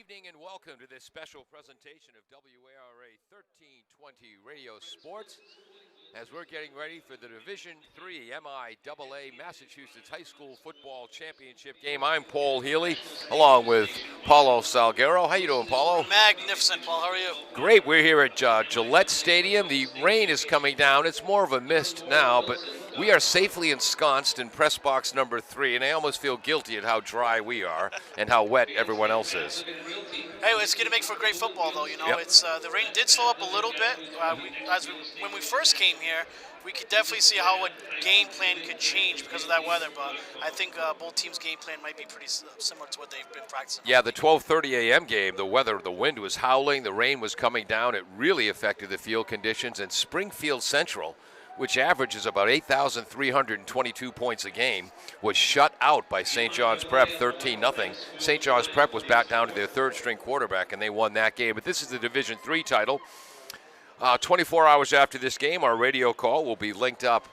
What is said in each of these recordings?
evening and welcome to this special presentation of WARA 1320 Radio Sports as we're getting ready for the Division III MIAA Massachusetts High School Football Championship game. I'm Paul Healy along with Paulo Salguero. How you doing, Paulo? Magnificent, Paul. How are you? Great. We're here at Gillette Stadium. The rain is coming down. It's more of a mist now, but we are safely ensconced in press box number 3, and I almost feel guilty at how dry we are and how wet everyone else is. Hey, it's going to make for great football, though. You know, Yep. It's the rain did slow up a little bit. When we first came here, we could definitely see how a game plan could change because of that weather. But I think both teams' game plan might be pretty similar to what they've been practicing. Yeah, the 12:30 a.m. game, the wind was howling, the rain was coming down. It really affected the field conditions. And Springfield Central, which averages about 8,322 points a game, was shut out by St. John's Prep 13-0. St. John's Prep was back down to their third-string quarterback, and they won that game. But this is the Division III title. 24 hours after this game, our radio call will be linked up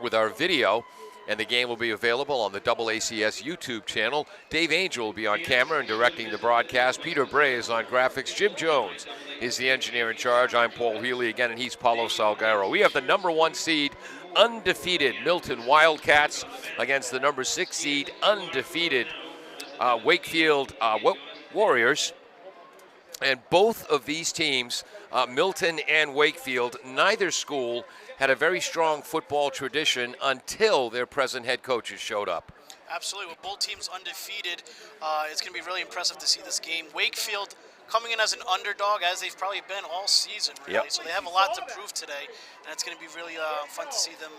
with our video, and the game will be available on the AACS YouTube channel. Dave Angel will be on camera and directing the broadcast. Peter Bray is on graphics. Jim Jones is the engineer in charge. I'm Paul Healy again, and he's Paulo Salguero. We have the number 1 seed, undefeated Milton Wildcats against the number 6 seed, undefeated Wakefield Warriors. And both of these teams, Milton and Wakefield, neither school had a very strong football tradition until their present head coaches showed up. Absolutely. With both teams undefeated, it's going to be really impressive to see this game. Wakefield coming in as an underdog, as they've probably been all season, really. Yep. So they have a lot to prove today, and it's going to be really fun to see them,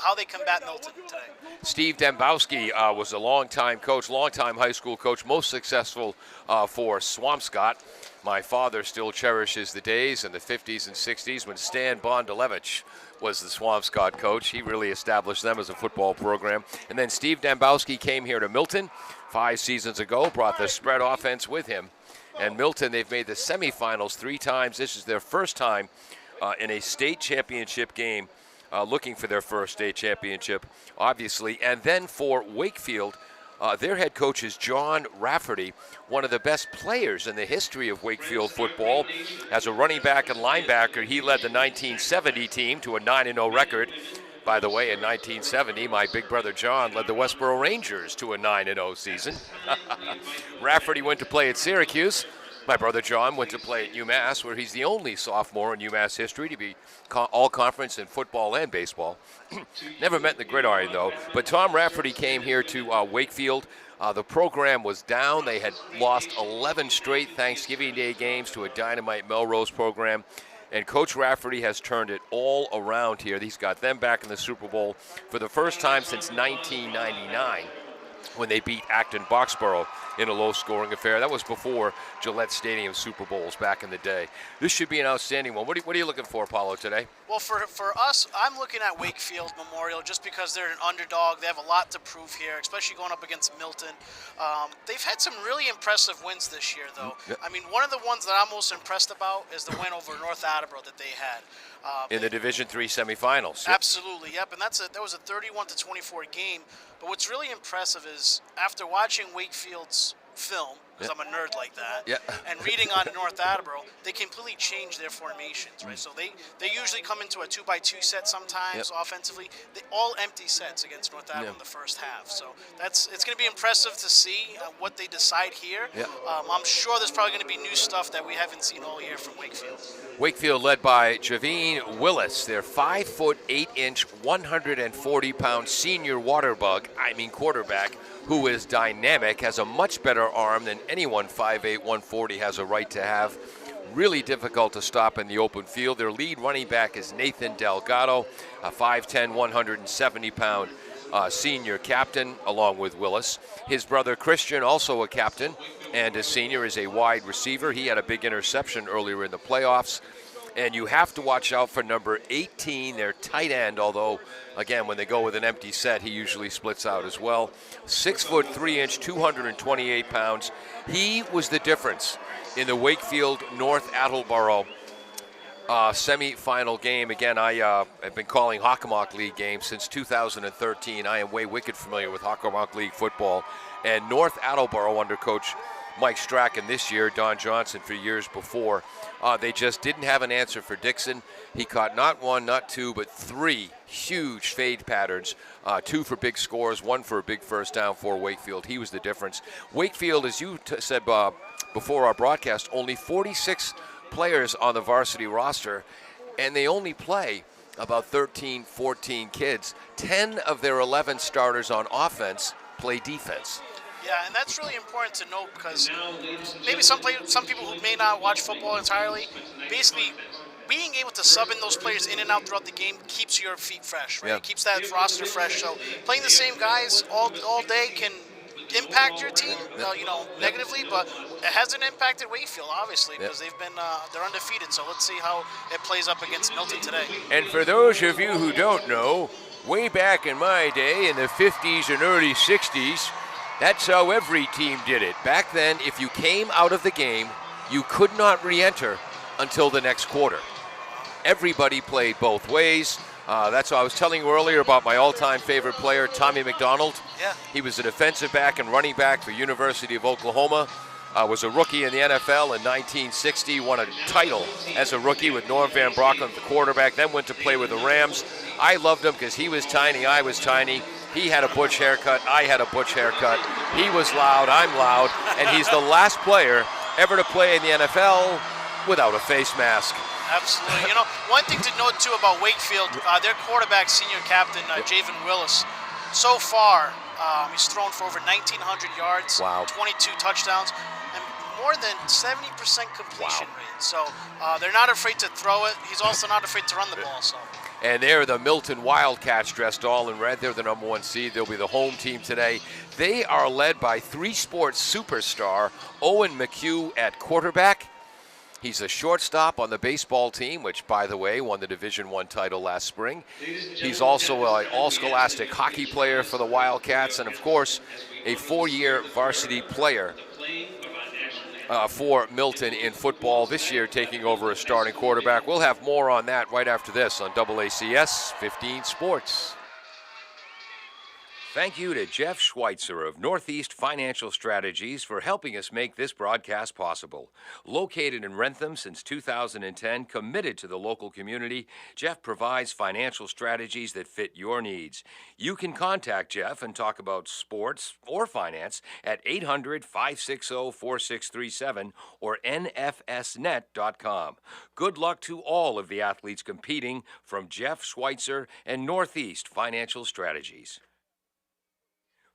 how they combat Milton today. Steve Dembowski was a longtime coach, longtime high school coach, most successful for Swampscott. My father still cherishes the days in the 50s and 60s when Stan Bondalevich was the Swampscott coach. He really established them as a football program. And then Steve Dembowski came here to Milton 5 seasons ago, brought the spread offense with him. And Milton, they've made the semifinals 3 times. This is their first time in a state championship game, looking for their first state championship, obviously. And then for Wakefield, their head coach is John Rafferty, one of the best players in the history of Wakefield football. As a running back and linebacker, he led the 1970 team to a 9-0 record. By the way, in 1970, my big brother John led the Westboro Rangers to a 9-0 season. Rafferty went to play at Syracuse. My brother John went to play at UMass, where he's the only sophomore in UMass history to be all-conference in football and baseball. Never met in the gridiron, though. But Tom Rafferty came here to Wakefield. The program was down. They had lost 11 straight Thanksgiving Day games to a dynamite Melrose program. And Coach Rafferty has turned it all around here. He's got them back in the Super Bowl for the first time since 1999. When they beat Acton-Boxborough in a low-scoring affair. That was before Gillette Stadium Super Bowls back in the day. This should be an outstanding one. What are you looking for, Paulo, today? Well, for us, I'm looking at Wakefield Memorial just because they're an underdog. They have a lot to prove here, especially going up against Milton. They've had some really impressive wins this year, though. Yep. I mean, one of the ones that I'm most impressed about is the win over North Attleboro that they had. In the Division III semifinals. Absolutely, yep. And that was a 31-24 game. But what's really impressive is after watching Wakefield's film, because I'm a nerd like that, and reading on North Attleboro, they completely changed their formations, right? So they usually come into a 2-by-2 set sometimes offensively. They all empty sets against North Attleboro in the first half. So it's going to be impressive to see what they decide here. I'm sure there's probably going to be new stuff that we haven't seen all year from Wakefield. Wakefield led by Javine Willis, their 5'8" 140-pound senior quarterback, who is dynamic, has a much better arm than anyone 5'8", 140 has a right to have. Really difficult to stop in the open field. Their lead running back is Nathan Delgado, a 5'10", 170-pound senior captain, along with Willis. His brother Christian, also a captain, and a senior, is a wide receiver. He had a big interception earlier in the playoffs. And you have to watch out for number 18, their tight end, although, again, when they go with an empty set, he usually splits out as well. 6'3", 228 pounds. He was the difference in the Wakefield North Attleboro semi-final game. Again, I have been calling Hockomock League games since 2013. I am way wicked familiar with Hockomock League football. And North Attleboro under Coach Mike Strachan this year, Don Johnson for years before. They just didn't have an answer for Dixon. He caught not one, not two, but three huge fade patterns, two for big scores, one for a big first down for Wakefield. He was the difference. Wakefield, as you said before our broadcast, only 46 players on the varsity roster, and they only play about 13, 14 kids. 10 of their 11 starters on offense play defense. Yeah, and that's really important to note because maybe some people who may not watch football entirely, basically being able to sub in those players in and out throughout the game keeps your feet fresh, right? Yeah. It keeps that roster fresh. So playing the same guys all day can impact your team, negatively, but it hasn't impacted Wakefield, obviously, because they're undefeated. So let's see how it plays up against Milton today. And for those of you who don't know, way back in my day, in the 50s and early 60s, that's how every team did it. Back then, if you came out of the game, you could not re-enter until the next quarter. Everybody played both ways. That's what I was telling you earlier about my all-time favorite player, Tommy McDonald. Yeah. He was a defensive back and running back for University of Oklahoma. Was a rookie in the NFL in 1960, won a title as a rookie with Norm Van Broecklyn, the quarterback, then went to play with the Rams. I loved him because he was tiny, I was tiny. He had a butch haircut, I had a butch haircut. He was loud, I'm loud, and he's the last player ever to play in the NFL without a face mask. Absolutely. One thing to note, too, about Wakefield, their quarterback, senior captain, Javen Willis, so far, he's thrown for over 1,900 yards, wow. 22 touchdowns, and more than 70% completion rate. So they're not afraid to throw it. He's also not afraid to run the ball. So. And they're the Milton Wildcats, dressed all in red. They're the number 1 seed. They'll be the home team today. They are led by three-sport superstar Owen McHugh at quarterback. He's a shortstop on the baseball team, which, by the way, won the Division I title last spring. He's also an all-scholastic hockey player for the Wildcats, and, of course, a 4-year varsity player for Milton in football, this year taking over as starting quarterback. We'll have more on that right after this on AACS 15 Sports. Thank you to Jeff Schweitzer of Northeast Financial Strategies for helping us make this broadcast possible. Located in Rentham since 2010, committed to the local community, Jeff provides financial strategies that fit your needs. You can contact Jeff and talk about sports or finance at 800-560-4637 or nfsnet.com. Good luck to all of the athletes competing from Jeff Schweitzer and Northeast Financial Strategies.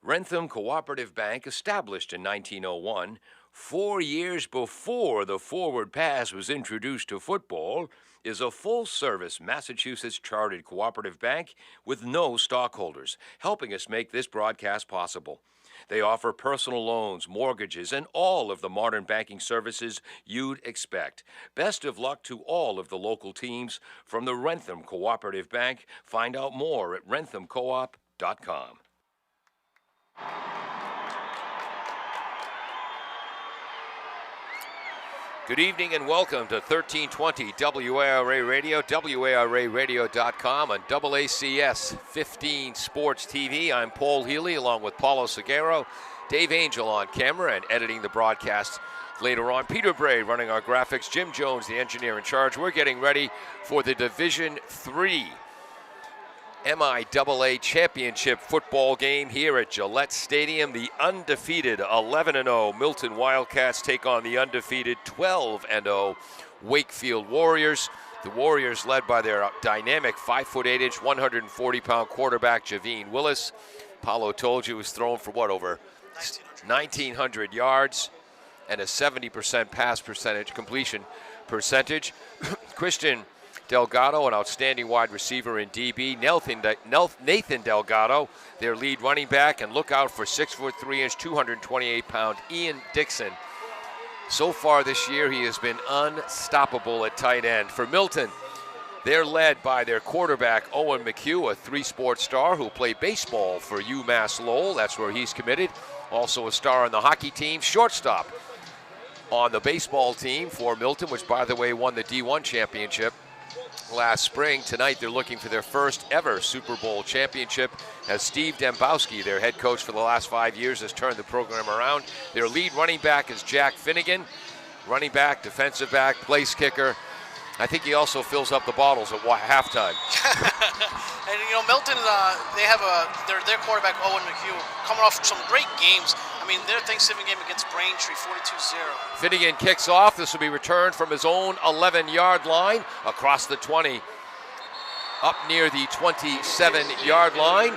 Rentham Cooperative Bank, established in 1901, 4 years before the forward pass was introduced to football, is a full-service Massachusetts chartered cooperative bank with no stockholders, helping us make this broadcast possible. They offer personal loans, mortgages, and all of the modern banking services you'd expect. Best of luck to all of the local teams from the Rentham Cooperative Bank. Find out more at renthamcoop.com. Good evening and welcome to 1320 WARA Radio, WARAradio.com, and AACS 15 Sports TV. I'm Paul Healy along with Paulo Seguero, Dave Angel on camera and editing the broadcast later on. Peter Bray running our graphics, Jim Jones, the engineer in charge. We're getting ready for the Division III MIAA Championship football game here at Gillette Stadium. The undefeated 11-0 Milton Wildcats take on the undefeated 12-0 Wakefield Warriors. The Warriors led by their dynamic 5'8", 140-pound quarterback Javeen Willis. Paulo told you was thrown for over 1,900 yards and a 70% pass percentage, completion percentage. Christian Delgado, an outstanding wide receiver in DB. Nathan Delgado, their lead running back, and look out for 6'3", 228-pound Ian Dixon. So far this year, he has been unstoppable at tight end. For Milton, they're led by their quarterback, Owen McHugh, a three-sport star who played baseball for UMass Lowell. That's where he's committed. Also a star on the hockey team. Shortstop on the baseball team for Milton, which, by the way, won the D1 championship. last spring. Tonight they're looking for their first ever Super Bowl championship, as Steve Dembowski, their head coach for the last 5 years, has turned the program around. Their lead running back is Jack Finnegan. Running back, defensive back, place kicker. I think he also fills up the bottles at halftime. And Milton, they have their quarterback Owen McHugh coming off some great games. I mean, their Thanksgiving game against Braintree, 42-0. Finnegan kicks off. This will be returned from his own 11-yard line across the 20, up near the 27-yard line.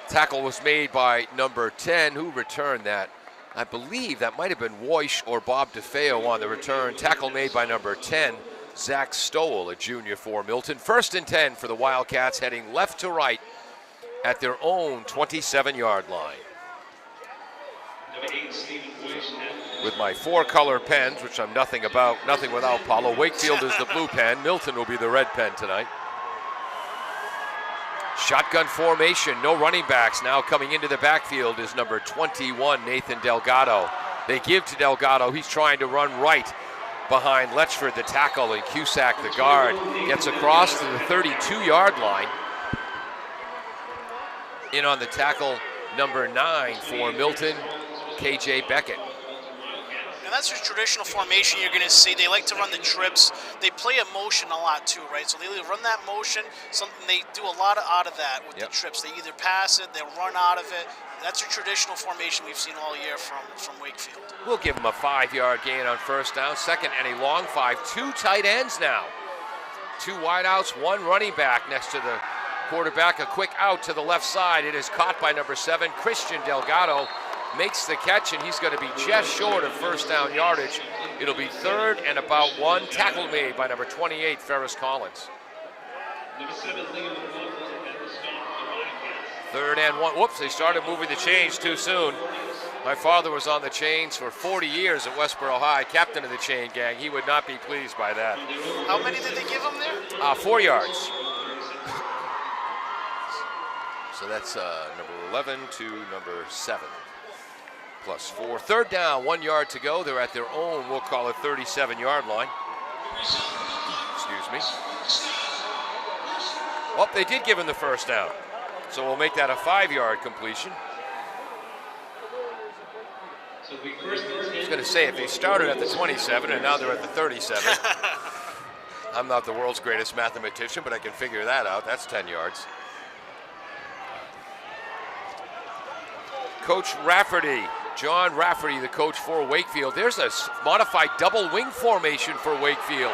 Tackle was made by number 10. Who returned that? I believe that might have been Woish or Bob DeFeo on the return. Tackle made by number 10, Zach Stowell, a junior for Milton. 1st and 10 for the Wildcats, heading left to right at their own 27-yard line. With my 4-color pens, which I'm nothing without, Paulo. Wakefield is the blue pen. Milton will be the red pen tonight. Shotgun formation, no running backs. Now coming into the backfield is number 21, Nathan Delgado. They give to Delgado. He's trying to run right behind Letchford, the tackle, and Cusack, the guard. Gets across to the 32-yard line. In on the tackle, number 9 for Milton, KJ Beckett. And that's your traditional formation you're going to see. They like to run the trips. They play a motion a lot too, right? So they run that motion, something they do a lot out of that with the trips. They either pass it, they'll run out of it. That's your traditional formation we've seen all year from Wakefield. We'll give them a 5-yard gain on 1st down. 2nd and a long 5. 2 tight ends now. 2 wideouts, 1 running back next to the quarterback. A quick out to the left side. It is caught by number 7, Christian Delgado. Makes the catch, and he's going to be just short of 1st down yardage. It'll be 3rd and about 1. Tackle made by number 28, Ferris Collins. 3rd and 1. Whoops, they started moving the chains too soon. My father was on the chains for 40 years at Westboro High, captain of the chain gang. He would not be pleased by that. How many did they give him there? 4 yards. So that's number 11 to number 7. Plus 4. 3rd down, 1 yard to go. They're at their own, we'll call it 37-yard line. Excuse me. Oh, they did give him the 1st down. So we'll make that a 5-yard completion. I was going to say, if they started at the 27 and now they're at the 37. I'm not the world's greatest mathematician, but I can figure that out. That's 10 yards. Coach Rafferty, John Rafferty, the coach for Wakefield. There's a modified double wing formation for Wakefield.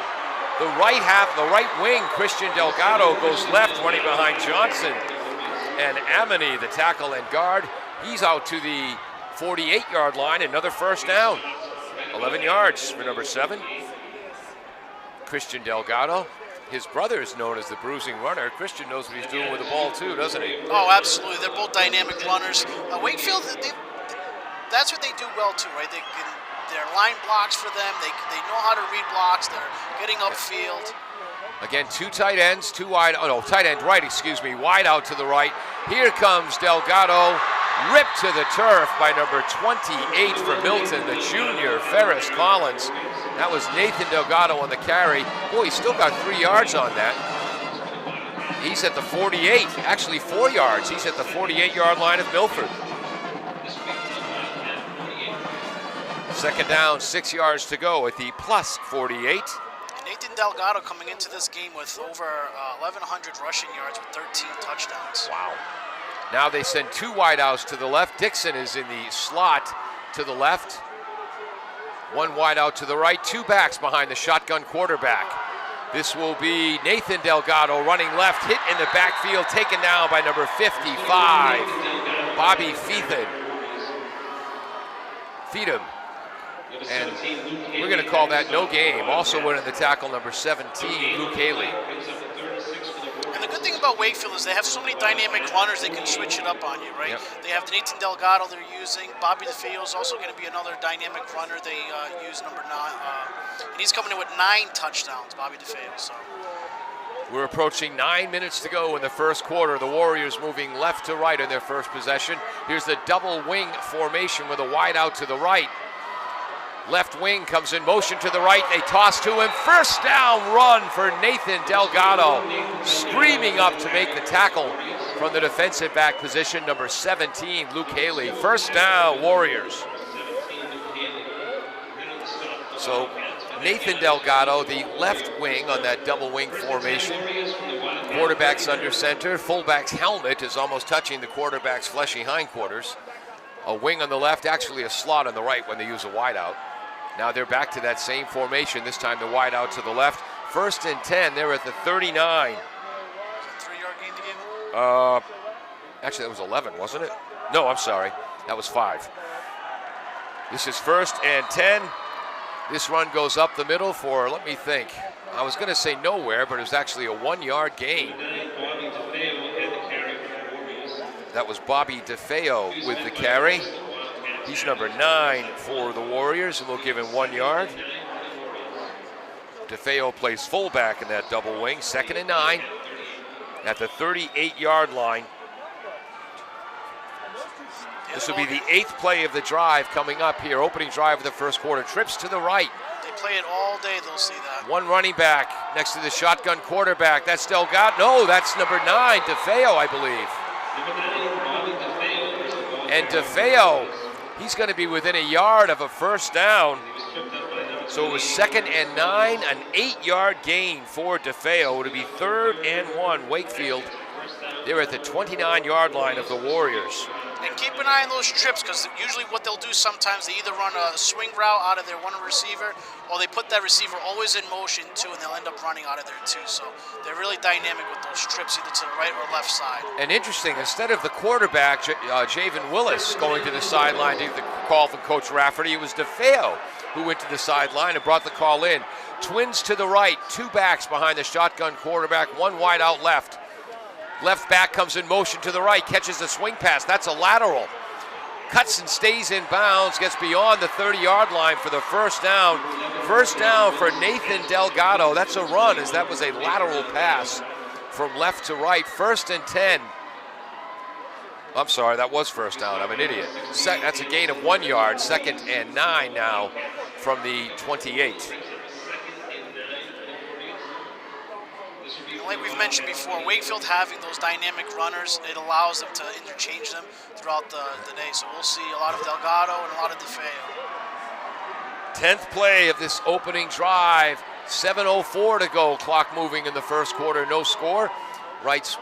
The right wing, Christian Delgado, goes left, running behind Johnson. And Amini, the tackle and guard, he's out to the 48-yard line. Another 1st down. 11 yards for number 7. Christian Delgado. His brother is known as the bruising runner. Christian knows what he's doing with the ball too, doesn't he? Oh, absolutely. They're both dynamic runners. Wakefield, that's what they do well too, right? They're line blocks for them. They know how to read blocks. They're getting upfield. Again, 2 tight ends, 2 wide. Oh no, tight end right. Excuse me. Wide out to the right. Here comes Delgado, ripped to the turf by number 28 for Milton, the junior Ferris Collins. That was Nathan Delgado on the carry. Boy, he's still got 3 yards on that. He's at the 48, actually 4 yards. He's at the 48-yard line of Milford. 2nd down, 6 yards to go at the plus 48. Nathan Delgado coming into this game with over 1,100 rushing yards with 13 touchdowns. Wow. Now they send 2 wideouts to the left. Dixon is in the slot to the left. 1 wideout to the right. 2 backs behind the shotgun quarterback. This will be Nathan Delgado running left, hit in the backfield, taken down by number 55, Bobby Feetham. And we're going to call that no game. Also winning the tackle, number 17, Luke Haley. And the good thing about Wakefield is they have so many dynamic runners, they can switch it up on you, right? Yep. They have the Nathan Delgado they're using. Bobby DeFeo is also going to be another dynamic runner. They use number 9. And he's coming in with 9 touchdowns, Bobby DeFeo. So. We're approaching 9 minutes to go in the 1st quarter. The Warriors moving left to right in their first possession. Here's the double wing formation with a wide out to the right. Left wing comes in motion to the right. They toss to him. First down run for Nathan Delgado. Screaming up to make the tackle from the defensive back position, number 17, Luke Haley. First down, Warriors. So Nathan Delgado, the left wing on that double wing formation. Quarterback's under center. Fullback's helmet is almost touching the quarterback's fleshy hindquarters. A wing on the left, actually a slot on the right when they use a wideout. Now they're back to that same formation, this time the wideout to the left. 1st and 10, they're at the 39. Was it a 3-yard gain to give? Actually, that was 11, wasn't it? No, I'm sorry. That was 5. This is 1st and 10. This run goes up the middle for, let me think. I was going to say nowhere, but it was actually a 1-yard gain. That was Bobby DeFeo with the carry. He's number 9 for the Warriors, and we'll give him 1 yard. DeFeo plays fullback in that double wing. 2nd and 9 at the 38-yard line. This will be the 8th play of the drive coming up here. Opening drive of the first quarter. Trips to the right. They play it all day, they'll see that. One running back next to the shotgun quarterback. That's Delgado. No, that's number 9, DeFeo, I believe. And DeFeo, he's going to be within a yard of a first down. So it was 2nd and 9, an 8-yard gain for DeFeo to be 3rd and 1. Wakefield, they're at the 29-yard line of the Warriors. And keep an eye on those trips, because usually what they'll do sometimes, they either run a swing route out of their one receiver, or they put that receiver always in motion too, and they'll end up running out of there too. So they're really dynamic with those trips, either to the right or left side. And interesting, instead of the quarterback, Javen Willis, going to the sideline to get the call from Coach Rafferty, it was DeFeo who went to the sideline and brought the call in. Twins to the right, 2 backs behind the shotgun quarterback, 1 wide out left. Left back comes in motion to the right, catches the swing pass. That's a lateral. Cuts and stays in bounds, gets beyond the 30-yard line for the first down. First down for Nathan Delgado. That's a run, as that was a lateral pass from left to right. 1st and 10. I'm sorry, that was first down. I'm an idiot. That's a gain of 1 yard. 2nd and 9 now from the 28. Like we've mentioned before, Wakefield having those dynamic runners, it allows them to interchange them throughout the day. So we'll see a lot of Delgado and a lot of DeFeo. 10th play of this opening drive. 7:04 to go. Clock moving in the first quarter. No score. Right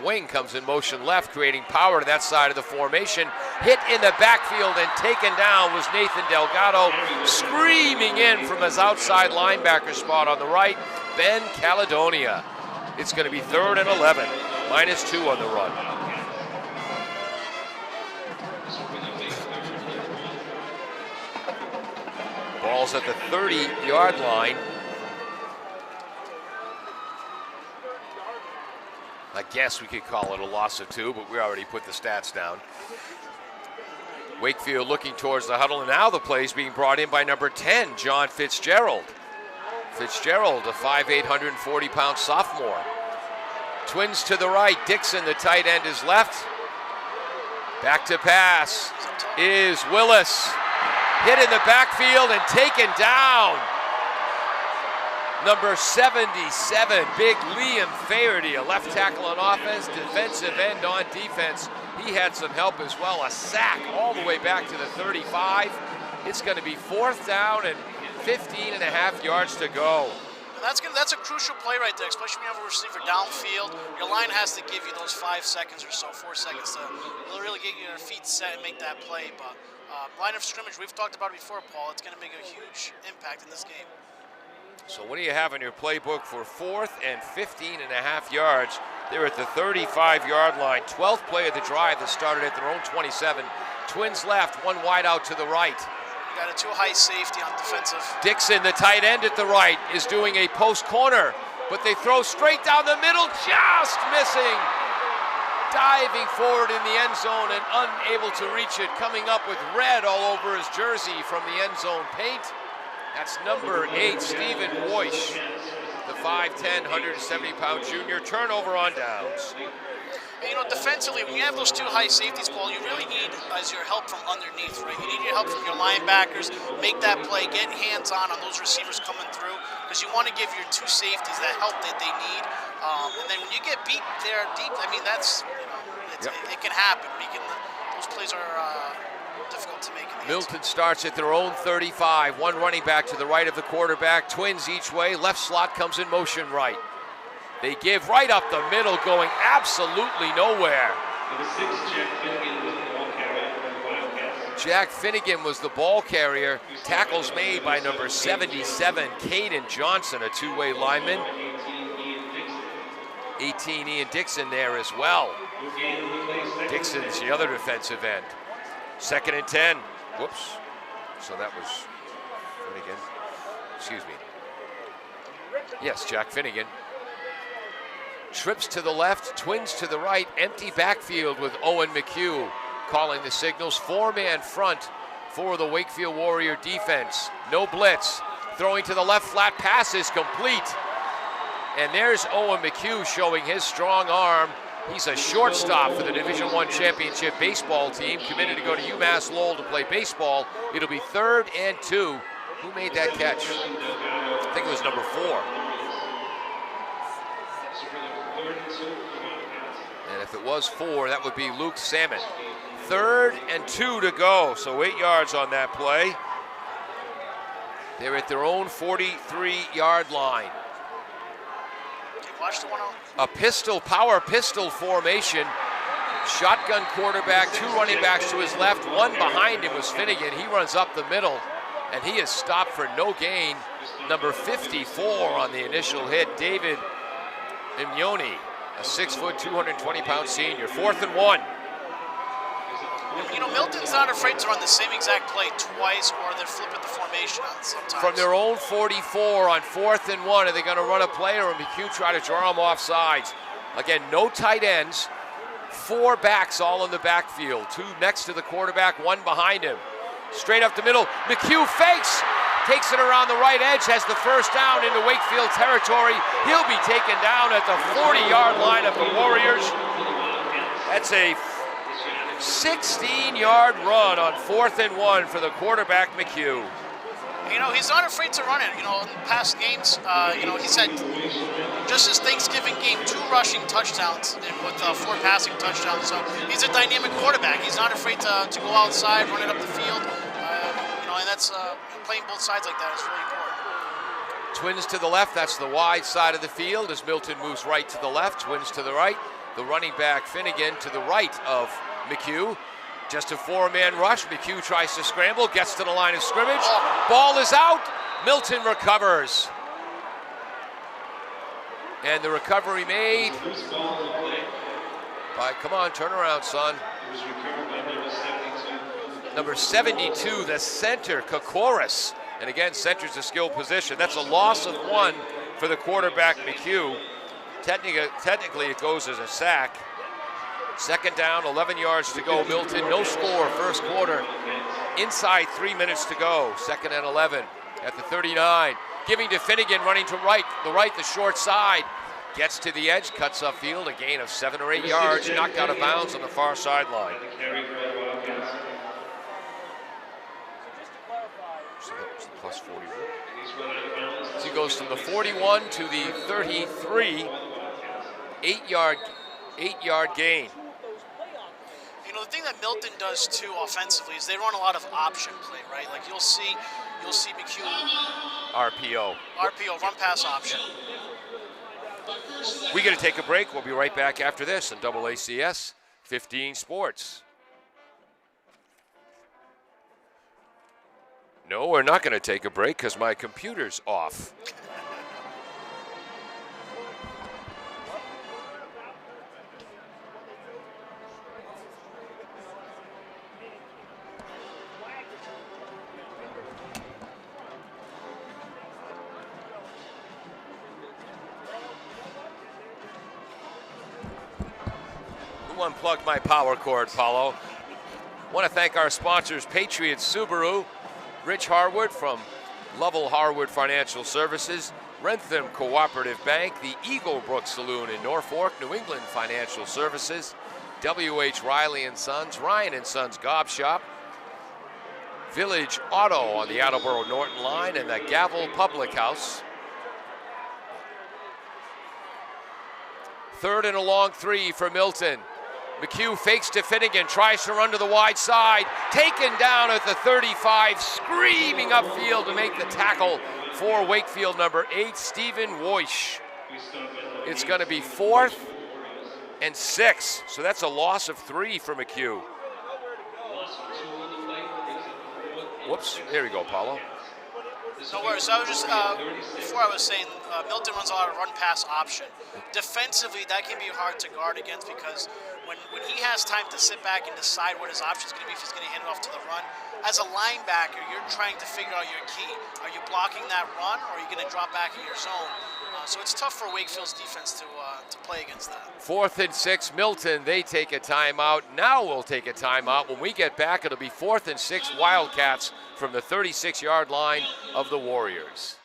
wing comes in motion left, creating power to that side of the formation. Hit in the backfield and taken down was Nathan Delgado, screaming in from his outside linebacker spot on the right, Ben Caledonia. It's going to be 3rd and 11, -2 on the run. Ball's at the 30-yard line. I guess we could call it a loss of 2, but we already put the stats down. Wakefield looking towards the huddle, and now the play is being brought in by number 10, John Fitzgerald. Fitzgerald, a 5'8", 140-pound sophomore. Twins to the right. Dixon, the tight end, is left. Back to pass is Willis. Hit in the backfield and taken down. Number 77, big Liam Faherty, a left tackle on offense, defensive end on defense. He had some help as well. A sack all the way back to the 35. It's going to be 4th down and 15.5 yards to go. That's a crucial play right there, especially when you have a receiver downfield. Your line has to give you those 5 seconds or so, 4 seconds to really get your feet set and make that play. But line of scrimmage, we've talked about it before, Paul. It's going to make a huge impact in this game. So what do you have in your playbook for 4th and 15.5 yards? They're at the 35-yard line. 12th play of the drive that started at their own 27. Twins left, 1 wide out to the right. You got a 2-high safety on defensive. Dixon, the tight end at the right, is doing a post corner, but they throw straight down the middle, just missing. Diving forward in the end zone and unable to reach it. Coming up with red all over his jersey from the end zone paint. That's number 8, Stephen Boyce, the 5'10", 170-pound junior. Turnover on downs. You know, defensively, when you have those two high safeties, Paul, you really need as your help from underneath, right? You need your help from your linebackers, make that play, get hands-on on those receivers coming through, because you want to give your two safeties that help that they need. And then when you get beat there deep, I mean, that's, it can happen. Those plays are difficult to make. Milton starts at their own 35. One running back to the right of the quarterback. Twins each way. Left slot comes in motion right. They give right up the middle, going absolutely nowhere. Jack Finnegan was the ball carrier. Tackles made by number 77, Caden Johnson, a two-way lineman. 18, Ian Dixon there as well. Dixon's the other defensive end. 2nd and 10. Whoops. So that was Finnegan. Excuse me. Yes, Jack Finnegan. Trips to the left, Twins to the right, empty backfield with Owen McHugh calling the signals. 4-man front for the Wakefield Warrior defense. No blitz. Throwing to the left, flat pass is complete. And there's Owen McHugh showing his strong arm. He's a shortstop for the Division I championship baseball team, committed to go to UMass Lowell to play baseball. It'll be 3rd and 2. Who made that catch? I think it was number 4. And if it was 4, that would be Luke Salmon. 3rd and 2 to go, so 8 yards on that play. They're at their own 43-yard line. Watch the one A power pistol formation. Shotgun quarterback, 2 running backs to his left, 1 behind him was Finnegan. He runs up the middle, and he is stopped for no gain. Number 54 on the initial hit, David Imyoni, a 6', 220-pound senior. 4th and 1. You know, Milton's not afraid to run the same exact play twice, or they're flipping the formation on sometimes. From their own 44 on 4th and 1, are they going to run a play, or McHugh try to draw them off sides? Again, no tight ends, 4 backs all in the backfield. 2 next to the quarterback, 1 behind him. Straight up the middle, McHugh fakes, takes it around the right edge, has the first down into Wakefield territory. He'll be taken down at the 40-yard line of the Warriors. That's a 16-yard run on 4th and 1 for the quarterback, McHugh. You know, he's not afraid to run it. You know, in past games, you know, he's had, just his Thanksgiving game, 2 rushing touchdowns and with 4 passing touchdowns. So he's a dynamic quarterback. He's not afraid to go outside, run it up the field. You know, and that's playing both sides like that is really important. Twins to the left, that's the wide side of the field as Milton moves right to the left. Twins to the right. The running back, Finnegan, to the right of McHugh. Just a 4-man rush. McHugh tries to scramble, gets to the line of scrimmage. Ball is out. Milton recovers. And the recovery made by, come on, turn around, son. Number 72, the center, Kokoris. And again, center's a skilled position. That's a loss of 1 for the quarterback, McHugh. Technically, it goes as a sack. 2nd down, 11 yards to go. Milton, no score, first quarter. Inside 3 minutes to go. 2nd and 11 at the 39. Giving to Finnegan, running to right, the short side. Gets to the edge, cuts upfield, a gain of 7 or 8 yards, knocked out of bounds on the far sideline. So that was the plus 41. So he goes from the 41 to the 33, 8-yard gain. You know, the thing that Milton does too offensively is they run a lot of option play, right? Like you'll see McHugh RPO, run pass option. We got to take a break. We'll be right back after this on AACS 15 Sports. No, we're not going to take a break because my computer's off. Unplug my power cord, Paulo. Want to thank our sponsors, Patriot Subaru, Rich Harwood from Lovell Harwood Financial Services, Rentham Cooperative Bank, the Eagle Brook Saloon in Norfolk, New England Financial Services, W.H. Riley & Sons, Ryan & Sons Gob Shop, Village Auto on the Attleboro-Norton line, and the Gavel Public House. Third and a long 3 for Milton. McHugh fakes to Finnegan, tries to run to the wide side, taken down at the 35, screaming upfield to make the tackle for Wakefield number 8, Stephen Woish. It's going to be 4th and 6, so that's a loss of 3 for McHugh. Whoops, there we go, Paulo. No worries. I was just, before I was saying, Milton runs a lot of run-pass option. Defensively, that can be hard to guard against because when he has time to sit back and decide what his option is going to be, if he's going to hand it off to the run, as a linebacker, you're trying to figure out your key. Are you blocking that run, or are you going to drop back in your zone? So it's tough for Wakefield's defense to play against that. 4th and 6, Milton, they take a timeout. Now we'll take a timeout. When we get back, it'll be 4th and 6 Wildcats from the 36-yard line of the Warriors.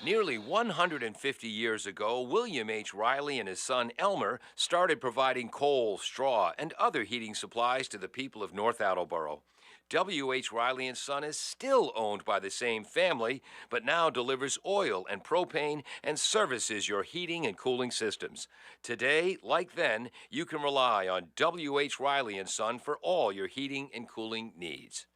Nearly 150 years ago, William H. Riley and his son Elmer started providing coal, straw, and other heating supplies to the people of North Attleboro. W.H. Riley & Son is still owned by the same family, but now delivers oil and propane and services your heating and cooling systems. Today, like then, you can rely on W.H. Riley & Son for all your heating and cooling needs.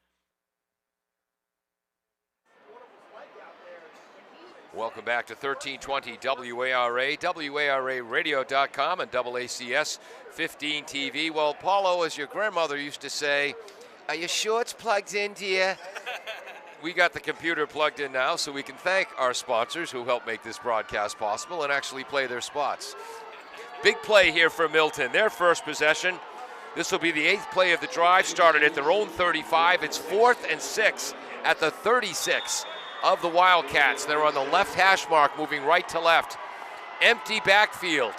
Welcome back to 1320 WARA, WARAradio.com, and AACS 15 TV. Well, Paulo, as your grandmother used to say, are you sure it's plugged in, dear? We got the computer plugged in now, so we can thank our sponsors who help make this broadcast possible and actually play their spots. Big play here for Milton. Their first possession. This will be the 8th play of the drive, started at their own 35. It's 4th and 6 at the 36 of the Wildcats. They're on the left hash mark, moving right to left. Empty backfield.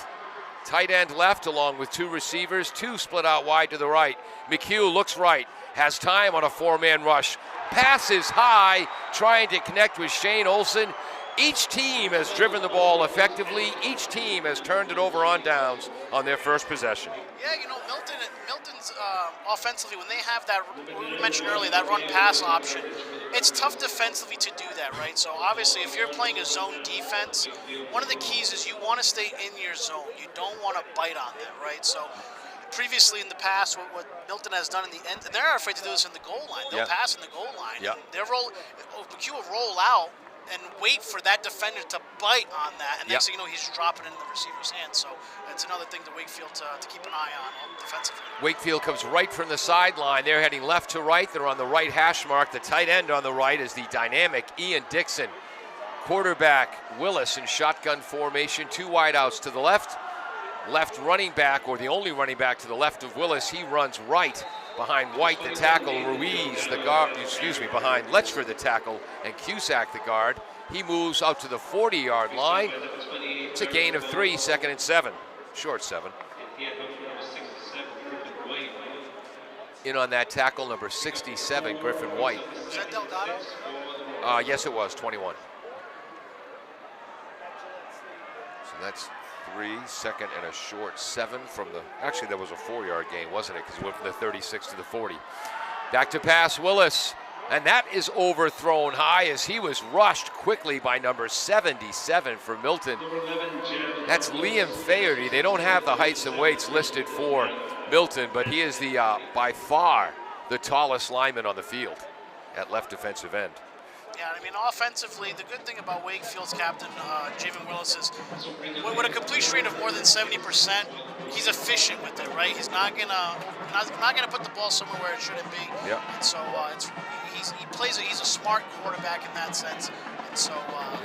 Tight end left along with 2 receivers, 2 split out wide to the right. McHugh looks right, has time on a 4-man rush. Passes high, trying to connect with Shane Olson. Each team has driven the ball effectively. Each team has turned it over on downs on their first possession. Yeah, you know, Milton's offensively, when they have that, we mentioned earlier, that run-pass option, it's tough defensively to do that, right? So obviously, if you're playing a zone defense, one of the keys is you want to stay in your zone. You don't want to bite on them, right? So previously in the past, what Milton has done in the end, and they're afraid to do this in the goal line. They'll pass in the goal line. Yeah. They'll roll out and wait for that defender to bite on that, and next thing you know, he's dropping it in the receiver's hands. So that's another thing to Wakefield to keep an eye on defensively. Wakefield comes right from the sideline. They're heading left to right. They're on the right hash mark. The tight end on the right is the dynamic Ian Dixon. Quarterback Willis in shotgun formation. 2 wideouts to the left. Left running back, or the only running back to the left of Willis, he runs right behind White, the tackle, Ruiz, the guard, behind Letchford, the tackle, and Cusack, the guard. He moves out to the 40-yard line. It's a gain of 3, 2nd and 7, short 7. In on that tackle, number 67, Griffin White. Was that Delgado? Yes, it was, 21. So that's 3, 2nd and a short 7 from the, actually that was a 4-yard gain, wasn't it? Because it went from the 36 to the 40. Back to pass, Willis. And that is overthrown high as he was rushed quickly by number 77 for Milton. That's Liam Faherty. They don't have the heights and weights listed for Milton, but he is the by far the tallest lineman on the field at left defensive end. Yeah, I mean, offensively, the good thing about Wakefield's captain, Javen Willis, is with a completion rate of more than 70%, he's efficient with it, right? He's not gonna put the ball somewhere where it shouldn't be. Yeah. And so he's a smart quarterback in that sense. And so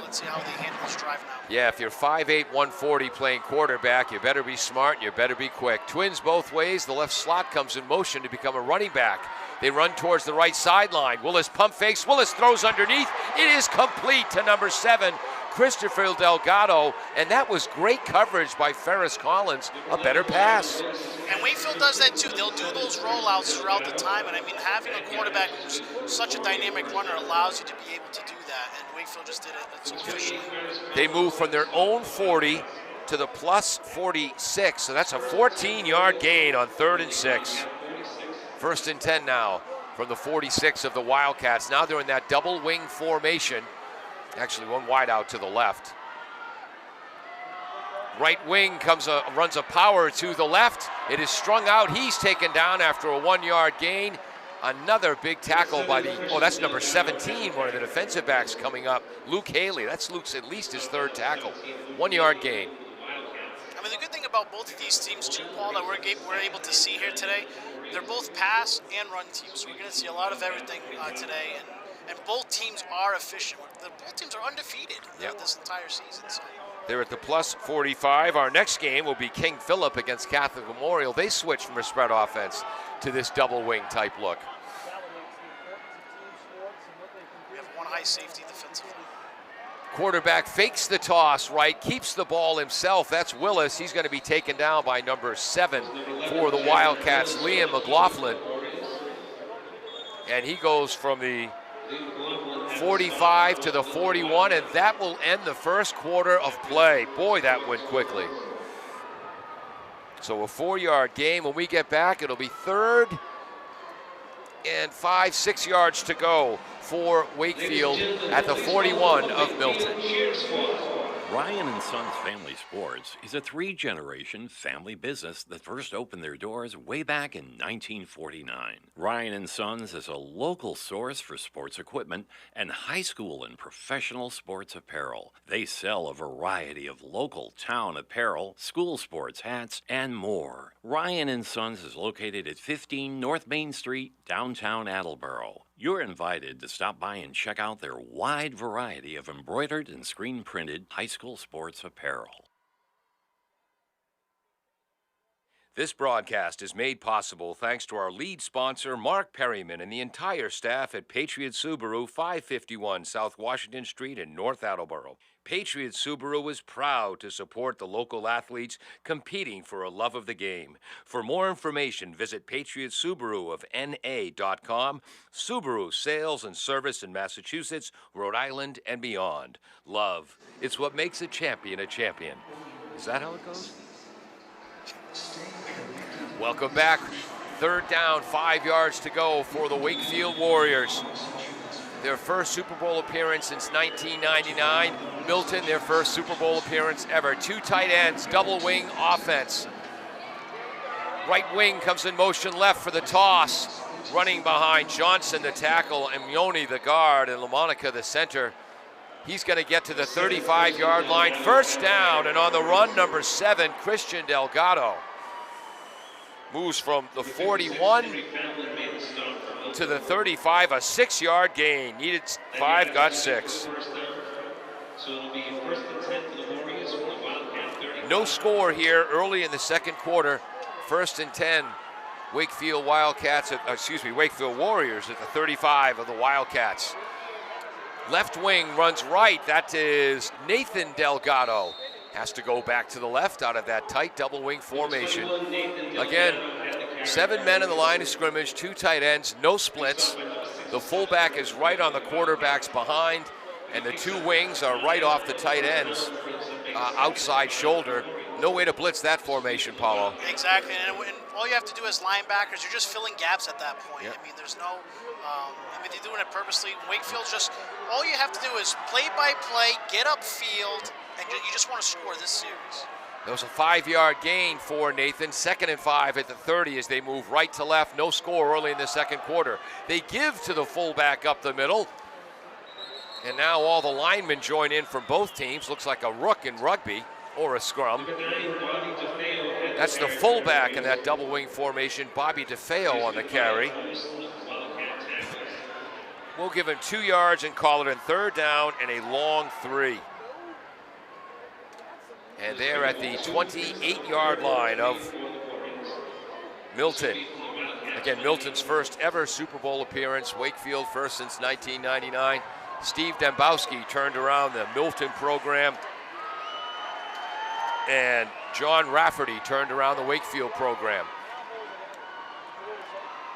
let's see how they handle this drive now. Yeah, if you're 5'8", 140 playing quarterback, you better be smart and you better be quick. Twins both ways. The left slot comes in motion to become a running back. They run towards the right sideline. Willis pump fakes. Willis throws underneath. It is complete to number 7, Christopher Delgado, and that was great coverage by Ferris Collins, a better pass. And Wakefield does that too. They'll do those rollouts throughout the time, and I mean, having a quarterback who's such a dynamic runner allows you to be able to do that, and Wakefield just did it so efficiently. They move from their own 40 to the plus 46, so that's a 14-yard gain on 3rd and 6. 1st and 10 now from the 46 of the Wildcats. Now they're in that double wing formation. Actually, one wide out to the left. Right wing runs a power to the left. It is strung out. He's taken down after a 1-yard gain. Another big tackle by that's number 17, one of the defensive backs coming up, Luke Haley. That's Luke's at least his 3rd tackle. 1-yard gain. I mean, the good thing about both of these teams too, Paul, that we're able to see here today, they're both pass and run teams. So we're going to see a lot of everything today, and both teams are efficient. Both teams are undefeated this entire season. So. They're at the plus 45. Our next game will be King Philip against Catholic Memorial. They switch from a spread offense to this double wing type look. We have one high safety defensively. Quarterback fakes the toss right, keeps the ball himself. That's Willis. He's going to be taken down by number 7 for the Wildcats, Liam McLaughlin. And he goes from the 45 to the 41, and that will end the first quarter of play. Boy, that went quickly. So a 4-yard gain. When we get back, it'll be 3rd and 5-6 yards to go for Wakefield at the 41 of Milton. Ryan and Sons Family Sports is a 3-generation family business that first opened their doors way back in 1949. Ryan and Sons is a local source for sports equipment and high school and professional sports apparel. They sell a variety of local town apparel, school sports hats, and more. Ryan and Sons is located at 15 North Main Street, downtown Attleboro. You're invited to stop by and check out their wide variety of embroidered and screen-printed high school sports apparel. This broadcast is made possible thanks to our lead sponsor, Mark Perryman, and the entire staff at Patriot Subaru, 551 South Washington Street in North Attleboro. Patriot Subaru is proud to support the local athletes competing for a love of the game. For more information, visit Patriot Subaru of NA.com. Subaru sales and service in Massachusetts, Rhode Island, and beyond. Love, it's what makes a champion a champion. Is that how it goes? Welcome back. 3rd down, 5 yards to go for the Wakefield Warriors. Their first Super Bowl appearance since 1999. Milton, their first Super Bowl appearance ever. 2 tight ends, double wing offense. Right wing comes in motion left for the toss. Running behind Johnson, the tackle, and Mioni, the guard, and LaMonica, the center. He's going to get to the 35-yard line. 1st down, and on the run, number 7, Christian Delgado. Moves from the 41 to the 35, a 6-yard gain. Needed 5, got 6. No score here early in the second quarter. 1st and 10. Wakefield Warriors at the 35 of the Wildcats. Left wing runs right. That is Nathan Delgado. Has to go back to the left out of that tight double wing formation. Again, 7 men in the line of scrimmage, 2 tight ends, no splits. The fullback is right on the quarterback's behind, and the 2 wings are right off the tight ends, outside shoulder. No way to blitz that formation, Paulo. Exactly, and all you have to do as linebackers, you're just filling gaps at that point. Yep. I mean, there's no, they're doing it purposely. Wakefield's just, all you have to do is play by play, get upfield, and you just want to score this series. That was a 5-yard gain for Nathan. 2nd and 5 at the 30 as they move right to left. No score early in the second quarter. They give to the fullback up the middle. And now all the linemen join in from both teams. Looks like a rook in rugby or a scrum. That's the fullback in that double wing formation, Bobby DeFeo on the carry. We'll give him 2 yards and call it a 3rd down and a long 3. And they're at the 28-yard line of Milton. Again, Milton's first ever Super Bowl appearance. Wakefield first since 1999. Steve Dembowski turned around the Milton program. And John Rafferty turned around the Wakefield program.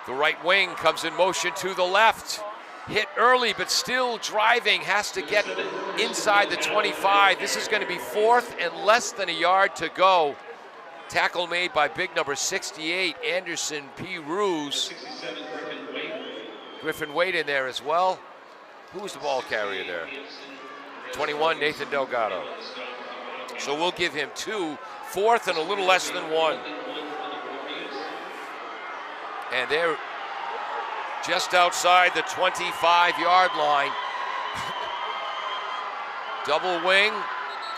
The right wing comes in motion to the left. Hit early, but still driving, has to get inside the 25. This is going to be 4th and less than a yard to go. Tackle made by big number 68, Anderson P. Ruse. Griffin Wade in there as well. Who was the ball carrier there? 21, Nathan Delgado. So we'll give him 2, 4th and a little less than 1. And they're just outside the 25-yard line. Double wing,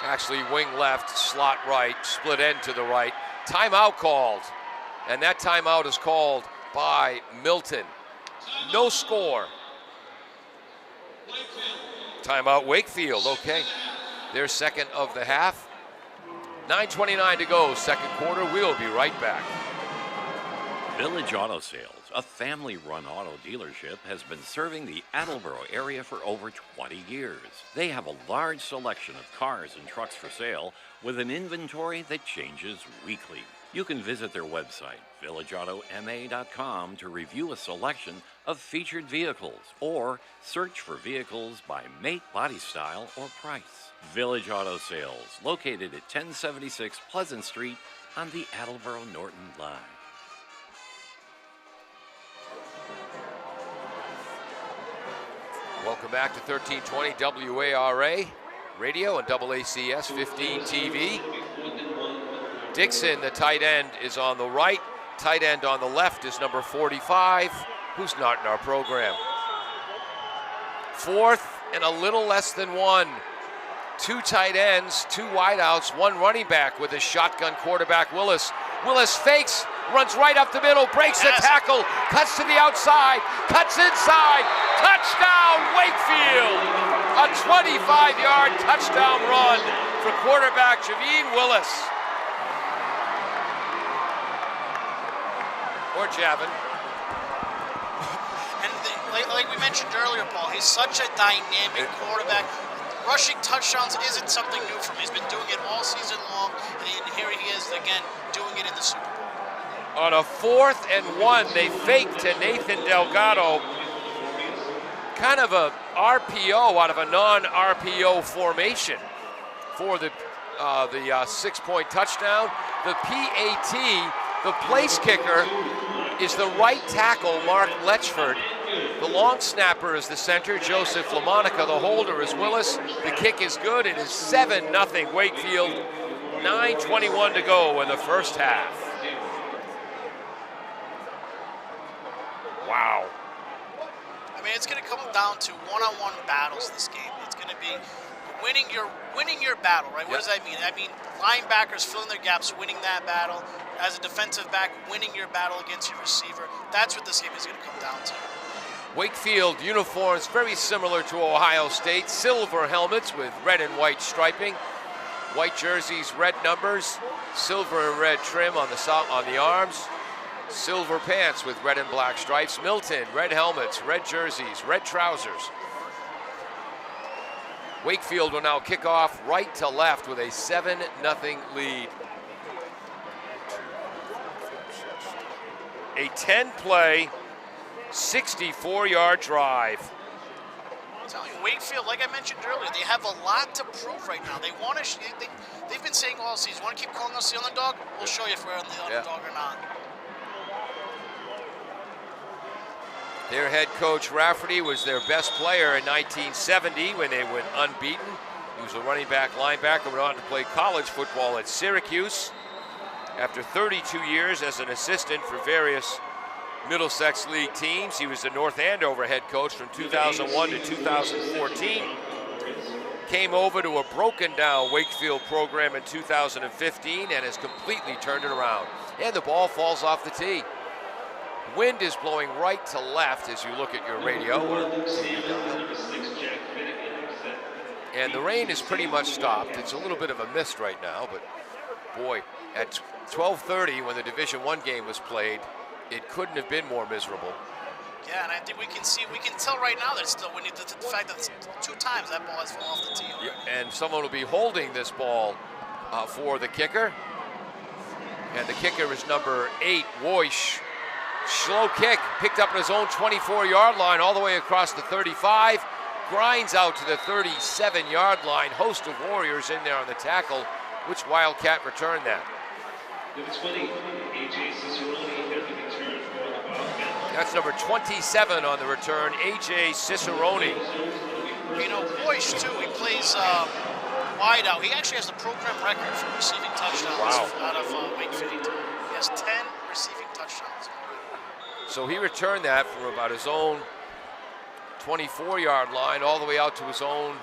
actually wing left, slot right, split end to the right. Timeout called, and that timeout is called by Milton. No score. Timeout Wakefield, okay. Their second of the half. 9:29 to go, second quarter. We'll be right back. Village Auto Sales, a family-run auto dealership, has been serving the Attleboro area for over 20 years. They have a large selection of cars and trucks for sale with an inventory that changes weekly. You can visit their website, villageautomA.com, to review a selection of featured vehicles or search for vehicles by make, body style, or price. Village Auto Sales, located at 1076 Pleasant Street on the Attleboro-Norton line. Welcome back to 1320 WARA Radio and AACS 15 TV. Dixon, the tight end, is on the right. Tight end on the left is number 45, who's not in our program. 4th and a little less than 1. 2 tight ends, 2 wideouts, 1 running back with his shotgun quarterback, Willis. Willis fakes, runs right up the middle, breaks the tackle, cuts to the outside, cuts inside, touchdown Wakefield! A 25-yard touchdown run for quarterback Javeen Willis. Or Javin. And like we mentioned earlier, Paul, he's such a dynamic quarterback. Rushing touchdowns isn't something new for him. He's been doing it all season long, and here he is again doing it in the Super Bowl. On a 4th and 1, they fake to Nathan Delgado. Kind of a RPO out of a non-RPO formation for the 6-point touchdown. The PAT, the place kicker, is the right tackle, Mark Letchford. The long snapper is the center, Joseph LaMonica. The holder is Willis. The kick is good. It is 7-0 Wakefield. 9:21 to go in the first half. Wow. I mean, it's going to come down to one-on-one battles this game. It's going to be winning your battle, right? What does that mean? I mean, linebackers filling their gaps, winning that battle. As a defensive back, winning your battle against your receiver. That's what this game is going to come down to. Wakefield uniforms very similar to Ohio State. Silver helmets with red and white striping. White jerseys, red numbers. Silver and red trim on the arms. Silver pants with red and black stripes. Milton, red helmets, red jerseys, red trousers. Wakefield will now kick off right to left with a 7-0 lead. A 10-play, 64-yard drive. I'm telling you, Wakefield, like I mentioned earlier, they have a lot to prove right now. They want to. They've been saying all season, "Want to keep calling us the underdog? We'll show you if we're the underdog or not." Their head coach Rafferty was their best player in 1970 when they went unbeaten. He was a running back linebacker, went on to play college football at Syracuse. After 32 years as an assistant for various Middlesex League teams, he was the North Andover head coach from 2001 to 2014. Came over to a broken down Wakefield program in 2015 and has completely turned it around. And the ball falls off the tee. Wind is blowing right to left as you look at your radio. And the rain is pretty much stopped. It's a little bit of a mist right now, but boy, at 12:30 when the Division I game was played, it couldn't have been more miserable. Yeah, and I think we can tell right now that still, when the fact that it's 2 times that ball has fallen off the tee already. Yeah, and someone will be holding this ball for the kicker. And the kicker is number 8, Woish. Slow kick, picked up at his own 24-yard line all the way across the 35. Grinds out to the 37-yard line. Host of Warriors in there on the tackle. Which Wildcat returned that? That's number 27 on the return, A.J. Cicerone. You know, Boyce, too, he plays wide out. He actually has the program record for receiving touchdowns out of Wakefield. He has 10 receiving touchdowns. So he returned that from about his own 24-yard line all the way out to his own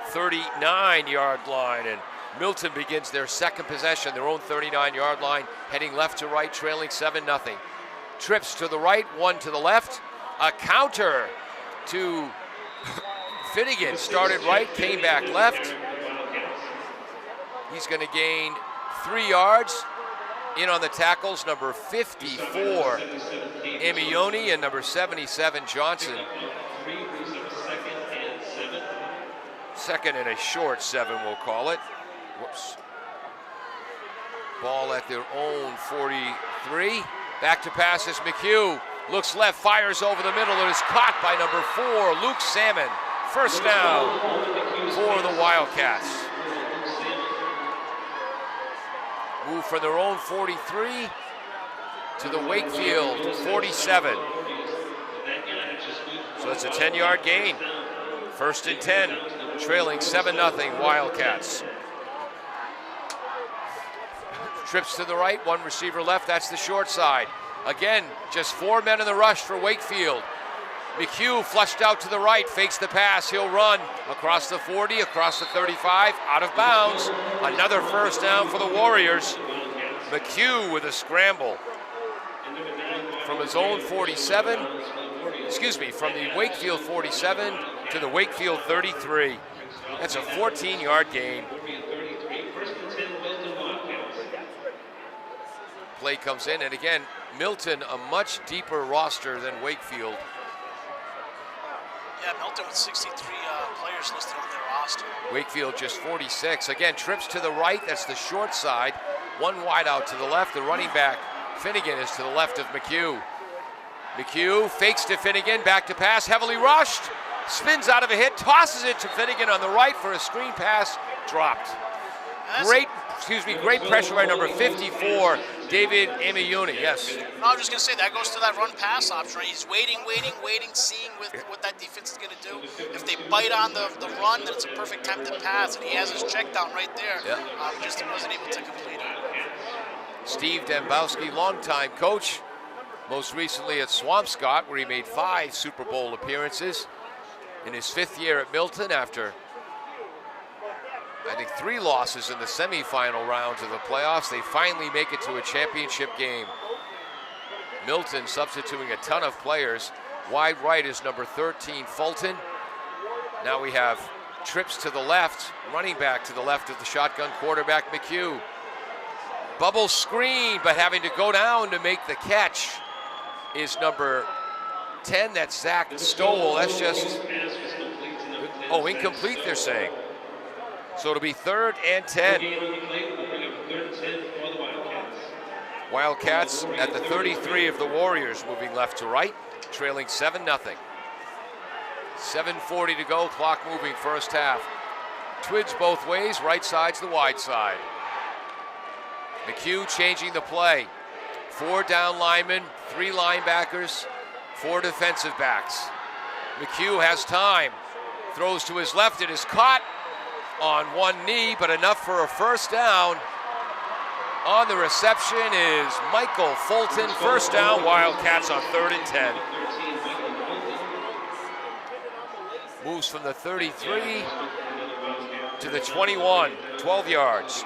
39-yard line. And Milton begins their second possession, their own 39-yard line, heading left to right, trailing 7-0. Trips to the right, 1 to the left. A counter to Finnegan. Started right, came back left. He's going to gain 3 yards. In on the tackles, number 54, Emioni, and number 77, Johnson. Second and a short 7, we'll call it. Whoops. Ball at their own 43. Back to pass is McHugh. Looks left, fires over the middle, and is caught by number 4, Luke Salmon. First down for the Wildcats. Move from their own 43 to the Wakefield 47. So it's a 10-yard gain. First and 10, trailing 7-0 Wildcats. Trips to the right, 1 receiver left, that's the short side. Again, just 4 men in the rush for Wakefield. McHugh flushed out to the right, fakes the pass, he'll run across the 40, across the 35, out of bounds. Another first down for the Warriors. McHugh with a scramble from his own 47, from the Wakefield 47 to the Wakefield 33. That's a 14-yard gain. Play comes in, and again, Milton, a much deeper roster than Wakefield. Yeah, Milton with 63 players listed on their roster. Wakefield just 46. Again, trips to the right, that's the short side. 1 wide out to the left. The running back, Finnegan, is to the left of McHugh. McHugh fakes to Finnegan, back to pass, heavily rushed. Spins out of a hit, tosses it to Finnegan on the right for a screen pass, dropped. Great pressure by number 54, David Emiuni. Yes. No, I was just going to say, that goes to that run-pass option. He's waiting, seeing what that defense is going to do. If they bite on the run, then it's a perfect time to pass, and he has his check down right there. Yeah. Just wasn't able to complete it. Steve Dembowski, longtime coach, most recently at Swampscott, where he made 5 Super Bowl appearances in his 5th year at Milton after, I think, 3 losses in the semifinal rounds of the playoffs. They finally make it to a championship game. Milton substituting a ton of players. Wide right is number 13, Fulton. Now we have trips to the left, running back to the left of the shotgun quarterback, McHugh. Bubble screen, but having to go down to make the catch is number 10, that's Zach Stowell. That's just, incomplete, they're saying. So it'll be 3rd and 10. Wildcats at the 33 of the Warriors, moving left to right, trailing 7-0. 7:40 to go, clock moving first half. Twids both ways, right side's the wide side. McHugh changing the play. 4 down linemen, 3 linebackers, 4 defensive backs. McHugh has time, throws to his left, it is caught on 1 knee, but enough for a first down. On the reception is Michael Fulton. First down, Wildcats on 3rd and 10. Moves from the 33 to the 21, 12 yards.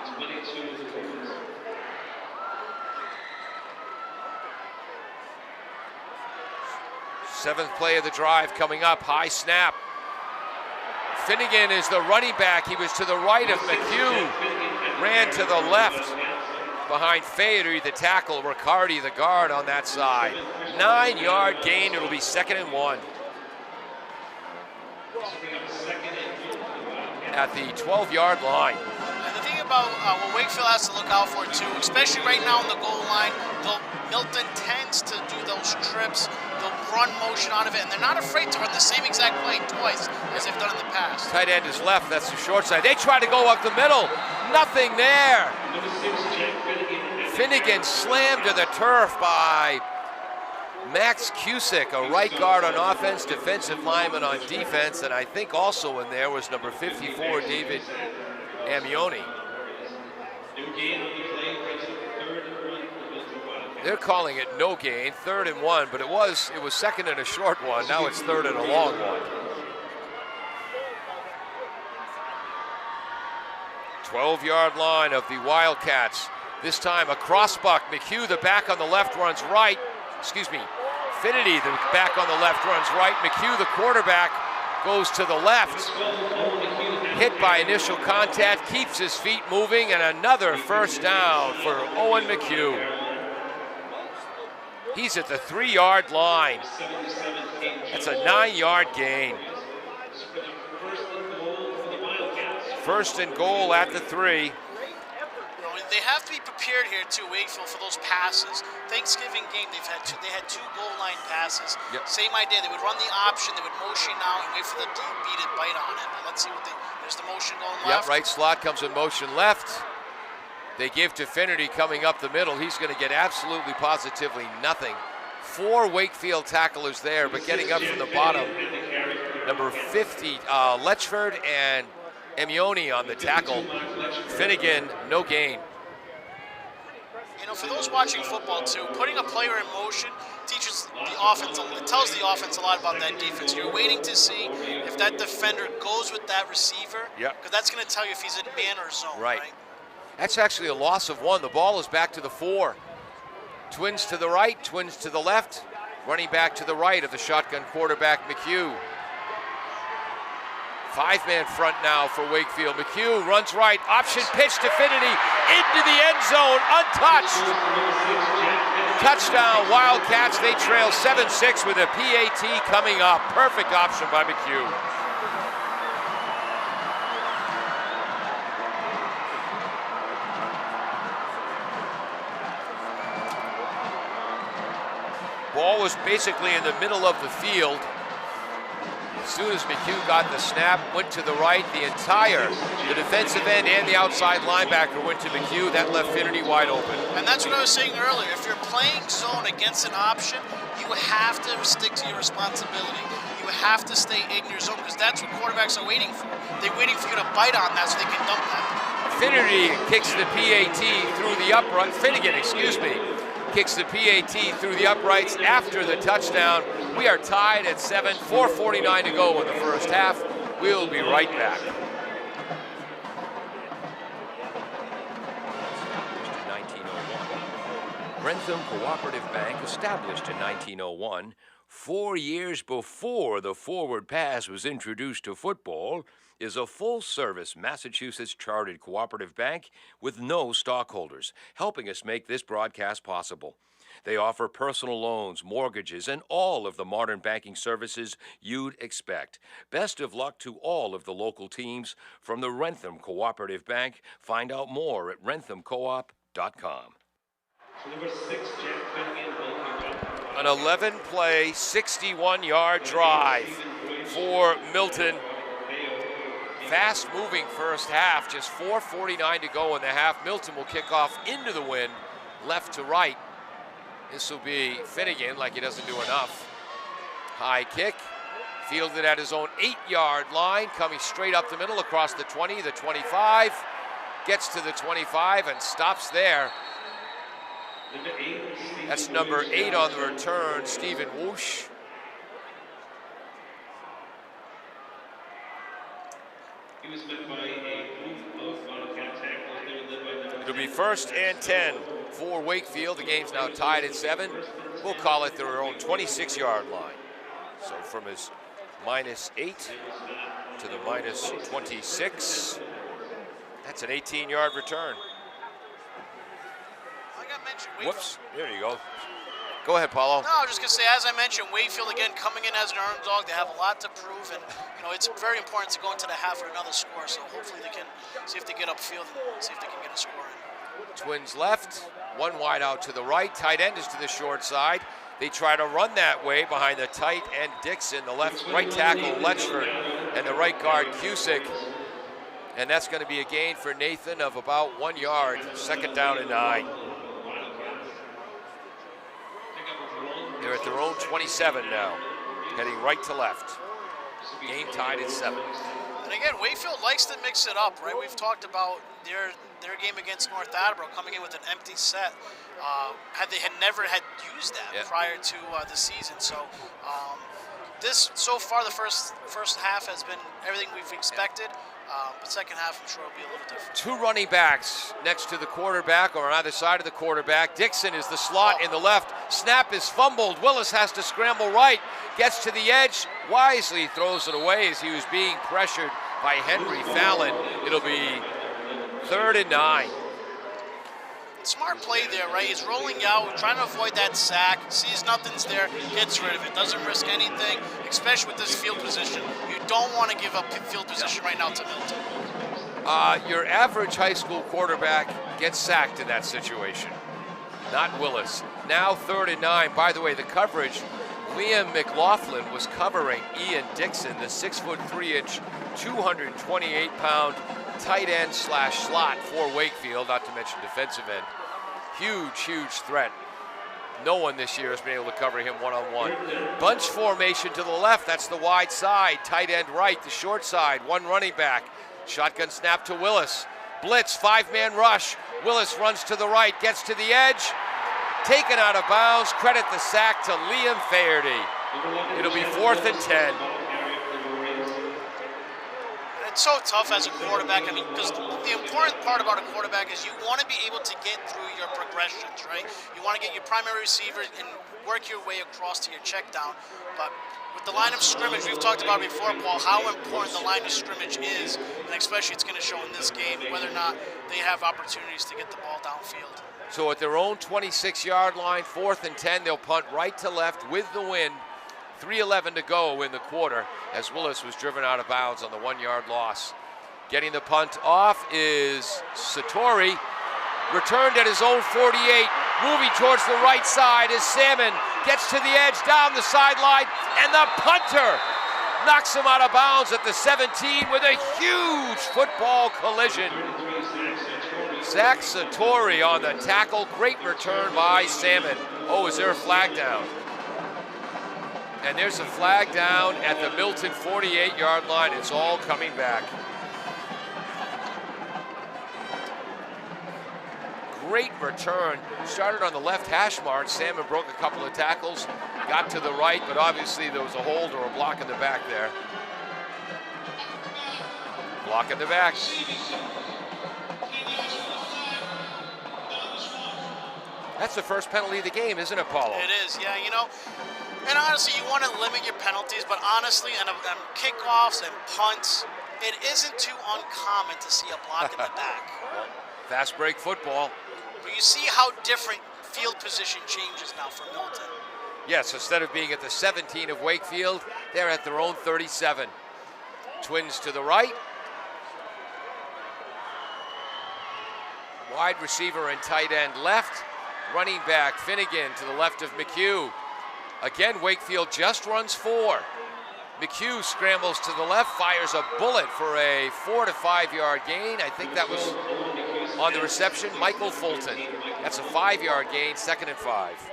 Seventh play of the drive coming up, high snap. Finnegan is the running back. He was to the right of McHugh, ran to the left, behind Fahey, the tackle, Riccardi, the guard on that side. 9-yard gain, it'll be 2nd and 1. At the 12-yard line. And the thing about what Wakefield has to look out for too, especially right now on the goal line, Milton tends to do those trips, they'll run motion out of it, and they're not afraid to run the same exact play twice as they've done in the past. Tight end is left, that's the short side. They try to go up the middle, nothing there. Finnegan slammed to the turf by Max Cusick, a right guard on offense, defensive lineman on defense, and I think also in there was number 54, David Amioni. They're calling it no gain, 3rd and 1, but it was 2nd and a short one. Now it's 3rd and a long one. 12-yard line of the Wildcats. This time a crossbuck. McHugh, the back on the left, runs right. Finity, the back on the left, runs right. McHugh, the quarterback, goes to the left. Hit by initial contact, keeps his feet moving, and another first down for Owen McHugh. He's at the 3-yard line. That's a 9-yard gain. 1st and goal at the 3. They have to be prepared here too, Wakefield, for those passes. Thanksgiving game, they had 2 goal line passes. Yep. Same idea. They would run the option, they would motion out and wait for the deep beat it, bite on it. But let's see what there's the motion going left. Yeah, right slot comes in motion left. They give to Finnerty coming up the middle. He's going to get absolutely positively nothing. 4 Wakefield tacklers there, but getting up from the bottom, number 50, Letchford and Amioni on the tackle. Finnegan, no gain. You know, for those watching football too, putting a player in motion teaches the offense, it tells the offense a lot about that defense. You're waiting to see if that defender goes with that receiver, because that's going to tell you if he's in man or zone. Right. That's actually a loss of 1. The ball is back to the 4. Twins to the right, twins to the left. Running back to the right of the shotgun quarterback, McHugh. 5-man front now for Wakefield. McHugh runs right, option pitch to Finity, into the end zone, untouched. Touchdown, Wildcats. They trail 7-6 with a PAT coming up. Perfect option by McHugh. Ball was basically in the middle of the field. As soon as McHugh got the snap, went to the right, the defensive end and the outside linebacker went to McHugh. That left Finnerty wide open. And that's what I was saying earlier. If you're playing zone against an option, you have to stick to your responsibility. You have to stay in your zone, because that's what quarterbacks are waiting for. They're waiting for you to bite on that so they can dump that. Finnerty kicks the PAT through the upright. Finnegan, kicks the PAT through the uprights after the touchdown. We are tied at 7, 4:49 to go in the first half. We'll be right back. 1901. Rentham Cooperative Bank, established in 1901, 4 years before the forward pass was introduced to football, is a full-service Massachusetts chartered cooperative bank with no stockholders, helping us make this broadcast possible. They offer personal loans, mortgages, and all of the modern banking services you'd expect. Best of luck to all of the local teams from the Rentham Cooperative Bank. Find out more at renthamcoop.com. An 11-play, 61-yard drive for Milton. Fast-moving first half, just 4:49 to go in the half. Milton will kick off into the wind, left to right. This will be Finnegan, like he doesn't do enough. High kick, fielded at his own 8-yard line, coming straight up the middle across the 20, the 25, gets to the 25 and stops there. That's number 8 on the return, Stephen Woosh. It'll be 1st and 10 for Wakefield. The game's now tied at 7. We'll call it their own 26-yard line. So from his -8 to the -26, that's an 18-yard return. Like I mentioned, Wakefield. Whoops, there you go. Go ahead, Paulo. No, I was just going to say, as I mentioned, Wakefield, again, coming in as an underdog, they have a lot to prove, and, it's very important to go into the half with another score, so hopefully they can see if they get upfield and see if they can get a score in. Twins left, one wide out to the right. Tight end is to the short side. They try to run that way behind the tight end Dixon, the right tackle Letchford, and the right guard Cusick. And that's going to be a gain for Nathan of about 1 yard. Second down and 9. They're at their own 27 now, heading right to left. Game tied at 7. And again, Wakefield likes to mix it up, right? We've talked about their game against North Attleboro coming in with an empty set. They had never used that prior to the season. So this, so far, the first half has been everything we've expected. But second half, I'm sure, will be a little different. 2 running backs next to the quarterback or on either side of the quarterback. Dixon is the slot in the left. Snap is fumbled. Willis has to scramble right. Gets to the edge. Wisely throws it away as he was being pressured by Henry Fallon. It'll be 3rd and 9. Smart play there, right? He's rolling out, trying to avoid that sack, sees nothing's there, gets rid of it, doesn't risk anything, especially with this field position. You don't want to give up field position right now to Milton. Your average high school quarterback gets sacked in that situation, not Willis. Now 3rd and 9. By the way, the coverage, Liam McLaughlin was covering Ian Dixon, the 6'3", 228-pound tight end / slot for Wakefield, not to mention defensive end. Huge threat. No one this year has been able to cover him one-on-one. Bunch formation to the left, that's the wide side. Tight end right, the short side, 1 running back. Shotgun snap to Willis. Blitz, 5-man rush. Willis runs to the right, gets to the edge. Taken out of bounds, credit the sack to Liam Faherty. It'll be 4th and 10. It's so tough as a quarterback. I mean, because the important part about a quarterback is you want to be able to get through your progressions, right? You want to get your primary receiver and work your way across to your check down. But with the line of scrimmage, we've talked about before, Paul, how important the line of scrimmage is, and especially it's going to show in this game whether or not they have opportunities to get the ball downfield. So at their own 26-yard line, 4th and 10, they'll punt right to left with the wind. 3:11 to go in the quarter as Willis was driven out of bounds on the 1-yard loss. Getting the punt off is Satori. Returned at his own 48. Moving towards the right side as Salmon gets to the edge down the sideline, and the punter knocks him out of bounds at the 17 with a huge football collision. Zach Satori on the tackle. Great return by Salmon. Oh, is there a flag down? And there's a flag down at the Milton 48-yard line. It's all coming back. Great return. Started on the left hash mark. Salmon broke a couple of tackles, got to the right, but obviously there was a hold or a block in the back there. Block in the back. That's the first penalty of the game, isn't it, Paulo? It is, yeah, And honestly, you want to limit your penalties, but honestly, and kickoffs and punts, it isn't too uncommon to see a block in the back. Well, fast break football. But you see how different field position changes now for Milton. Yes, instead of being at the 17 of Wakefield, they're at their own 37. Twins to the right. Wide receiver and tight end left. Running back Finnegan to the left of McHugh. Again, Wakefield just runs 4. McHugh scrambles to the left, fires a bullet for a 4 to 5 yard gain. I think that was on the reception, Michael Fulton. That's a 5-yard gain, 2nd and 5.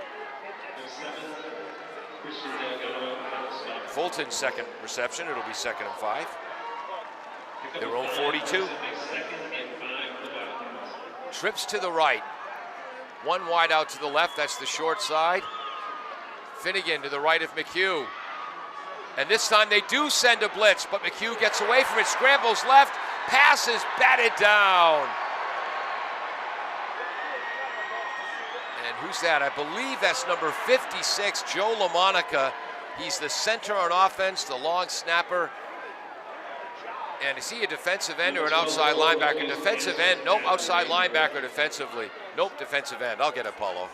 Fulton's second reception, it'll be 2nd and 5. Their own 42. Trips to the right. 1 wide out to the left, that's the short side. Finnegan to the right of McHugh. And this time they do send a blitz, but McHugh gets away from it, scrambles left, passes batted down. And who's that? I believe that's number 56, Joe LaMonica. He's the center on offense, the long snapper. And is he a defensive end or an outside linebacker? Defensive end, nope. Outside linebacker defensively. Nope, defensive end. I'll get it, Paulo.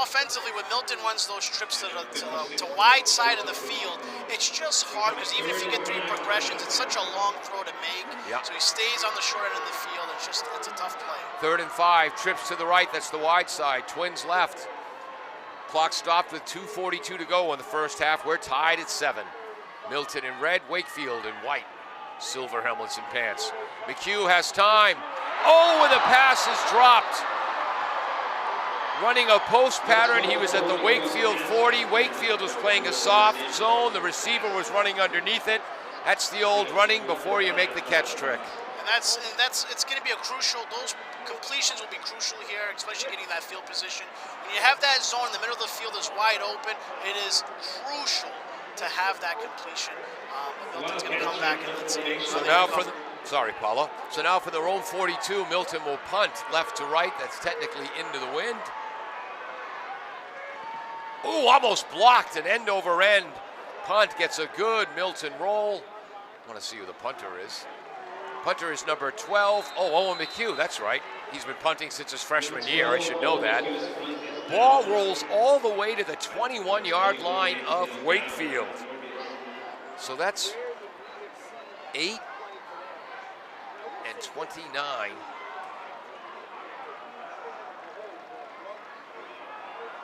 Offensively, when Milton runs those trips to wide side of the field, it's just hard because even if you get 3 progressions, it's such a long throw to make. Yeah. So he stays on the short end of the field. It's a tough play. 3rd and 5, trips to the right. That's the wide side. Twins left. Clock stopped with 2:42 to go in the first half. We're tied at 7. Milton in red, Wakefield in white. Silver helmets and pants. McHugh has time. Oh, and the pass is dropped. Running a post pattern, he was at the Wakefield 40. Wakefield was playing a soft zone. The receiver was running underneath it. That's the old running before you make the catch trick. And that's it's going to be a crucial. Those completions will be crucial here, especially getting that field position. When you have that zone in the middle of the field is wide open, it is crucial to have that completion. Milton's going to come back and let's see. So now for sorry, Paulo. So now for their own 42, Milton will punt left to right. That's technically into the wind. Ooh, almost blocked, an end over end. Punt gets a good Milton roll. I want to see who the punter is. Punter is number 12. Oh, Owen McHugh, that's right. He's been punting since his freshman year, I should know that. Ball rolls all the way to the 21-yard line of Wakefield. So that's 8 and 29.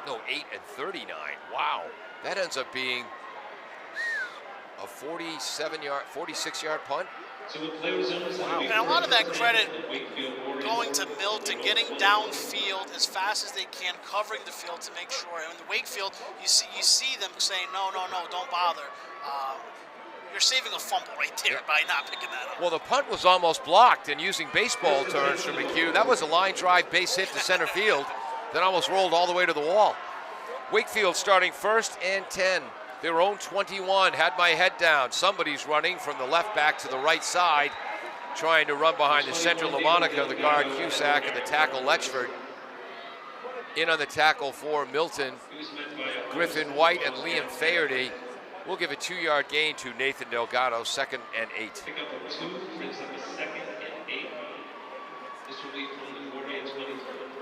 No, 8 and 39. Wow. That ends up being a 46-yard punt. Wow. And a lot of that credit going to Milton, getting downfield as fast as they can, covering the field to make sure. And in the Wakefield, you see them saying, no, don't bother. You're saving a fumble right there by not picking that up. Well, the punt was almost blocked, and using baseball terms from McHugh, that was a line drive base hit to center field that almost rolled all the way to the wall. Wakefield starting 1st and 10. Their own 21, had my head down. Somebody's running from the left back to the right side, trying to run behind the center LaMonica, the guard Cusack, and the tackle Letchford. In on the tackle for Milton, Griffin White and Liam Faherty. We'll give a 2-yard gain to Nathan Delgado, 2nd and 8.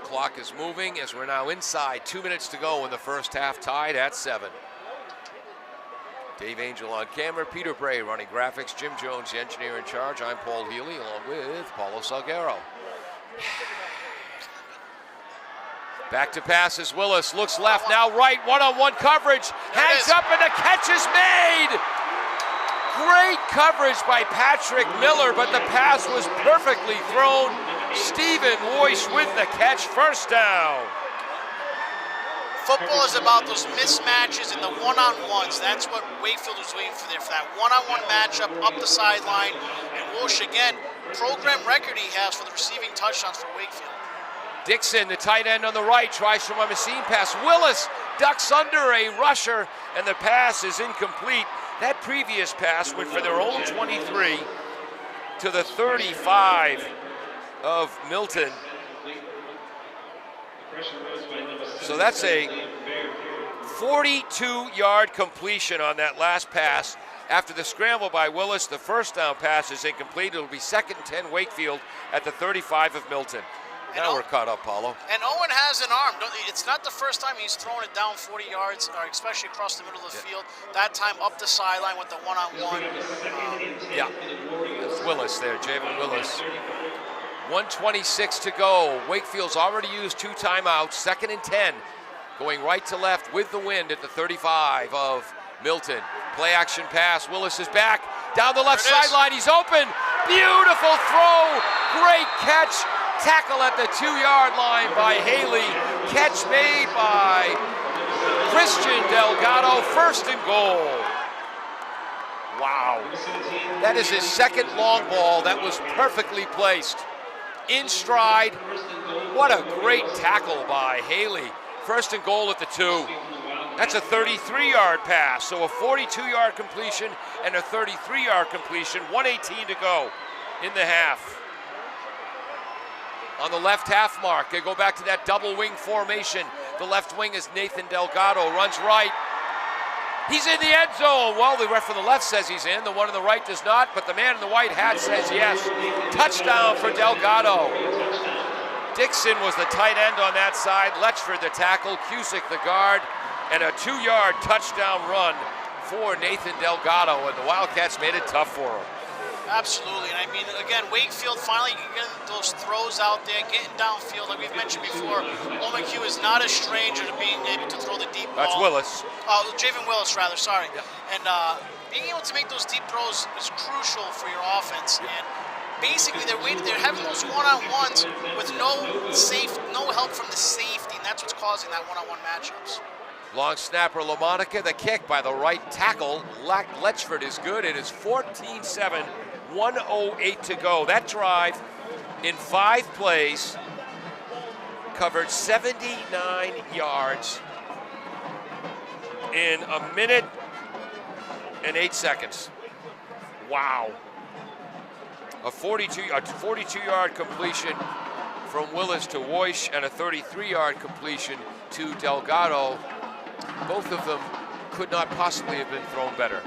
Clock is moving as we're now inside. 2 minutes to go in the first half, tied at 7. Dave Angel on camera, Peter Bray running graphics, Jim Jones, the engineer in charge. I'm Paul Healy, along with Paulo Salguero. Back to pass is Willis, looks left, now right, one-on-one coverage, hangs up and the catch is made! Great coverage by Patrick Miller, but the pass was perfectly thrown. Stephen Weiss with the catch, first down. Football is about those mismatches and the one-on-ones. That's what Wakefield was waiting for there, for that one-on-one matchup up the sideline. And Walsh, again, program record he has for the receiving touchdowns for Wakefield. Dixon, the tight end on the right, tries from a seam pass. Willis ducks under a rusher, and the pass is incomplete. That previous pass went for their own 23 to the 35 of Milton. So that's a 42-yard completion on that last pass. After the scramble by Willis, the first down pass is incomplete. It'll be 2nd and 10 Wakefield at the 35 of Milton. Now we're caught up, Paulo. And Owen has an arm. It's not the first time he's thrown it down 40 yards, or especially across the middle of the field. That time up the sideline with the one-on-one. Yeah, it's Willis there, Javen Willis. 1:26 to go. Wakefield's already used 2 timeouts. 2nd and 10. Going right to left with the wind at the 35 of Milton. Play action pass. Willis is back. Down the left sideline. He's open. Beautiful throw. Great catch. Tackle at the 2-yard line by Haley. Catch made by Christian Delgado. 1st and goal. Wow. That is his 2nd long ball. That was perfectly placed. In stride. What a great tackle by Haley. 1st and goal at the 2. That's a 33-yard pass. So a 42-yard completion and a 33-yard completion. 1:18 to go in the half. On the left half mark, they go back to that double wing formation. The left wing is Nathan Delgado, runs right. He's in the end zone. Well, the ref on the left says he's in. The one on the right does not, but the man in the white hat says yes. Touchdown for Delgado. Dixon was the tight end on that side. Letchford the tackle. Cusick the guard. And a 2-yard touchdown run for Nathan Delgado. And the Wildcats made it tough for him. Absolutely, and I mean, again, Wakefield finally getting those throws out there, getting downfield. Like we've mentioned before, OMQ is not a stranger to being able to throw the deep ball. That's Willis. Javen Willis, rather, sorry. Yeah. And being able to make those deep throws is crucial for your offense. And basically, they're having those one-on-ones with no help from the safety, and that's what's causing that one-on-one matchups. Long snapper LaMonica, the kick by the right tackle. Letchford is good. It is 14-7, 1:08 to go. That drive in 5 plays covered 79 yards in a minute and 8 seconds. Wow. A 42-yard completion from Willis to Woish and a 33-yard completion to Delgado. Both of them could not possibly have been thrown better.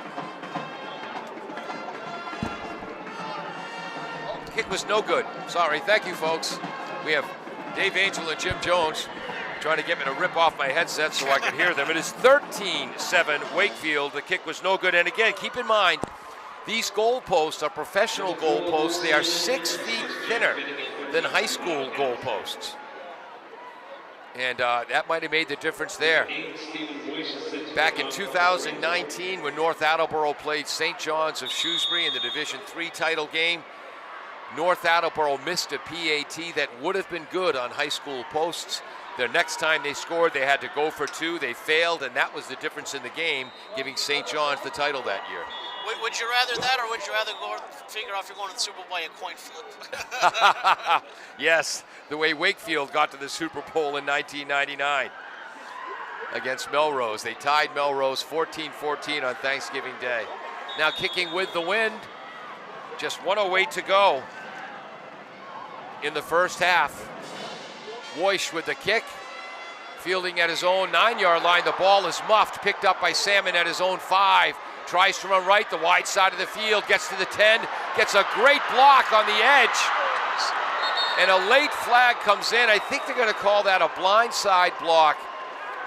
Oh, the kick was no good. Sorry, thank you, folks. We have Dave Angel and Jim Jones trying to get me to rip off my headset so I can hear them. It is 13-7 Wakefield. The kick was no good. And again, keep in mind, these goalposts are professional goalposts. They are 6 feet thinner than high school goalposts. And that might have made the difference there. Back in 2019, when North Attleboro played St. John's of Shrewsbury in the Division III title game, North Attleboro missed a PAT that would have been good on high school posts. The next time they scored, they had to go for 2. They failed, and that was the difference in the game, giving St. John's the title that year. Would you rather that, or would you rather figure out if you're going to the Super Bowl by a coin flip? Yes, the way Wakefield got to the Super Bowl in 1999 against Melrose. They tied Melrose 14-14 on Thanksgiving Day. Now kicking with the wind, just 1:08 to go in the first half. Woish with the kick, fielding at his own 9-yard line. The ball is muffed, picked up by Salmon at his own 5. Tries to run right, the wide side of the field, gets to the 10, gets a great block on the edge. And a late flag comes in. I think they're going to call that a blindside block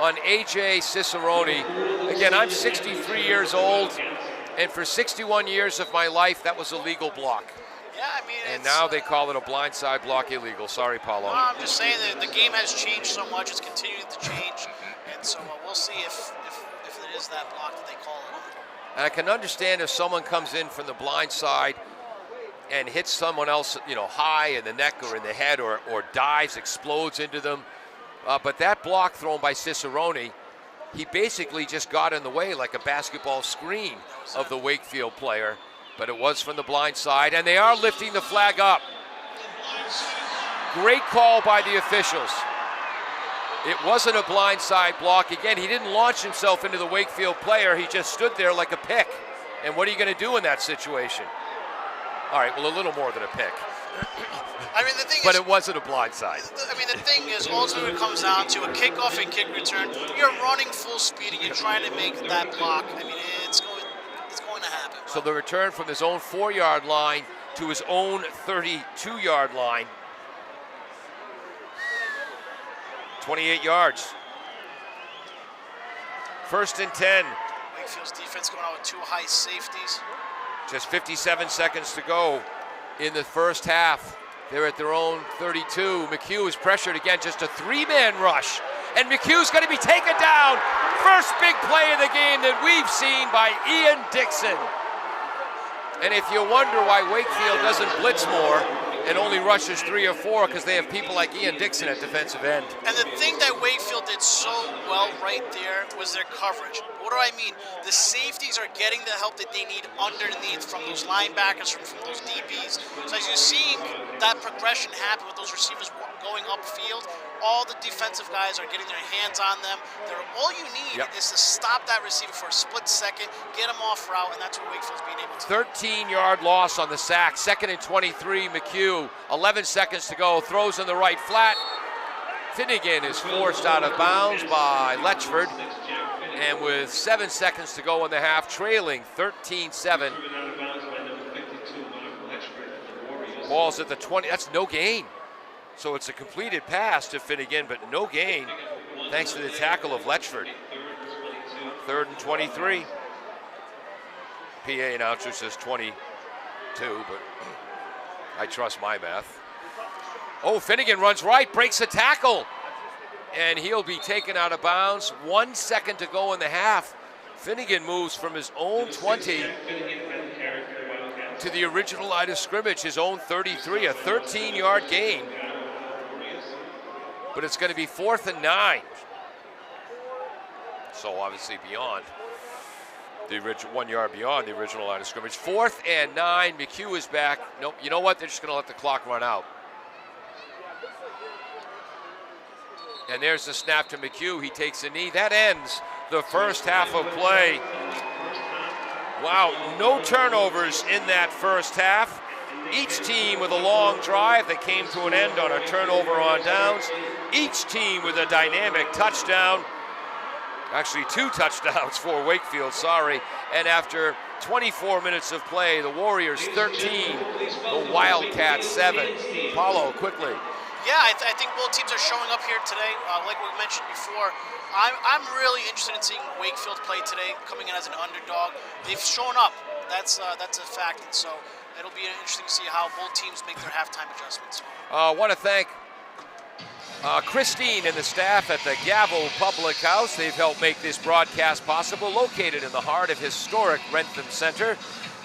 on A.J. Cicerone. Again, I'm 63 years old, and for 61 years of my life, that was a legal block. Yeah, I mean, and now they call it a blindside block illegal. Sorry, Paulo. No, I'm just saying that the game has changed so much. It's continuing to change. And so we'll see if it is that block that they call it. And I can understand if someone comes in from the blind side and hits someone else, high in the neck or in the head, or dives, explodes into them. But that block thrown by Cicerone, he basically just got in the way like a basketball screen of the Wakefield player. But it was from the blind side, and they are lifting the flag up. Great call by the officials. It wasn't a blindside block. Again, he didn't launch himself into the Wakefield player. He just stood there like a pick. And what are you going to do in that situation? All right, well, a little more than a pick. I mean, the thing but is, it wasn't a blindside. I mean, the thing is, ultimately it comes down to a kickoff and kick return. You're running full speed and you're trying to make that block. I mean, it's going to happen. So the return from his own 4-yard line to his own 32-yard line. 28 yards. 1st and 10. Wakefield's defense going out with 2 high safeties. Just 57 seconds to go in the first half. They're at their own 32. McHugh is pressured again, just a 3-man rush. And McHugh's going to be taken down. First big play of the game that we've seen by Ian Dixon. And if you wonder why Wakefield doesn't blitz more and only rushes 3 or 4, because they have people like Ian Dixon at defensive end. And the thing that Wakefield did so well right there was their coverage. What do I mean? The safeties are getting the help that they need underneath from those linebackers, from those DBs. So as you're seeing that progression happen with those receivers going upfield, all the defensive guys are getting their hands on them. All you need is to stop that receiver for a split second, get him off route, and that's what Wakefield's being able to do. 13-yard loss on the sack. 2nd and 23, McHugh. 11 seconds to go. Throws in the right flat. Finnegan is forced out of bounds by Letchford. And with 7 seconds to go in the half, trailing 13-7. Ball's at the 20. That's no gain. So it's a completed pass to Finnegan, but no gain thanks to the tackle of Letchford. 3rd and 23. PA announcer says 22, but I trust my math. Oh, Finnegan runs right, breaks a tackle, and he'll be taken out of bounds. 1 second to go in the half. Finnegan moves from his own 20 to the original line of scrimmage, his own 33, a 13-yard gain. But it's going to be 4th and 9. So obviously beyond the original, 1 yard beyond the original line of scrimmage. 4th and 9, McHugh is back. Nope, you know what? They're just going to let the clock run out. And there's the snap to McHugh. He takes a knee. That ends the first half of play. Wow, no turnovers in that first half. Each team with a long drive that came to an end on a turnover on downs. Each team with a dynamic touchdown. Actually, 2 touchdowns for Wakefield, sorry. And after 24 minutes of play, the Warriors 13, the Wildcats 7. Paulo, quickly. Yeah, I think both teams are showing up here today. Like we mentioned before, I'm really interested in seeing Wakefield play today, coming in as an underdog. They've shown up. That's a fact. And so it'll be interesting to see how both teams make their halftime adjustments. I want to thank Christine and the staff at the Gavel Public House. They've helped make this broadcast possible. Located in the heart of historic Rentham Center,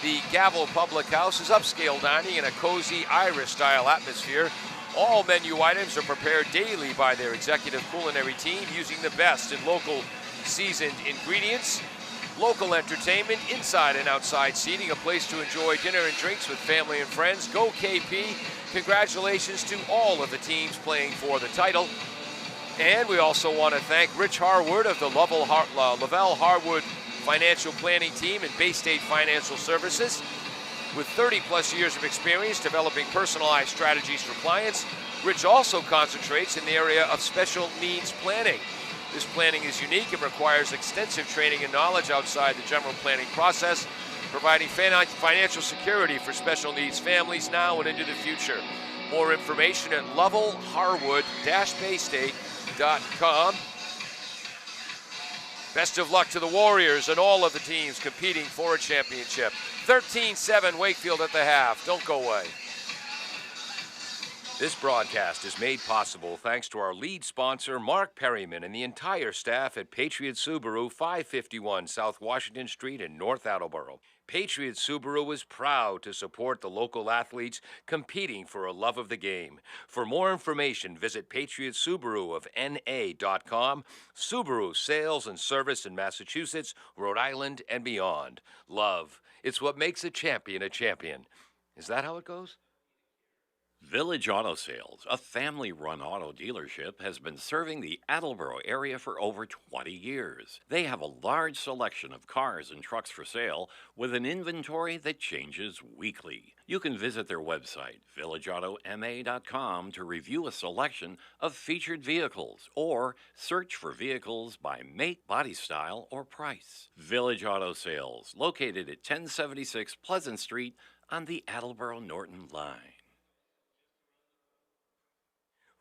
the Gavel Public House is upscale dining in a cozy Irish-style atmosphere. All menu items are prepared daily by their executive culinary team using the best in local seasoned ingredients. Local entertainment, inside and outside seating, a place to enjoy dinner and drinks with family and friends. Go KP. Congratulations to all of the teams playing for the title. And we also want to thank Rich Harwood of the Lavelle Harwood Financial Planning Team and Bay State Financial Services. With 30-plus years of experience developing personalized strategies for clients, Rich also concentrates in the area of special needs planning. This planning is unique and requires extensive training and knowledge outside the general planning process, providing financial security for special needs families now and into the future. More information at levelharwood-baystate.com. Best of luck to the Warriors and all of the teams competing for a championship. 13-7 Wakefield at the half. Don't go away. This broadcast is made possible thanks to our lead sponsor, Mark Perryman, and the entire staff at Patriot Subaru, 551 South Washington Street in North Attleboro. Patriot Subaru is proud to support the local athletes competing for a love of the game. For more information, visit Patriot Subaru of NA.com. Subaru sales and service in Massachusetts, Rhode Island, and beyond. Love. It's what makes a champion a champion. Is that how it goes? Village Auto Sales, a family-run auto dealership, has been serving the Attleboro area for over 20 years. They have a large selection of cars and trucks for sale with an inventory that changes weekly. You can visit their website, villageautomA.com, to review a selection of featured vehicles or search for vehicles by make, body style, or price. Village Auto Sales, located at 1076 Pleasant Street on the Attleboro-Norton line.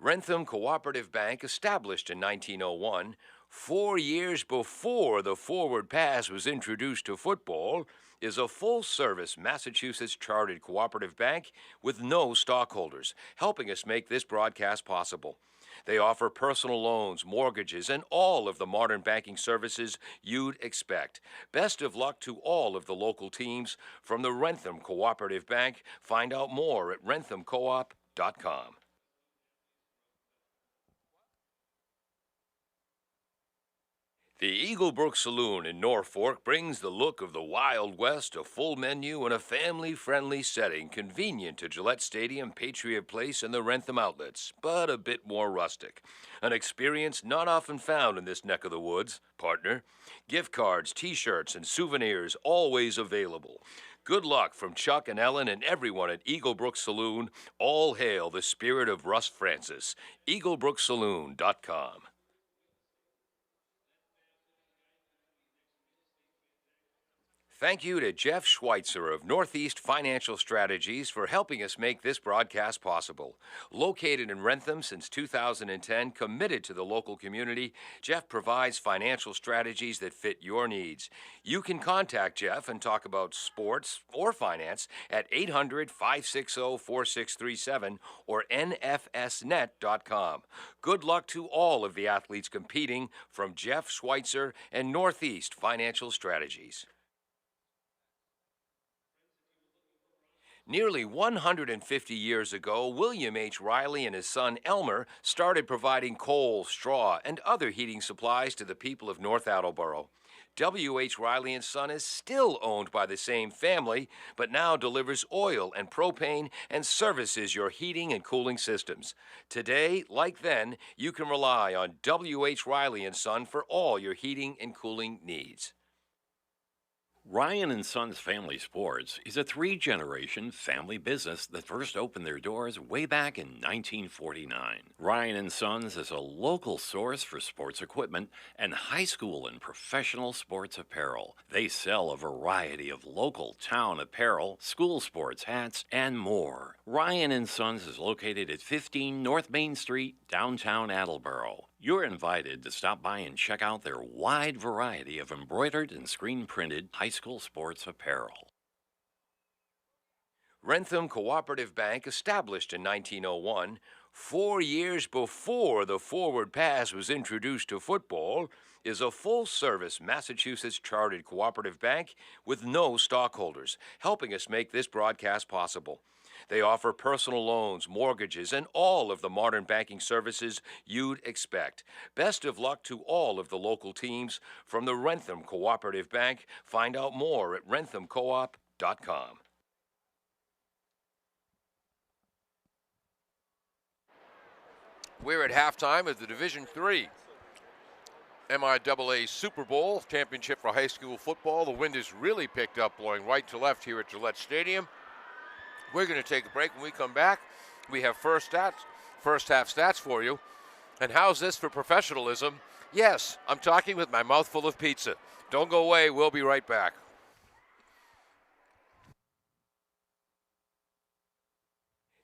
Rentham Cooperative Bank, established in 1901, 4 years before the forward pass was introduced to football, is a full-service Massachusetts chartered cooperative bank with no stockholders, helping us make this broadcast possible. They offer personal loans, mortgages, and all of the modern banking services you'd expect. Best of luck to all of the local teams from the Rentham Cooperative Bank. Find out more at renthamcoop.com. The Eaglebrook Saloon in Norfolk brings the look of the Wild West, a full menu and a family-friendly setting convenient to Gillette Stadium, Patriot Place, and the Rentham outlets, but a bit more rustic. An experience not often found in this neck of the woods, partner. Gift cards, T-shirts, and souvenirs always available. Good luck from Chuck and Ellen and everyone at Eaglebrook Saloon. All hail the spirit of Russ Francis. EaglebrookSaloon.com. Thank you to Jeff Schweitzer of Northeast Financial Strategies for helping us make this broadcast possible. Located in Rentham since 2010, committed to the local community, Jeff provides financial strategies that fit your needs. You can contact Jeff and talk about sports or finance at 800-560-4637 or nfsnet.com. Good luck to all of the athletes competing from Jeff Schweitzer and Northeast Financial Strategies. Nearly 150 years ago, William H. Riley and his son Elmer started providing coal, straw, and other heating supplies to the people of North Attleboro. W. H. Riley and Son is still owned by the same family, but now delivers oil and propane and services your heating and cooling systems. Today, like then, you can rely on W. H. Riley and Son for all your heating and cooling needs. Ryan and Sons Family Sports is a three-generation family business that first opened their doors way back in 1949. Ryan and Sons is a local source for sports equipment and high school and professional sports apparel. They sell a variety of local town apparel, school sports hats, and more. Ryan and Sons is located at 15 North Main Street, downtown Attleboro. You're invited to stop by and check out their wide variety of embroidered and screen-printed high school sports apparel. Rentham Cooperative Bank, established in 1901, 4 years before the forward pass was introduced to football, is a full-service Massachusetts chartered cooperative bank with no stockholders, helping us make this broadcast possible. They offer personal loans, mortgages, and all of the modern banking services you'd expect. Best of luck to all of the local teams from the Rentham Cooperative Bank. Find out more at renthamcoop.com. We're at halftime of the Division III MIAA Super Bowl championship for high school football. The wind has really picked up, blowing right to left here at Gillette Stadium. We're going to take a break. When we come back, we have first half stats for you. And how's this for professionalism? Yes, I'm talking with my mouth full of pizza. Don't go away. We'll be right back.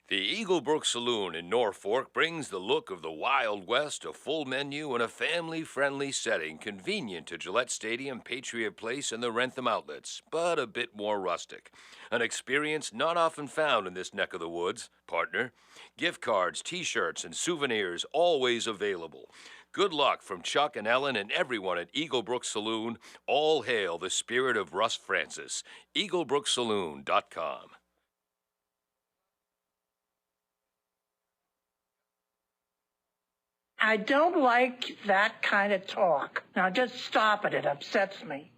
The Eagle Brook Saloon in Norfolk brings the look of the Wild West, a full menu in a family-friendly setting, convenient to Gillette Stadium, Patriot Place, and the Rentham outlets, but a bit more rustic. An experience not often found in this neck of the woods, partner. Gift cards, T-shirts, and souvenirs always available. Good luck from Chuck and Ellen and everyone at Eagle Brook Saloon. All hail the spirit of Russ Francis. EagleBrookSaloon.com. I don't like that kind of talk. Now just stop it. It upsets me.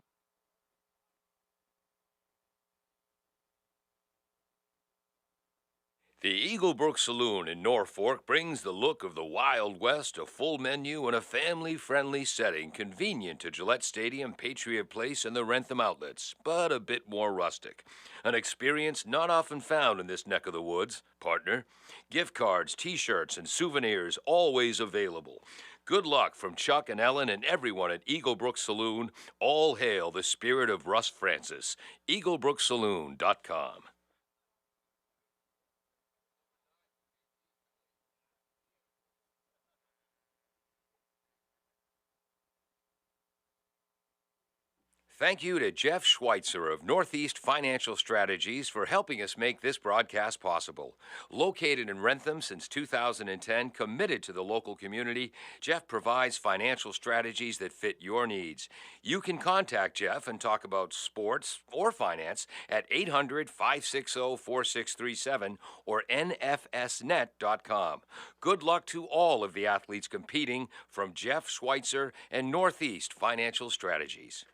The Eagle Brook Saloon in Norfolk brings the look of the Wild West, a full menu in a family-friendly setting, convenient to Gillette Stadium, Patriot Place, and the Rentham outlets, but a bit more rustic. An experience not often found in this neck of the woods, partner. Gift cards, T-shirts, and souvenirs always available. Good luck from Chuck and Ellen and everyone at Eagle Brook Saloon. All hail the spirit of Russ Francis. EagleBrookSaloon.com. Thank you to Jeff Schweitzer of Northeast Financial Strategies for helping us make this broadcast possible. Located in Rentham since 2010, committed to the local community, Jeff provides financial strategies that fit your needs. You can contact Jeff and talk about sports or finance at 800-560-4637 or nfsnet.com. Good luck to all of the athletes competing from Jeff Schweitzer and Northeast Financial Strategies.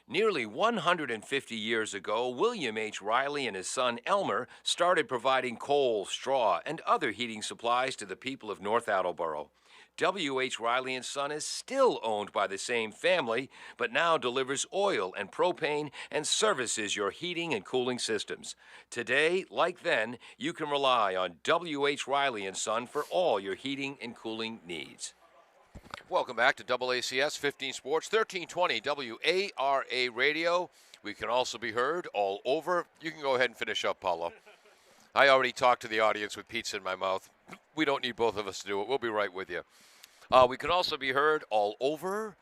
Nearly 150 years ago, William H. Riley and his son Elmer started providing coal, straw, and other heating supplies to the people of North Attleboro. W.H. Riley & Son is still owned by the same family, but now delivers oil and propane and services your heating and cooling systems. Today, like then, you can rely on W.H. Riley & Son for all your heating and cooling needs. Welcome back to AACS 15 Sports, 1320 WARA Radio. We can also be heard all over. You can go ahead and finish up, Paulo. I already talked to the audience with pizza in my mouth. We don't need both of us to do it. We'll be right with you. We can also be heard all over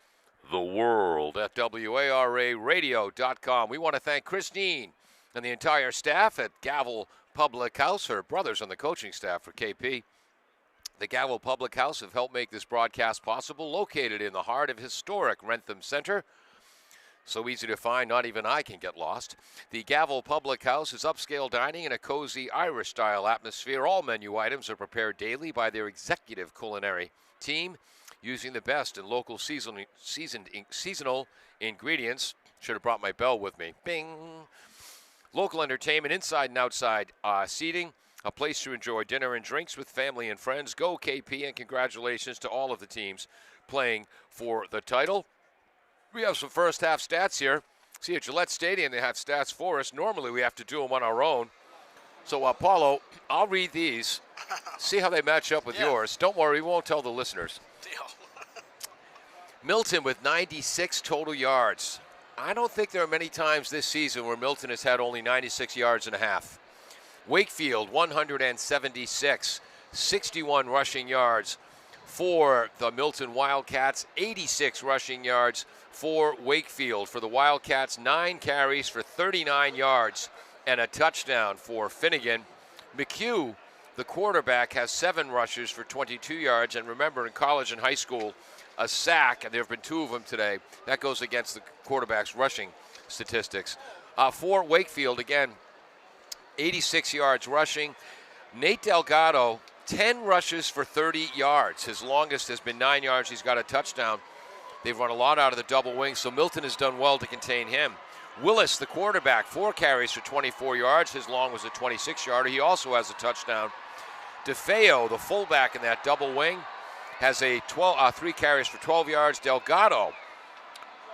the world at WARAradio.com. We want to thank Christine and the entire staff at Gavel Public House, her brothers on the coaching staff for KP. The Gavel Public House have helped make this broadcast possible, located in the heart of historic Rentham Center. So easy to find, not even I can get lost. The Gavel Public House is upscale dining in a cozy Irish-style atmosphere. All menu items are prepared daily by their executive culinary team, using the best in local seasonal ingredients. Should have brought my bell with me. Bing! Local entertainment, inside and outside seating. A place to enjoy dinner and drinks with family and friends. Go KP, and congratulations to all of the teams playing for the title. We have some first half stats here. See, at Gillette Stadium, they have stats for us. Normally, we have to do them on our own. So, Paulo, I'll read these. See how they match up with yours. Don't worry, we won't tell the listeners. Deal. Milton with 96 total yards. I don't think there are many times this season where Milton has had only 96 yards and a half. Wakefield, 176, 61 rushing yards for the Milton Wildcats, 86 rushing yards for Wakefield. For the Wildcats, 9 carries for 39 yards and a touchdown for Finnegan. McHugh, the quarterback, has 7 rushes for 22 yards. And remember, in college and high school, a sack, and there have been 2 of them today, that goes against the quarterback's rushing statistics. For Wakefield, again, 86 yards rushing. Nate Delgado, 10 rushes for 30 yards. His longest has been 9 yards. He's got a touchdown. They've run a lot out of the double wing, so Milton has done well to contain him. Willis, the quarterback, 4 carries for 24 yards. His long was a 26-yarder. He also has a touchdown. DeFeo, the fullback in that double wing, has 3 carries for 12 yards. Delgado,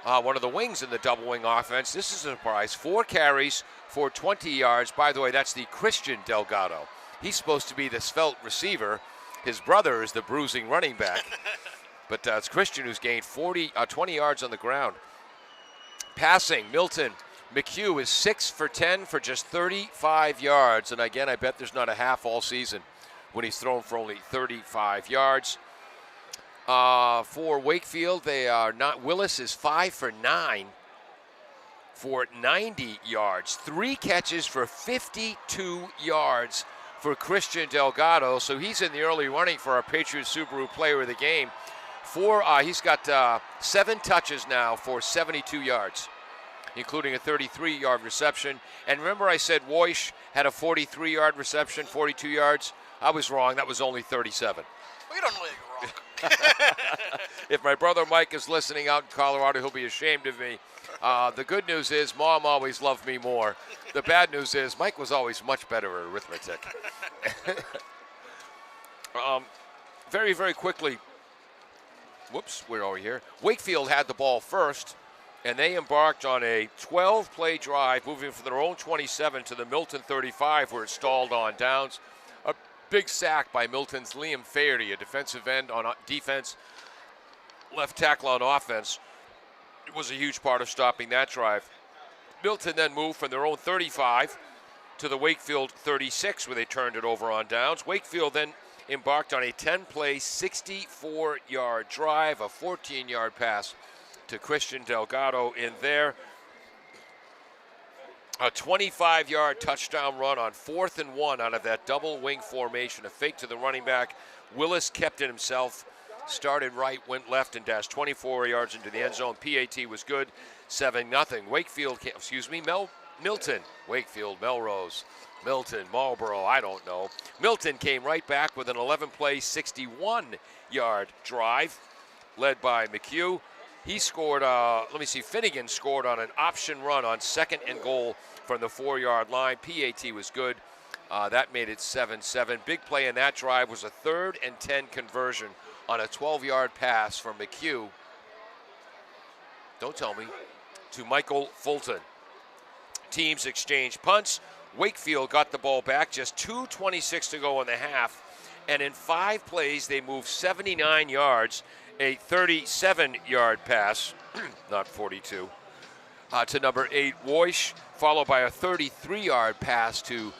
one of the wings in the double wing offense. This is a surprise. 4 carries for 20 yards. By the way, that's the Christian Delgado. He's supposed to be the svelte receiver. His brother is the bruising running back. But it's Christian who's gained 20 yards on the ground. Passing, Milton. McHugh is 6 for 10 for just 35 yards. And again, I bet there's not a half all season when he's thrown for only 35 yards. For Wakefield, they are not. Willis is 5 for 9 for 90 yards. 3 catches for 52 yards for Christian Delgado. So he's in the early running for our Patriots Subaru Player of the Game. He's got 7 touches now for 72 yards, including a 33-yard reception. And remember I said Woish had a 43-yard reception, 42 yards? I was wrong. That was only 37. We don't know you're wrong. If my brother Mike is listening out in Colorado, he'll be ashamed of me. The good news is Mom always loved me more. The bad news is Mike was always much better at arithmetic. Very, very quickly. Whoops, where are we here? Wakefield had the ball first, and they embarked on a 12-play drive, moving from their own 27 to the Milton 35, where it stalled on downs. A big sack by Milton's Liam Faherty, a defensive end on defense, left tackle on offense. It was a huge part of stopping that drive. Milton then moved from their own 35 to the Wakefield 36, where they turned it over on downs. Wakefield then embarked on a 10-play, 64-yard drive, a 14-yard pass to Christian Delgado in there. A 25-yard touchdown run on 4th and 1 out of that double wing formation, a fake to the running back. Willis kept it himself, started right, went left, and dashed 24 yards into the end zone. PAT was good, 7-0. Milton, Wakefield, Melrose, Milton, Marlboro, I don't know. Milton came right back with an 11-play, 61-yard drive led by McHugh. He scored, Finnegan scored on an option run on 2nd and goal from the 4-yard line. PAT was good. That made it 7-7. Big play in that drive was a 3rd and 10 conversion on a 12-yard pass from McHugh. Don't tell me. To Michael Fulton. Teams exchange punts. Wakefield got the ball back, just 2:26 to go in the half. And in 5 plays, they moved 79 yards, a 37-yard pass, not 42, to number 8, Woish, followed by a 33-yard pass to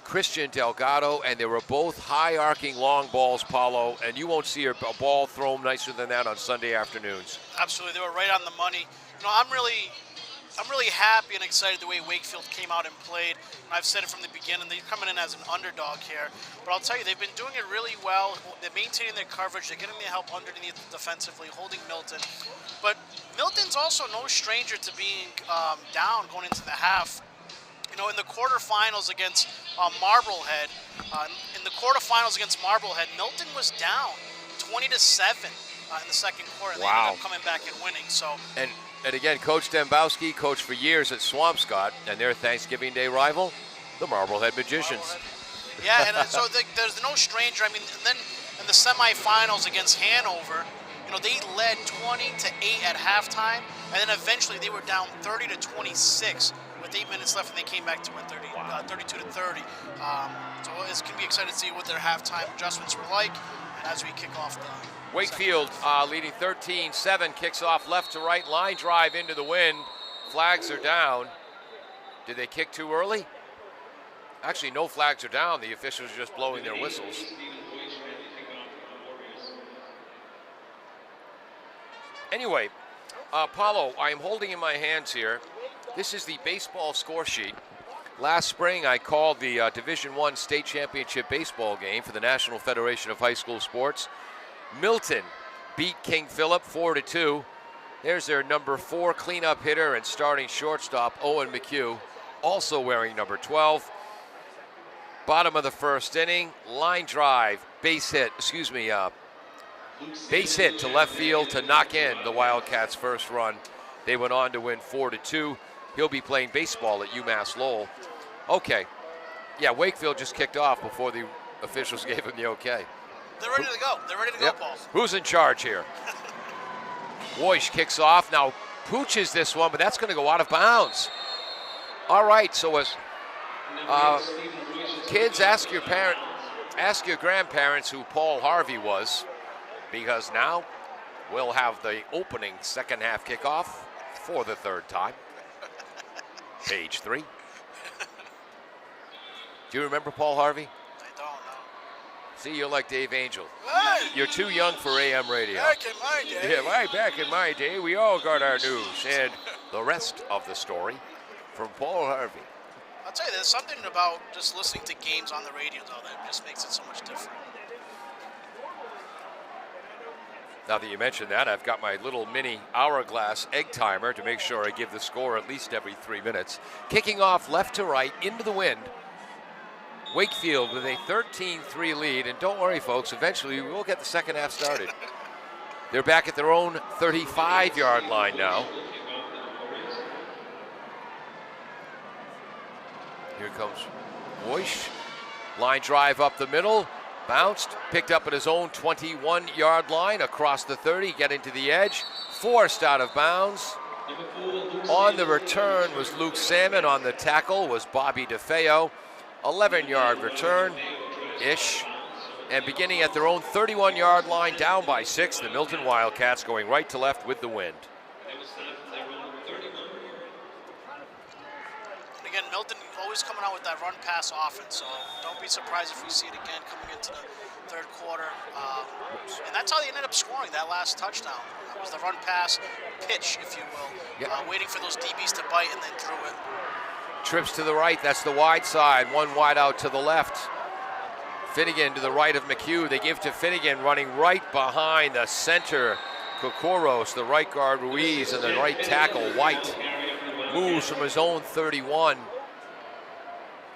Christian Delgado, and they were both high-arcing long balls, Paulo, and you won't see a ball thrown nicer than that on Sunday afternoons. Absolutely, they were right on the money. I'm really happy and excited the way Wakefield came out and played. And I've said it from the beginning, they're coming in as an underdog here. But I'll tell you, they've been doing it really well. They're maintaining their coverage. They're getting their help underneath defensively, holding Milton. But Milton's also no stranger to being down going into the half. In the quarterfinals against Marblehead, Milton was down 20-7 in the second quarter. Wow. They ended up coming back and winning. And again, Coach Dembowski coached for years at Swampscott, and their Thanksgiving Day rival, the Marblehead Magicians. Yeah, and so there's no stranger. And then in the semifinals against Hanover, they led 20-8 at halftime, and then eventually they were down 30-26 with 8 minutes left, and they came back to win 32-30. So it's going to be exciting to see what their halftime adjustments were like as we kick off the Wakefield leading 13-7, kicks off left to right, line drive into the wind. Flags are down. Did they kick too early? Actually, no flags are down. The officials are just blowing their whistles. Anyway, Paulo, I am holding in my hands here. This is the baseball score sheet. Last spring, I called the Division I State Championship baseball game for the National Federation of High School Sports. Milton beat King Philip 4-2. There's their number 4 cleanup hitter and starting shortstop, Owen McHugh, also wearing number 12. Bottom of the first inning, line drive, base hit to left field to knock in the Wildcats' first run. They went on to win 4-2. He'll be playing baseball at UMass Lowell. Okay. Yeah, Wakefield just kicked off before the officials gave him the okay. They're ready to go. Yep. Paul. Who's in charge here? Woish kicks off. Now pooches this one, but that's going to go out of bounds. All right, so as kids, ask your grandparents who Paul Harvey was, because now we'll have the opening second half kickoff for the third time. Page 3. Do you remember Paul Harvey? I don't know. See, you're like Dave Angel. Hey, you're too young for AM radio. Back in my day. Yeah, right back in my day, we all got our news. And the rest of the story from Paul Harvey. I'll tell you, there's something about just listening to games on the radio, though, that just makes it so much different. Now that you mentioned that, I've got my little mini hourglass egg timer to make sure I give the score at least every 3 minutes. Kicking off left to right into the wind. Wakefield with a 13-3 lead, and don't worry, folks, eventually we will get the second half started. They're back at their own 35-yard line now. Here comes Woish. Line drive up the middle. Bounced, picked up at his own 21-yard line across the 30, getting to the edge. Forced out of bounds. On the return was Luke Salmon. On the tackle was Bobby DeFeo. 11-yard return-ish. And beginning at their own 31-yard line, down by 6, the Milton Wildcats going right to left with the wind. And again, Milton always coming out with that run-pass offense, so don't be surprised if we see it again coming into the third quarter. And that's how they ended up scoring that last touchdown. It was the run-pass pitch, if you will, waiting for those DBs to bite and then threw it. Trips to the right, that's the wide side. One wide out to the left. Finnegan to the right of McHugh. They give to Finnegan, running right behind the center. Kokoros, the right guard Ruiz, and the right tackle White. Moves from his own 31.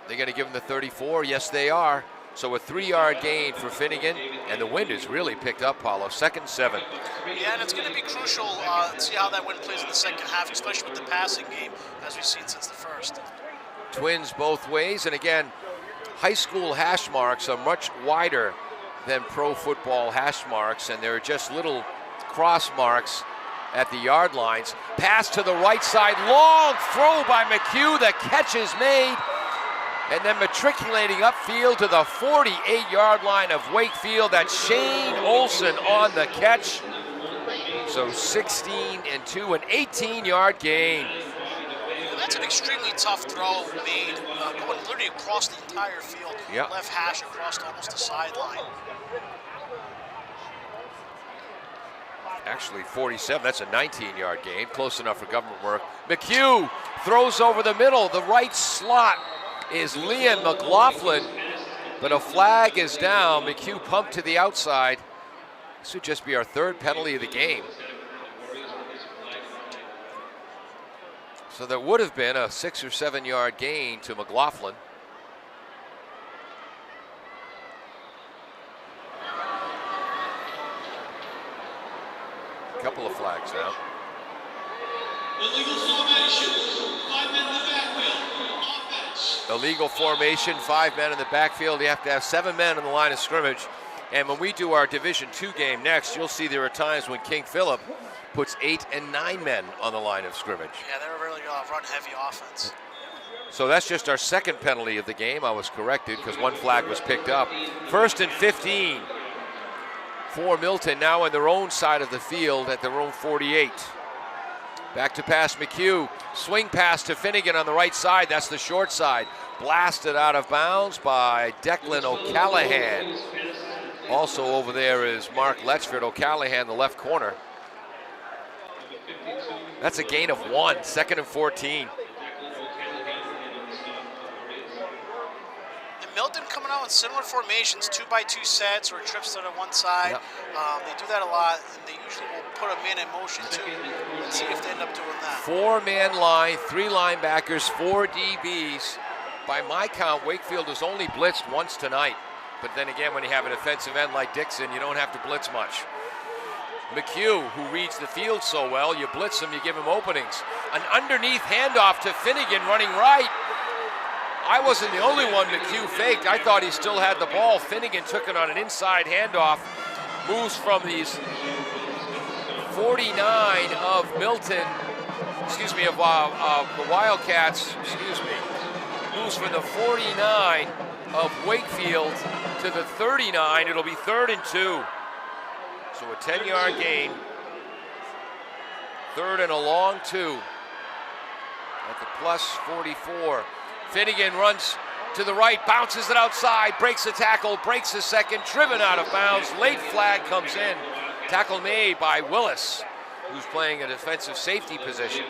They're going to give him the 34. Yes, they are. So a 3-yard gain for Finnegan, and the wind has really picked up, Paulo. 2nd 7. Yeah, and it's going to be crucial to see how that wind plays in the second half, especially with the passing game, as we've seen since the first. Twins both ways, and again, high school hash marks are much wider than pro football hash marks, and they're just little cross marks at the yard lines. Pass to the right side, long throw by McHugh. The catch is made, and then matriculating upfield to the 48-yard line of Wakefield. That's Shane Olson on the catch. So 16-2, an 18-yard gain. That's an extremely tough throw made, going literally across the entire field. Yep. Left hash across almost the sideline. Actually 47, that's a 19-yard gain, close enough for government work. McHugh throws over the middle. The right slot is Liam McLaughlin, but a flag is down. McHugh pumped to the outside. This would just be our third penalty of the game. So there would have been a 6 or 7 yard gain to McLaughlin. Couple of flags now. Illegal formation, 5 men in the backfield, offense. Illegal formation, 5 men in the backfield. You have to have 7 men in the line of scrimmage. And when we do our Division II game next, you'll see there are times when King Philip puts 8 and 9 men on the line of scrimmage. Yeah, they're really run-heavy offense. So that's just our second penalty of the game. I was corrected because one flag was picked up. 1st and 15 for Milton, now on their own side of the field at their own 48. Back to pass McHugh. Swing pass to Finnegan on the right side. That's the short side. Blasted out of bounds by Declan O'Callahan. Also over there is Mark Letchford. O'Callahan, the left corner. That's a gain of 1, 2nd and 14. And Milton coming out in similar formations, 2-by-2 sets or trips to the one side. Yep. They do that a lot, and they usually will put a man in motion too. Let's see if they end up doing that. 4-man line, 3 linebackers, 4 DBs. By my count, Wakefield has only blitzed once tonight. But then again, when you have an offensive end like Dixon, you don't have to blitz much. McHugh, who reads the field so well, you blitz him, you give him openings. An underneath handoff to Finnegan running right. I wasn't the only one McHugh faked. I thought he still had the ball. Finnegan took it on an inside handoff. Moves from these 49 of Milton, of the Wildcats, moves from the 49 of Wakefield to the 39. It'll be 3rd and 2. So a 10-yard gain. 3rd and a long 2 at the plus 44. Finnegan runs to the right, bounces it outside, breaks the tackle, breaks the second, driven out of bounds. Late flag comes in. Tackle made by Willis, who's playing a defensive safety position.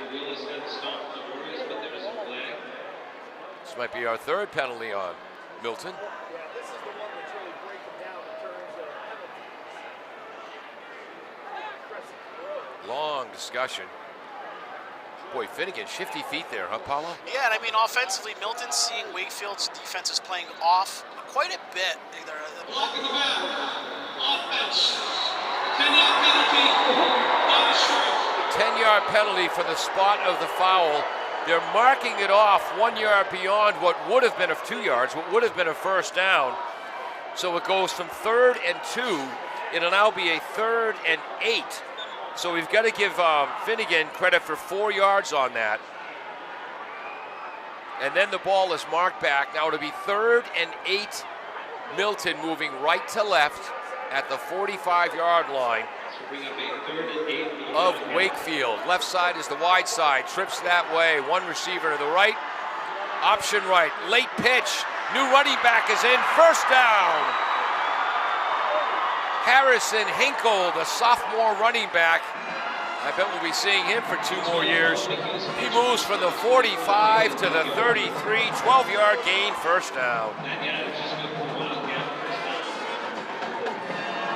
This might be our 3rd penalty on Milton. Long discussion. Boy, Finnegan, shifty feet there, huh, Paulo? Yeah, and I mean, offensively, Milton's seeing Wakefield's defense is playing off quite a bit. Block in the back, offense, 10-yard penalty, not a strike. 10-yard penalty for the spot of the foul. They're marking it off 1 yard beyond what would have been 2 yards, what would have been a first down. So it goes from 3rd and 2. It'll now be a 3rd and 8. So we've got to give Finnegan credit for 4 yards on that. And then the ball is marked back. Now it'll be 3rd and 8. Milton moving right to left at the 45-yard line of Wakefield. Left side is the wide side. Trips that way. One receiver to the right. Option right. Late pitch. New running back is in. First down. Harrison Hinkle, the sophomore running back. I bet we'll be seeing him for 2 more years. He moves from the 45 to the 33, 12-yard gain, first down.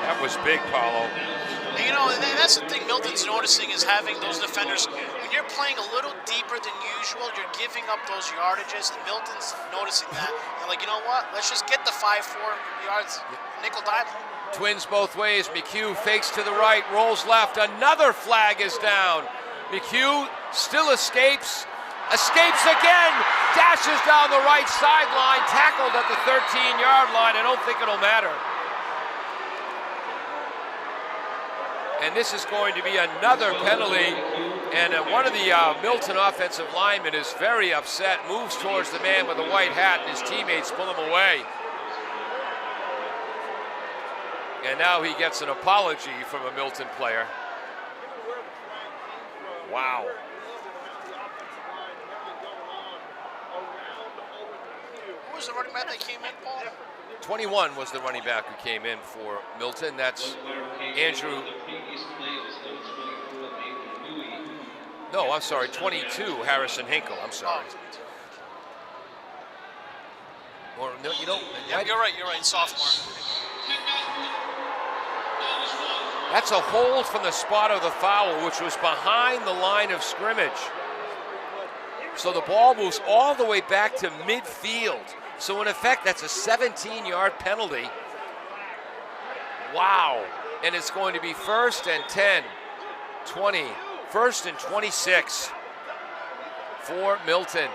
That was big, Paulo. You know, and that's the thing Milton's noticing is having those defenders. When you're playing a little deeper than usual, you're giving up those yardages, and Milton's noticing that. They're like, you know what? Let's just get the 5-4 yards, nickel dime. Twins both ways. McHugh fakes to the right, rolls left. Another flag is down. McHugh still escapes again, dashes down the right sideline, tackled at the 13-yard line. I don't think it'll matter. And this is going to be another penalty. And one of the Milton offensive linemen is very upset, moves towards the man with the white hat, and his teammates pull him away. And now he gets an apology from a Milton player. Wow. Who was the running back that came in, Paul? 21 was the running back who came in for Milton. That's Andrew. No, I'm sorry, 22, Harrison Hinkle. I'm sorry. Or no, you know. Yeah, you're right, sophomore. That's a hold from the spot of the foul, which was behind the line of scrimmage. So the ball moves all the way back to midfield. So in effect, that's a 17-yard penalty. Wow. And it's going to be 1st and 10, 20, 1st and 26 for Milton.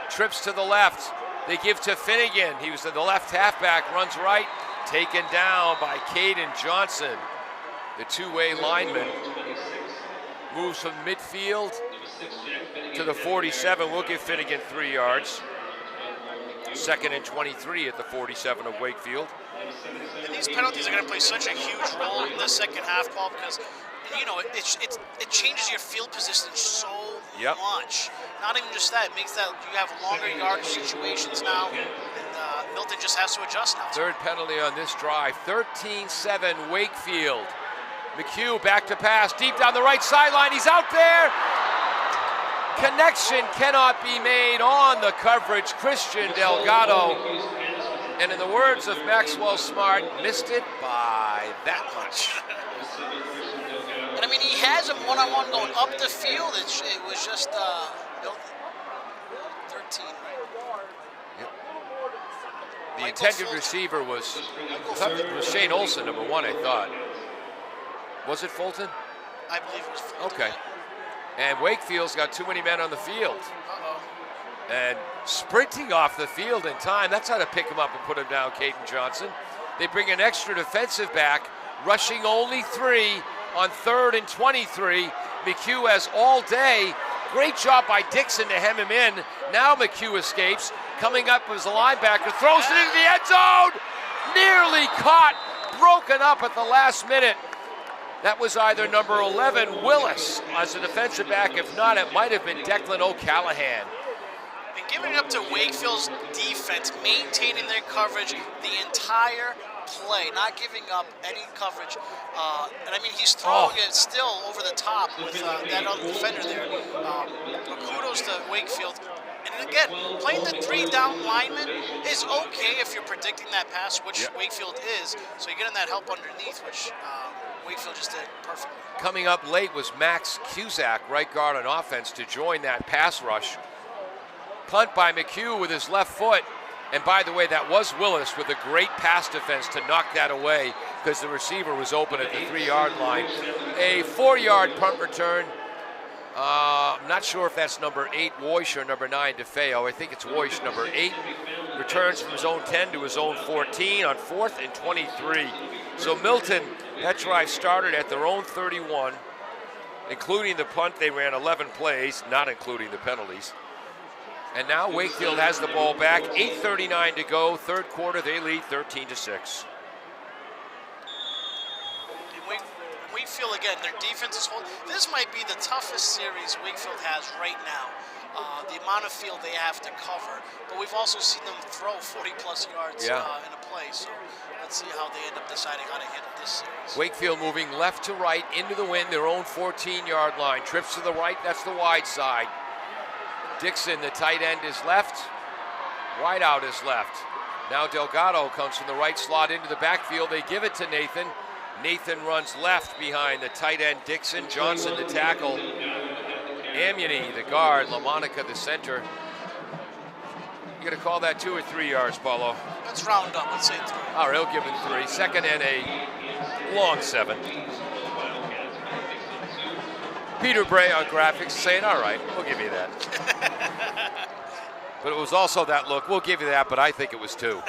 Trips to the left. They give to Finnegan. He was the left halfback, runs right, taken down by Caden Johnson. The two-way lineman moves from midfield to the 47. We'll give Finnegan 3 yards. 2nd and 23 at the 47 of Wakefield. And these penalties are going to play such a huge role in the second half, Paul, because it changes your field position so much. Not even just that, it makes that you have longer yardage situations now, and Milton just has to adjust now. Third penalty on this drive. 13-7 Wakefield. McHugh back to pass, deep down the right sideline. He's out there. Connection cannot be made on the coverage. Christian Delgado. And in the words of Maxwell Smart, missed it by that much. And I mean, he has him one-on-one going up the field. It was just 13. Yep. The intended receiver was Shane Olson, number 1, I thought. Was it Fulton? I believe it was Fulton. Okay. And Wakefield's got too many men on the field. And sprinting off the field in time, that's how to pick him up and put him down, Caden Johnson. They bring an extra defensive back, rushing only 3 on 3rd and 23. McHugh has all day. Great job by Dixon to hem him in. Now McHugh escapes. Coming up as a linebacker, throws it into the end zone. Nearly caught, broken up at the last minute. That was either number 11, Willis, as a defensive back. If not, it might have been Declan O'Callahan. And giving it up to Wakefield's defense, maintaining their coverage the entire play, not giving up any coverage. And I mean, he's throwing it still over the top with that other defender there. Kudos to Wakefield. And again, playing the 3-down lineman is okay if you're predicting that pass, which Wakefield is. So you're getting that help underneath, which Wakefield just did perfectly. Coming up late was Max Cusack, right guard on offense, to join that pass rush. Punt by McHugh with his left foot. And by the way, that was Willis with a great pass defense to knock that away because the receiver was open at the 3-yard line. A 4-yard punt return. I'm not sure if that's number 8, Woish, or number 9, DeFeo. I think it's Woish, number 8. Returns from his own 10 to his own 14 on 4th and 23. So Milton, that drive started at their own 31, including the punt. They ran 11 plays, not including the penalties. And now Wakefield has the ball back. 8:39 to go. Third quarter, they lead 13-6. Wakefield, again, their defense is holding. This might be the toughest series Wakefield has right now. The amount of field they have to cover. But we've also seen them throw 40-plus yards in a play. So let's see how they end up deciding how to handle this series. Wakefield moving left to right into the wind, their own 14-yard line. Trips to the right, that's the wide side. Dixon, the tight end, is left. Wide out is left. Now Delgado comes from the right slot into the backfield. They give it to Nathan. Nathan runs left behind the tight end Dixon. Johnson, the tackle. Amunier, the guard. LaMonica, the center. You gonna call that 2 or 3 yards, Paulo? Let's round up. Let's say 3. All right, he'll give him 3. 2nd and a long 7. Peter Bray on graphics saying, all right, we'll give you that. But it was also that look, we'll give you that, but I think it was 2.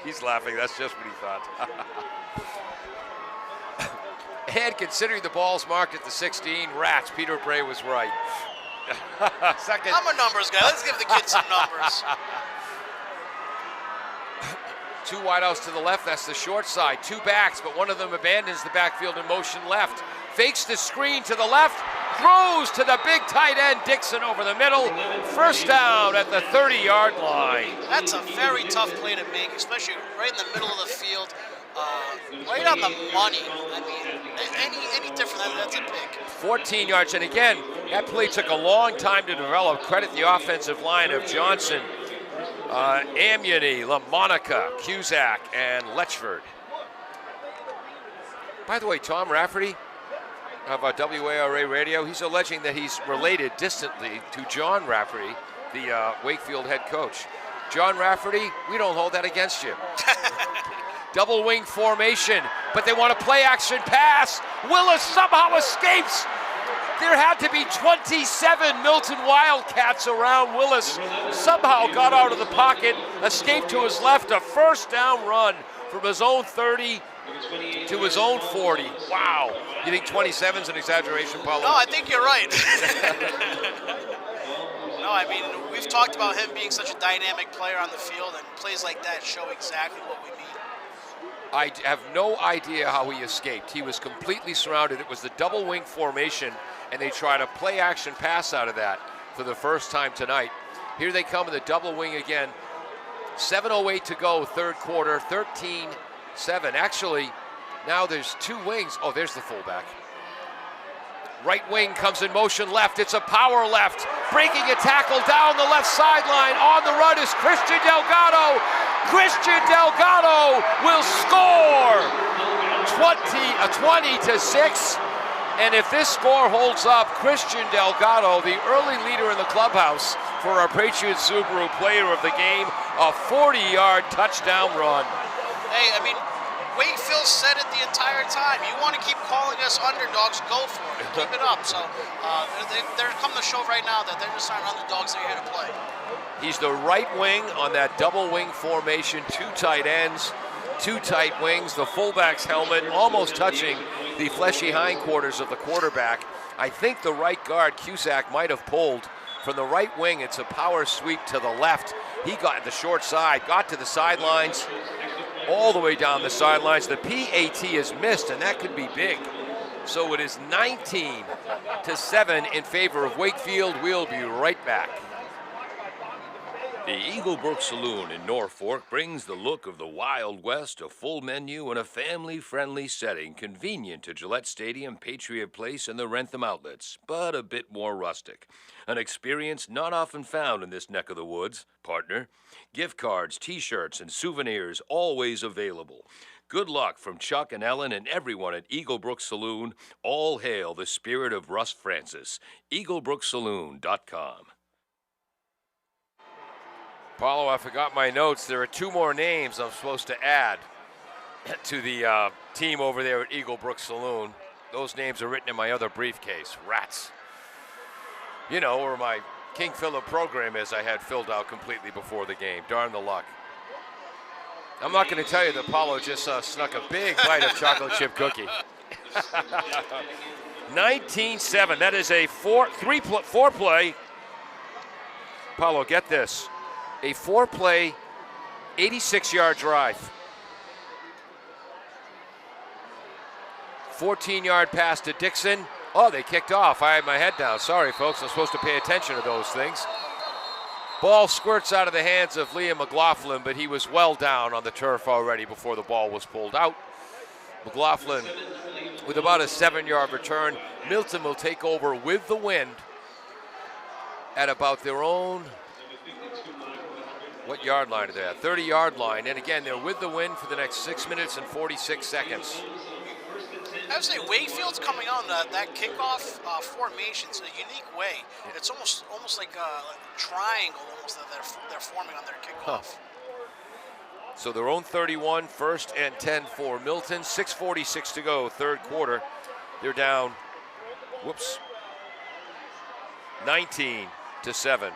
He's laughing, that's just what he thought. And considering the ball's marked at the 16, rats. Peter Bray was right. Second. I'm a numbers guy. Let's give the kids some numbers. 2 wideouts to the left, that's the short side. 2 backs, but one of them abandons the backfield in motion left. Fakes the screen to the left, throws to the big tight end, Dixon over the middle. First down at the 30-yard line. That's a very tough play to make, especially right in the middle of the field. Right on the money. I mean, any different, that's a pick. 14 yards, and again, that play took a long time to develop. Credit the offensive line of Johnson, Amuny, LaMonica, Cusack, and Letchford. By the way, Tom Rafferty of WARA Radio, he's alleging that he's related distantly to John Rafferty, the Wakefield head coach. John Rafferty, we don't hold that against you. Double wing formation, but they want a play action pass. Willis somehow escapes. There had to be 27 Milton Wildcats around Willis. Somehow got out of the pocket, escaped to his left, a first down run from his own 30 to his own 40. Wow. You think 27 is an exaggeration, Paulo? No, I think you're right. No, I mean, we've talked about him being such a dynamic player on the field, and plays like that show exactly what we mean. I have no idea how he escaped. He was completely surrounded. It was the double wing formation, and they tried a play action pass out of that for the first time tonight. Here they come in the double wing again. 7:08 to go, third quarter, 13-7. Actually, now there's 2 wings. Oh, there's the fullback. Right wing comes in motion left. It's a power left. Breaking a tackle down the left sideline. On the run is Christian Delgado. Christian Delgado will score 20-6. And if this score holds up, Christian Delgado, the early leader in the clubhouse for our Patriot Subaru player of the game, a 40-yard touchdown run. Hey, I mean, Wakefield said it the entire time. You want to keep calling us underdogs, go for it. Keep it up. So they're coming to show right now that they're just not underdogs, they're here to play. He's the right wing on that double wing formation, 2 tight ends, 2 tight wings, the fullback's helmet almost touching the fleshy hindquarters of the quarterback. I think the right guard, Cusack, might have pulled from the right wing. It's a power sweep to the left. He got the short side, got to the sidelines, all the way down the sidelines. The PAT is missed, and that could be big. So it is 19-7 in favor of Wakefield. We'll be right back. The Eaglebrook Saloon in Norfolk brings the look of the Wild West, a full menu in a family-friendly setting, convenient to Gillette Stadium, Patriot Place, and the Rentham outlets, but a bit more rustic. An experience not often found in this neck of the woods, partner. Gift cards, T-shirts, and souvenirs always available. Good luck from Chuck and Ellen and everyone at Eaglebrook Saloon. All hail the spirit of Russ Francis. EaglebrookSaloon.com. Paulo, I forgot my notes. There are 2 more names I'm supposed to add to the team over there at Eaglebrook Saloon. Those names are written in my other briefcase. Rats. You know, where my King Philip program is, I had filled out completely before the game. Darn the luck. I'm not going to tell you that Paulo just snuck a big bite of chocolate chip cookie. 19-7. That is a 4-play. Paulo, get this. A 4-play, 86-yard drive. 14-yard pass to Dixon. Oh, they kicked off. I had my head down. Sorry, folks. I'm supposed to pay attention to those things. Ball squirts out of the hands of Liam McLaughlin, but he was well down on the turf already before the ball was pulled out. McLaughlin with about a 7-yard return. Milton will take over with the wind at about their own, what yard line are they at? 30-yard line. And again, they're with the wind for the next 6 minutes and 46 seconds. I would say Wakefield's coming on that kickoff formation in a unique way. It's almost like a triangle almost that they're forming on their kickoff. So their own 31, 1st and 10 for Milton. 6:46 to go, third quarter. They're down, 19-7.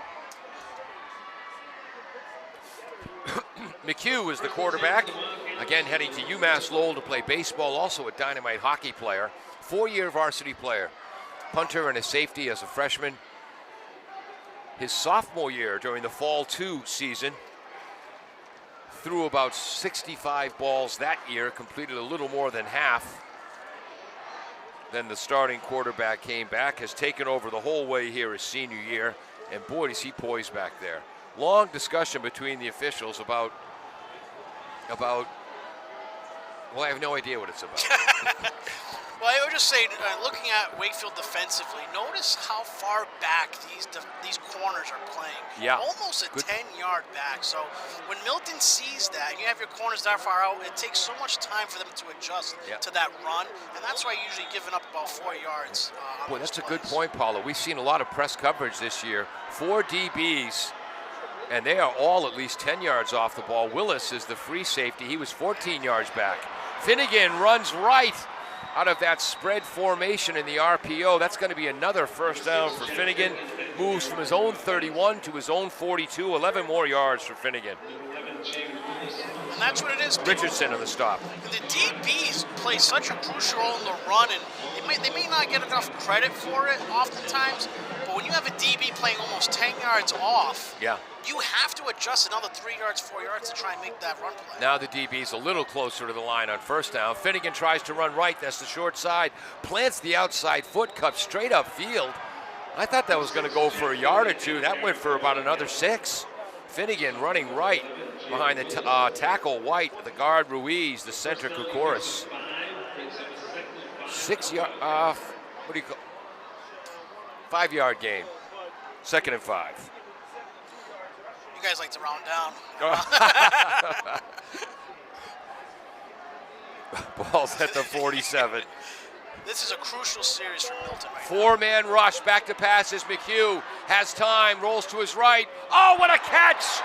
McHugh is the quarterback. Again, heading to UMass Lowell to play baseball, also a dynamite hockey player. 4-year varsity player, punter and a safety as a freshman. His sophomore year during the Fall 2 season, threw about 65 balls that year, completed a little more than half. Then the starting quarterback came back, has taken over the whole way here his senior year, and boy, does he poise back there. Long discussion between the officials about well, I have no idea what it's about. Well, I would just say, looking at Wakefield defensively, notice how far back these corners are playing. Yeah. Almost a 10-yard back. So when Milton sees that, and you have your corners that far out, it takes so much time for them to adjust to that run, and that's why you're usually giving up about 4 yards. Boy, that's a good point, Paulo. We've seen a lot of press coverage this year. 4 DBs, and they are all at least 10 yards off the ball. Willis is the free safety. He was 14 yards back. Finnegan runs right out of that spread formation in the RPO. That's going to be another first down for Finnegan. Moves from his own 31 to his own 42. 11 more yards for Finnegan. And that's what it is. Richardson on the stop. The DBs play such a crucial role in the run, and they may not get enough credit for it oftentimes, but when you have a DB playing almost 10 yards off, you have to adjust another 3 yards, 4 yards to try and make that run play. Now the DB's a little closer to the line on first down. Finnegan tries to run right. That's the short side. Plants the outside foot, cuts straight up field. I thought that was going to go for a yard or two. That went for about another 6. Finnegan running right behind the tackle White, the guard Ruiz, the center Koukouris. 6 yard, 5-yard gain. 2nd and 5. You guys like to round down. Ball's at the 47. This is a crucial series for Milton right now. 4-man rush, back to passes. McHugh has time, rolls to his right. Oh, what a catch!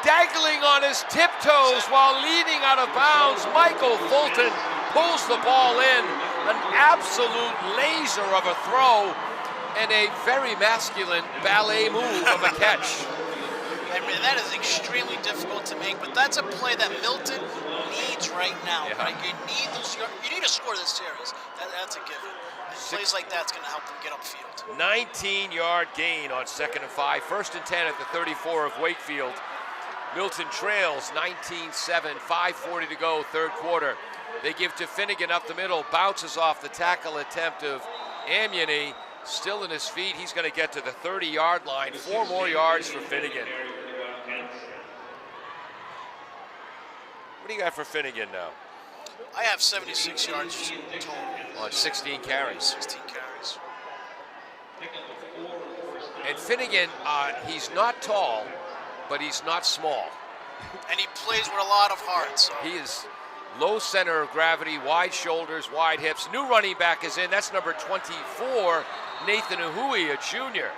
Dangling on his tiptoes while leading out of bounds. Michael Fulton pulls the ball in. An absolute laser of a throw and a very masculine ballet move of a catch. I mean, that is extremely difficult to make, but that's a play that Milton needs right now. Right? You need to score this series. That's a given. And plays like that's going to help them get upfield. 19-yard gain on 2nd and 5. 1st and 10 at the 34 of Wakefield. Milton trails 19-7, 5:40 to go, 3rd quarter. They give to Finnegan up the middle, bounces off the tackle attempt of Amunier. Still in his feet, he's going to get to the 30-yard line. 4 more yards for Finnegan. What do you got for Finnegan now? I have 76 yards total. On 16 carries. 16 carries. And Finnegan, he's not tall, but he's not small. And he plays with a lot of heart. So. He is low center of gravity, wide shoulders, wide hips. New running back is in. That's number 24, Nathan Hui, a junior.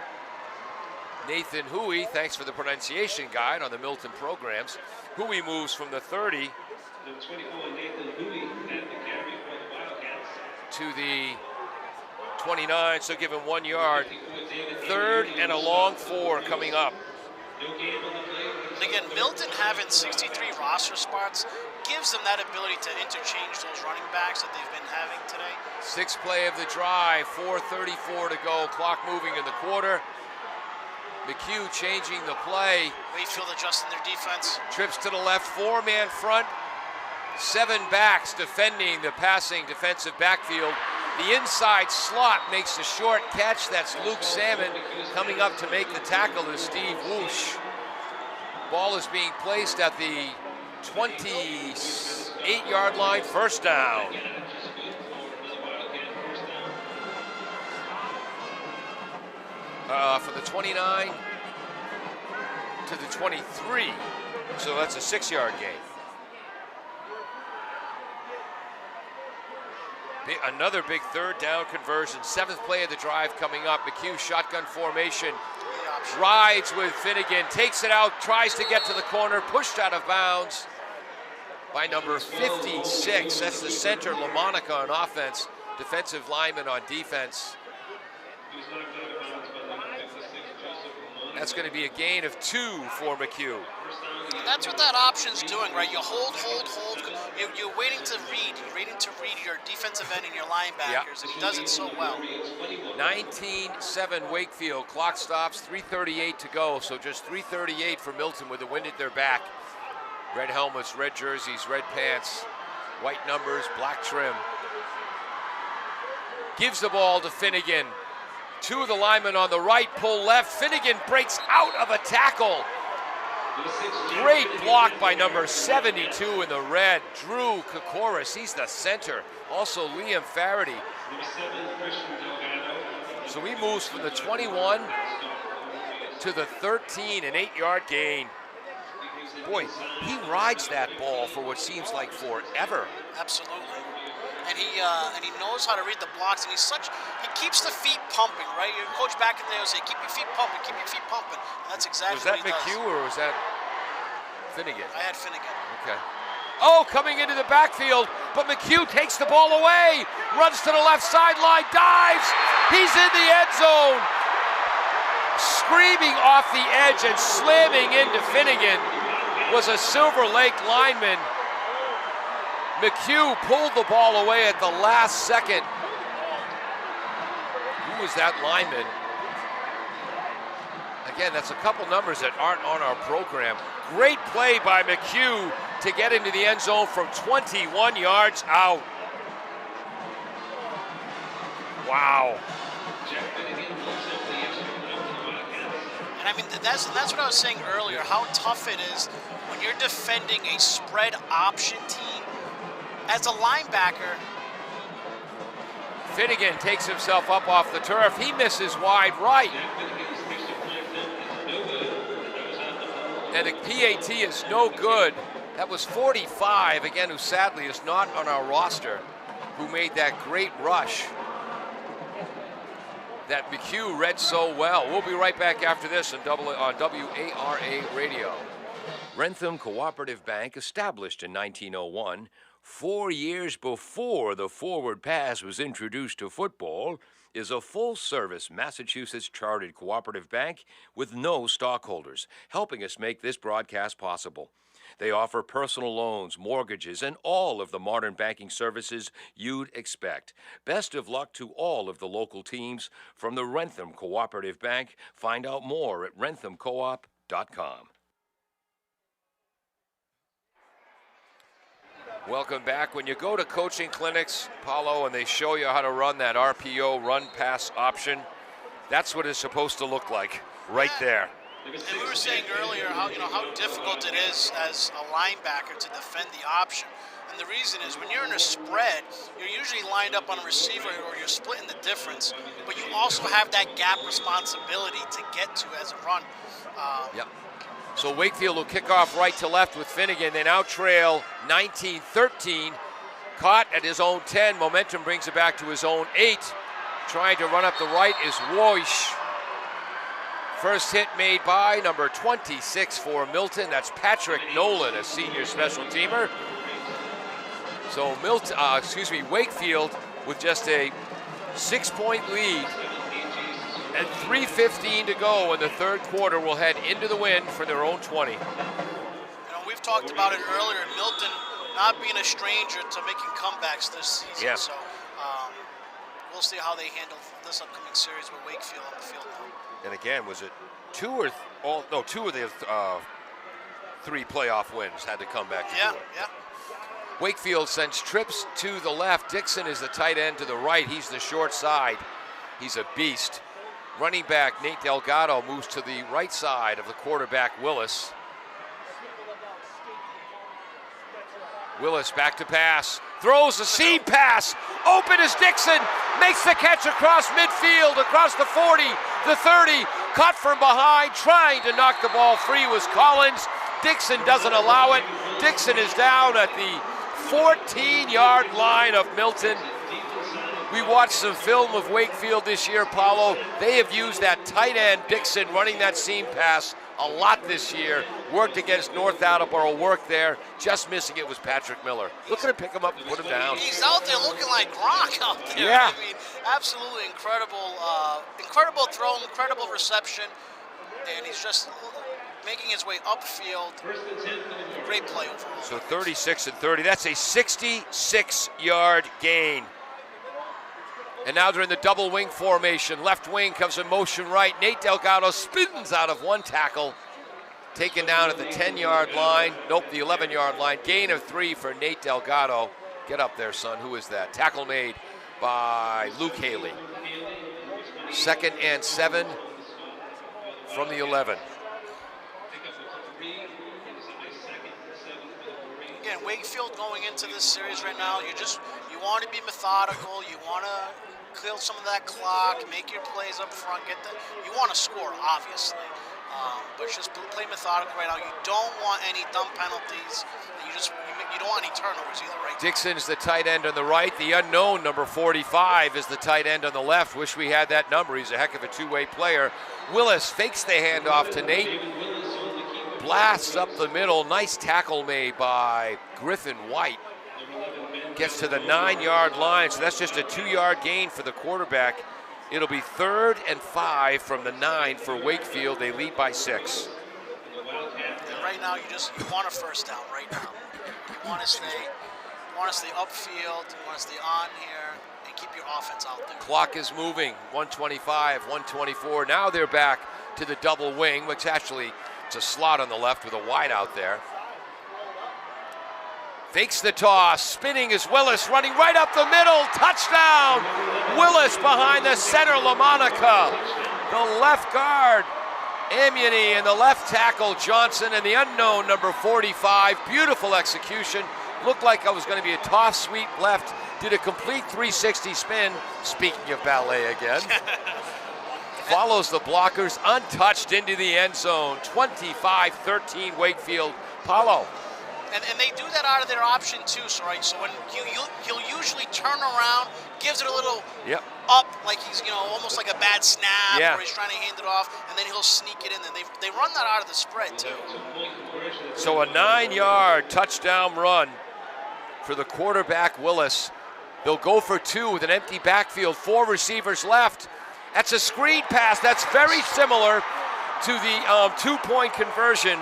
Nathan Hui, thanks for the pronunciation guide on the Milton programs. Hui moves from the 30 to the 29, so give him 1 yard. 3rd and a long 4 coming up. And again, Milton having 63 roster spots gives them that ability to interchange those running backs that they've been having today. 6th play of the drive, 4:34 to go, clock moving in the quarter. McHugh changing the play. Wakefield adjusting their defense. Trips to the left, 4-man front. 7 backs defending the passing defensive backfield. The inside slot makes a short catch. That's Luke Salmon. Coming up to make the tackle is Steve Woosh. Ball is being placed at the 28-yard line, 1st down. From the 29 to the 23. So that's a 6-yard gain. Another big 3rd down conversion. 7th play of the drive coming up. McHugh shotgun formation. Rides with Finnegan. Takes it out. Tries to get to the corner. Pushed out of bounds by number 56. That's the center, LaMonica on offense. Defensive lineman on defense. That's going to be a gain of 2 for McHugh. And that's what that option's doing, right? You hold. You're waiting to read. You're waiting to read your defensive end and your linebackers, and he does it so well. 19-7 Wakefield. Clock stops, 3:38 to go. So just 3:38 for Milton with the wind at their back. Red helmets, red jerseys, red pants, white numbers, black trim. Gives the ball to Finnegan. Two of the linemen on the right pull left. Finnegan breaks out of a tackle. Great block by number 72 in the red, Drew Kokoris. He's the center. Also Liam Faraday. So he moves from the 21 to the 13, an 8-yard gain. Boy, he rides that ball for what seems like forever. Absolutely. And he knows how to read the blocks, and he keeps the feet pumping, right? Your coach back in the day would say, keep your feet pumping, and that's exactly what he does. Was that McHugh or was that Finnegan? I had Finnegan. Okay. Oh, coming into the backfield, but McHugh takes the ball away, runs to the left sideline, dives, he's in the end zone. Screaming off the edge and slamming into Finnegan was a Silver Lake lineman. McHugh pulled the ball away at the last second. Who was that lineman? Again, that's a couple numbers that aren't on our program. Great play by McHugh to get into the end zone from 21 yards out. Wow. And I mean, that's what I was saying earlier, how tough it is when you're defending a spread option team. As a linebacker, Finnegan takes himself up off the turf. He misses wide right. And the PAT is no good. That was 45, again, who sadly is not on our roster, who made that great rush that McHugh read so well. We'll be right back after this on WARA Radio. Rentham Cooperative Bank, established in 1901, 4 years before the forward pass was introduced to football, is a full-service Massachusetts chartered cooperative bank with no stockholders, helping us make this broadcast possible. They offer personal loans, mortgages, and all of the modern banking services you'd expect. Best of luck to all of the local teams from the Rentham Cooperative Bank. Find out more at renthamcoop.com. Welcome back. When you go to coaching clinics, Paulo, and they show you how to run that RPO run-pass option, that's what it's supposed to look like right there. And we were saying earlier how difficult it is as a linebacker to defend the option. And the reason is when you're in a spread, you're usually lined up on a receiver or you're splitting the difference, but you also have that gap responsibility to get to as a run. Yep. So Wakefield will kick off right to left with Finnegan. They now trail 19-13. Caught at his own 10. Momentum brings it back to his own 8. Trying to run up the right is Woish. First hit made by number 26 for Milton. That's Patrick Nolan, a senior special teamer. So Wakefield with just a 6-point lead. And 3:15 to go in the third quarter will head into the win for their own 20. We've talked about it earlier. Milton not being a stranger to making comebacks this season. Yeah. So we'll see how they handle this upcoming series with Wakefield on the field now. And again, was it two of the 3 playoff wins had to come back to do it. Yeah. Wakefield sends trips to the left. Dixon is the tight end to the right. He's the short side. He's a beast. Running back Nate Delgado moves to the right side of the quarterback Willis. Willis back to pass. Throws a seam pass. Open is Dixon. Makes the catch across midfield, across the 40, the 30. Caught from behind. Trying to knock the ball free was Collins. Dixon doesn't allow it. Dixon is down at the 14-yard line of Milton. We watched some film of Wakefield this year, Paulo. They have used that tight end, Dixon, running that seam pass a lot this year. Worked against North Attleboro, worked there. Just missing it was Patrick Miller. Look at him pick him up and put him down. He's out there looking like Gronk out there. Yeah. I mean, absolutely incredible. Incredible throw, incredible reception. And he's just making his way upfield. Great play overall. So 36 and 30. That's a 66-yard gain. And now they're in the double wing formation. Left wing comes in motion right. Nate Delgado spins out of one tackle. Taken down at the 10-yard line. Nope, the 11-yard line. Gain of 3 for Nate Delgado. Get up there, son. Who is that? Tackle made by Luke Haley. 2nd and 7 from the 11. Again, Wakefield going into this series right now, you want to be methodical. You want to kill some of that clock, make your plays up front. You want to score, obviously, but just play methodical right now. You don't want any dumb penalties. You don't want any turnovers either, right? Dixon's the tight end on the right. The unknown number 45 is the tight end on the left. Wish we had that number. He's a heck of a two-way player. Willis fakes the handoff to Nate. Blasts up the middle. Nice tackle made by Griffin White. Gets to the 9-yard line, so that's just a 2-yard gain for the quarterback. It'll be 3rd and 5 from the 9 for Wakefield. They lead by 6. And right now, you want a first down right now. You want to stay upfield. You want to stay on here and keep your offense out there. Clock is moving. 125, 124. Now they're back to the double wing, which actually it's a slot on the left with a wide out there. Fakes the toss. Spinning is Willis, running right up the middle. Touchdown! Willis behind the center, LaMonica. The left guard, Amuni, and the left tackle, Johnson, and the unknown number 45. Beautiful execution. Looked like it was going to be a toss sweep left. Did a complete 360 spin. Speaking of ballet again. Follows the blockers untouched into the end zone. 25-13 Wakefield. Paulo. And they do that out of their option too, so right. So when he'll usually turn around, gives it a little up, like he's almost like a bad snap, or he's trying to hand it off, and then he'll sneak it in. And they run that out of the spread too. So a 9-yard touchdown run for the quarterback Willis. They'll go for 2 with an empty backfield. 4 receivers left. That's a screen pass. That's very similar to the 2-point conversion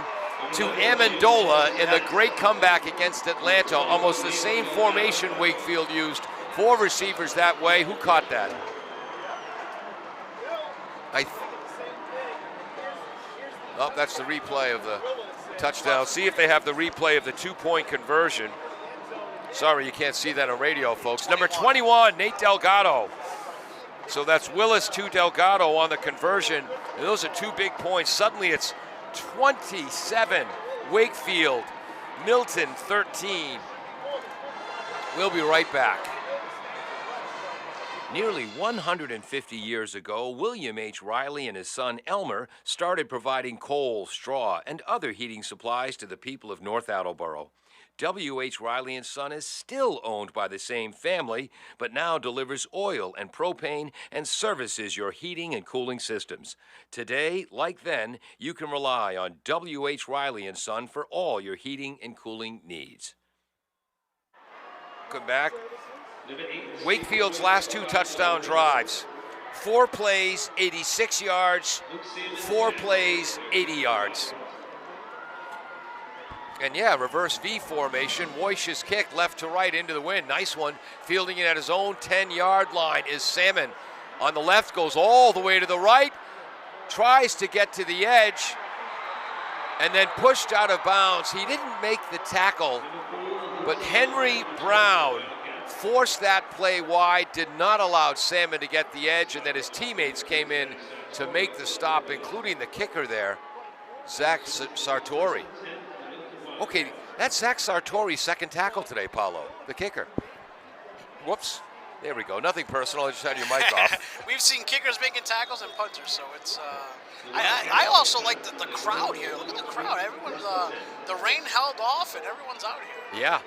to Amendola in the great comeback against Atlanta. Almost the same formation Wakefield used. 4 receivers that way. Who caught that? That's the replay of the touchdown. See if they have the replay of the 2-point conversion. Sorry, you can't see that on radio, folks. Number 21, Nate Delgado. So that's Willis to Delgado on the conversion. And those are 2 big points. Suddenly it's 27, Wakefield, Milton 13. We'll be right back. Nearly 150 years ago, William H. Riley and his son Elmer started providing coal, straw, and other heating supplies to the people of North Attleboro. W.H. Riley and Son is still owned by the same family, but now delivers oil and propane and services your heating and cooling systems. Today, like then, you can rely on W.H. Riley and Son for all your heating and cooling needs. Welcome back. Wakefield's last 2 touchdown drives. 4 plays, 86 yards. 4 plays, 80 yards. And reverse V formation. Woish's kick left to right into the wind. Nice one. Fielding it at his own 10-yard line is Salmon. On the left, goes all the way to the right. Tries to get to the edge. And then pushed out of bounds. He didn't make the tackle, but Henry Brown forced that play wide, did not allow Salmon to get the edge, and then his teammates came in to make the stop, including the kicker there, Zach Sartori. Okay, that's Zach Sartori's second tackle today, Paulo, the kicker. Whoops. There we go. Nothing personal. I just had your mic off. We've seen kickers making tackles and punters, so it's. I also like the crowd here. Look at the crowd. Everyone's. The rain held off, and everyone's out here. Yeah,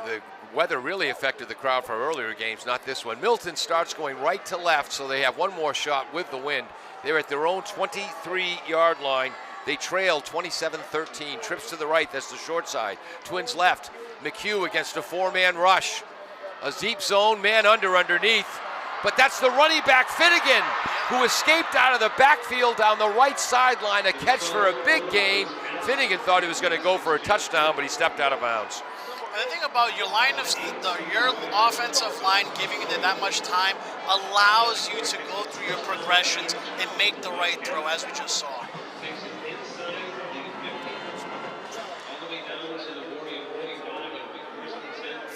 the weather really affected the crowd for earlier games, not this one. Milton starts going right to left, so they have one more shot with the wind. They're at their own 23-yard line. They trail 27-13. Trips to the right, that's the short side. Twins left. McHugh against a 4-man rush. A deep zone, man underneath. but that's the running back Finnegan, who escaped out of the backfield down the right sideline, a catch for a big gain. Finnegan thought he was going to go for a touchdown, but he stepped out of bounds. And the thing about your line of your offensive line giving you that much time allows you to go through your progressions and make the right throw, as we just saw. –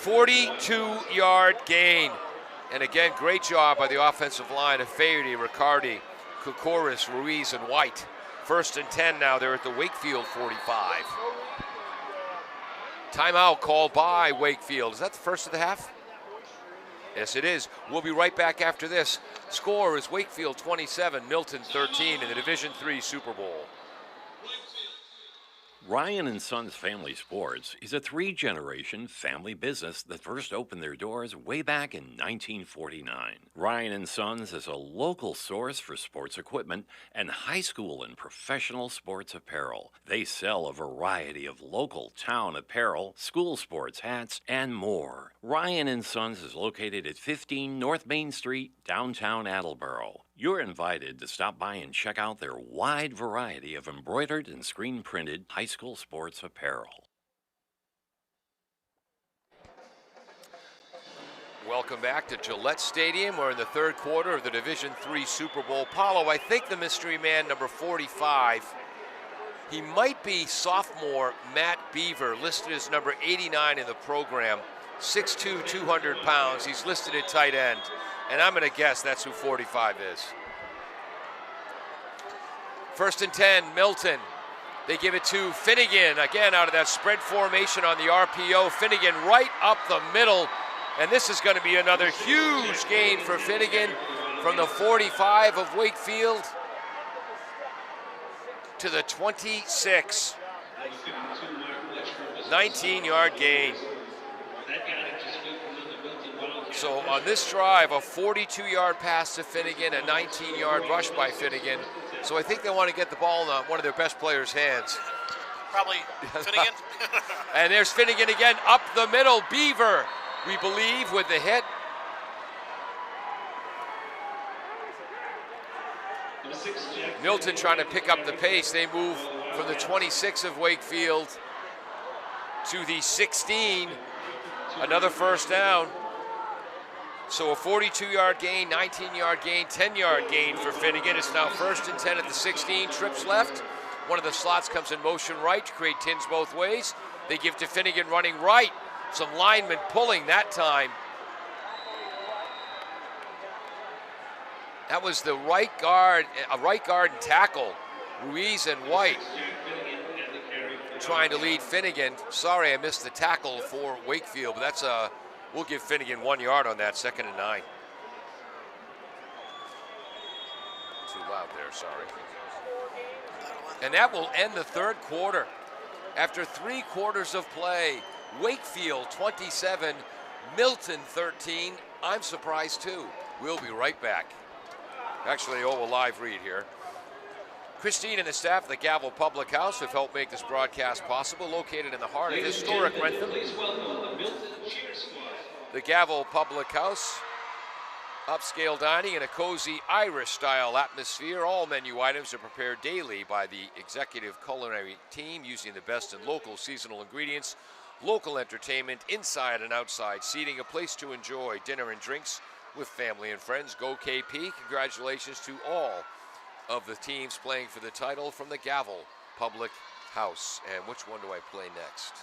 42-yard gain. And again, great job by the offensive line of Faherty, Riccardi, Kokoris, Ruiz, and White. 1st and 10 now. They're at the Wakefield 45. Timeout called by Wakefield. Is that the first of the half? Yes, it is. We'll be right back after this. Score is Wakefield 27, Milton 13 in the Division III Super Bowl. Ryan and Sons Family Sports is a 3-generation family business that first opened their doors way back in 1949. Ryan and Sons is a local source for sports equipment and high school and professional sports apparel. They sell a variety of local town apparel, school sports hats, and more. Ryan and Sons is located at 15 North Main Street, downtown Attleboro. You're invited to stop by and check out their wide variety of embroidered and screen-printed high school sports apparel. Welcome back to Gillette Stadium. We're in the third quarter of the Division III Super Bowl. Paulo, I think the mystery man, number 45, he might be sophomore Matt Beaver, listed as number 89 in the program, 6'2", 200 pounds. He's listed at tight end. And I'm going to guess that's who 45 is. 1st and 10, Milton. They give it to Finnegan, again out of that spread formation on the RPO. Finnegan right up the middle. And this is going to be another huge gain for Finnegan from the 45 of Wakefield to the 26. 19-yard gain. So on this drive, a 42-yard pass to Finnegan, a 19-yard rush by Finnegan. So I think they want to get the ball in one of their best players' hands. Probably Finnegan. And there's Finnegan again, up the middle. Beaver, we believe, with the hit. Milton trying to pick up the pace. They move from the 26 of Wakefield to the 16. Another first down. So a 42-yard gain, 19-yard gain, 10-yard gain for Finnegan. It's now 1st and 10 at the 16. Trips left. One of the slots comes in motion right to create tins both ways. They give to Finnegan running right. Some linemen pulling that time. That was the right guard, a right guard and tackle, Ruiz and White, trying to lead Finnegan. Sorry, I missed the tackle for Wakefield, but that's we'll give Finnegan 1 yard on that, 2nd and 9. Too loud there, sorry. And that will end the third quarter. After 3 quarters of play, Wakefield 27, Milton 13. I'm surprised too. We'll be right back. Actually, a live read here. Christine and the staff of the Gavel Public House have helped make this broadcast possible, located in the heart of historic Rentham. The Gavel Public House, upscale dining in a cozy Irish-style atmosphere. All menu items are prepared daily by the executive culinary team using the best in local seasonal ingredients, local entertainment, inside and outside seating, a place to enjoy dinner and drinks with family and friends. Go KP. Congratulations to all of the teams playing for the title from the Gavel Public House. And which one do I play next?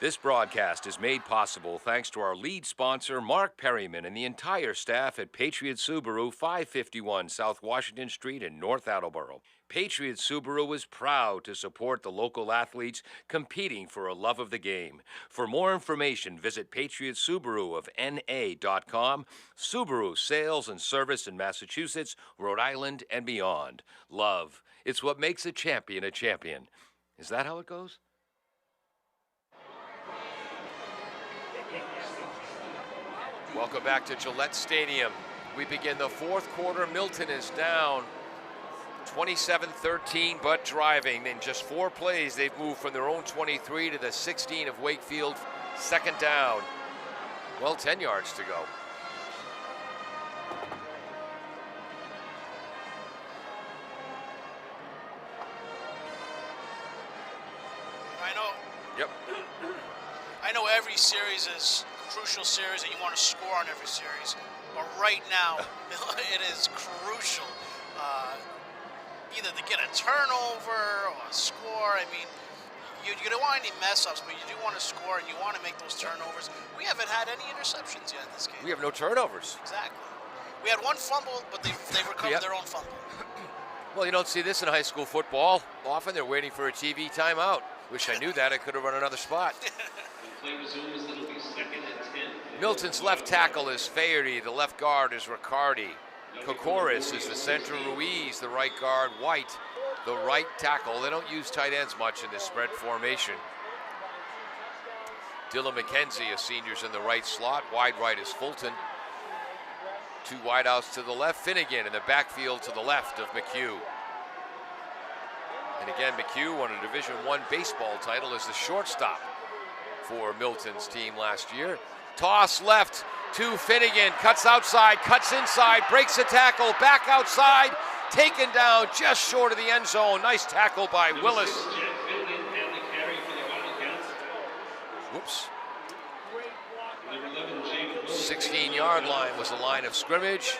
This broadcast is made possible thanks to our lead sponsor, Mark Perryman, and the entire staff at Patriot Subaru, 551 South Washington Street in North Attleboro. Patriot Subaru is proud to support the local athletes competing for a love of the game. For more information, visit Patriot Subaru of NA.com. Subaru sales and service in Massachusetts, Rhode Island, and beyond. Love, it's what makes a champion a champion. Is that how it goes? Welcome back to Gillette Stadium. We begin the fourth quarter. Milton is down 27-13, but driving. In just 4 plays, they've moved from their own 23 to the 16 of Wakefield. 2nd down. Well, 10 yards to go. I know. Yep. I know every series is a crucial series, and you want to score on every series. But right now, it is crucial. Either to get a turnover or a score. I mean, you don't want any mess-ups, but you do want to score, and you want to make those turnovers. We haven't had any interceptions yet in this game. We have no turnovers. Exactly. We had one fumble, but they recovered their own fumble. Well, you don't see this in high school football. Often they're waiting for a TV timeout. Wish I knew that. I could have run another spot. Milton's left tackle is Faherty. The left guard is Riccardi. Kokoris is the center. Ruiz, the right guard. White, the right tackle. They don't use tight ends much in this spread formation. Dylan McKenzie, a senior's in the right slot. Wide right is Fulton. Two wideouts to the left. Finnegan in the backfield to the left of McHugh. And again, McHugh won a Division I baseball title as the shortstop for Milton's team last year. Toss left to Finnegan, cuts outside, cuts inside, breaks a tackle, back outside, taken down just short of the end zone. Nice tackle by Willis. Whoops. 16-yard line was the line of scrimmage.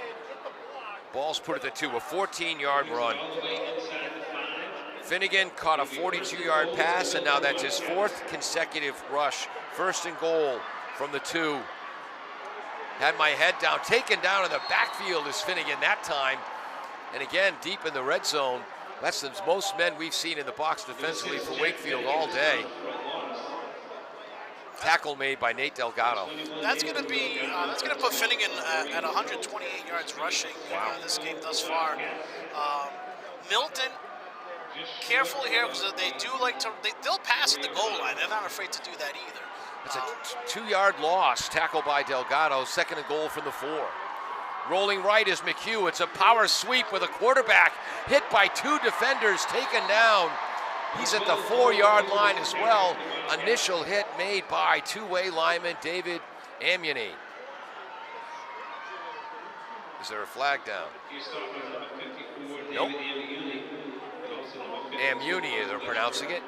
Ball's put at the 2, a 14-yard run. Finnegan caught a 42-yard pass, and now that's his 4th consecutive rush. 1st and goal from the 2. Had my head down, taken down in the backfield is Finnegan that time. And again, deep in the red zone. That's the most men we've seen in the box defensively for Wakefield all day. Tackle made by Nate Delgado. That's going to put Finnegan at 128 yards rushing in this game thus far. Milton, careful here because they do like to. They'll pass at the goal line. They're not afraid to do that either. It's a 2-yard loss. Tackle by Delgado. 2nd and goal from the 4. Rolling right is McHugh. It's a power sweep with a quarterback hit by 2 defenders, taken down. He's at the 4-yard line as well. Initial hit made by two-way lineman David Amuni. Is there a flag down? Nope. Amuni, they're pronouncing it.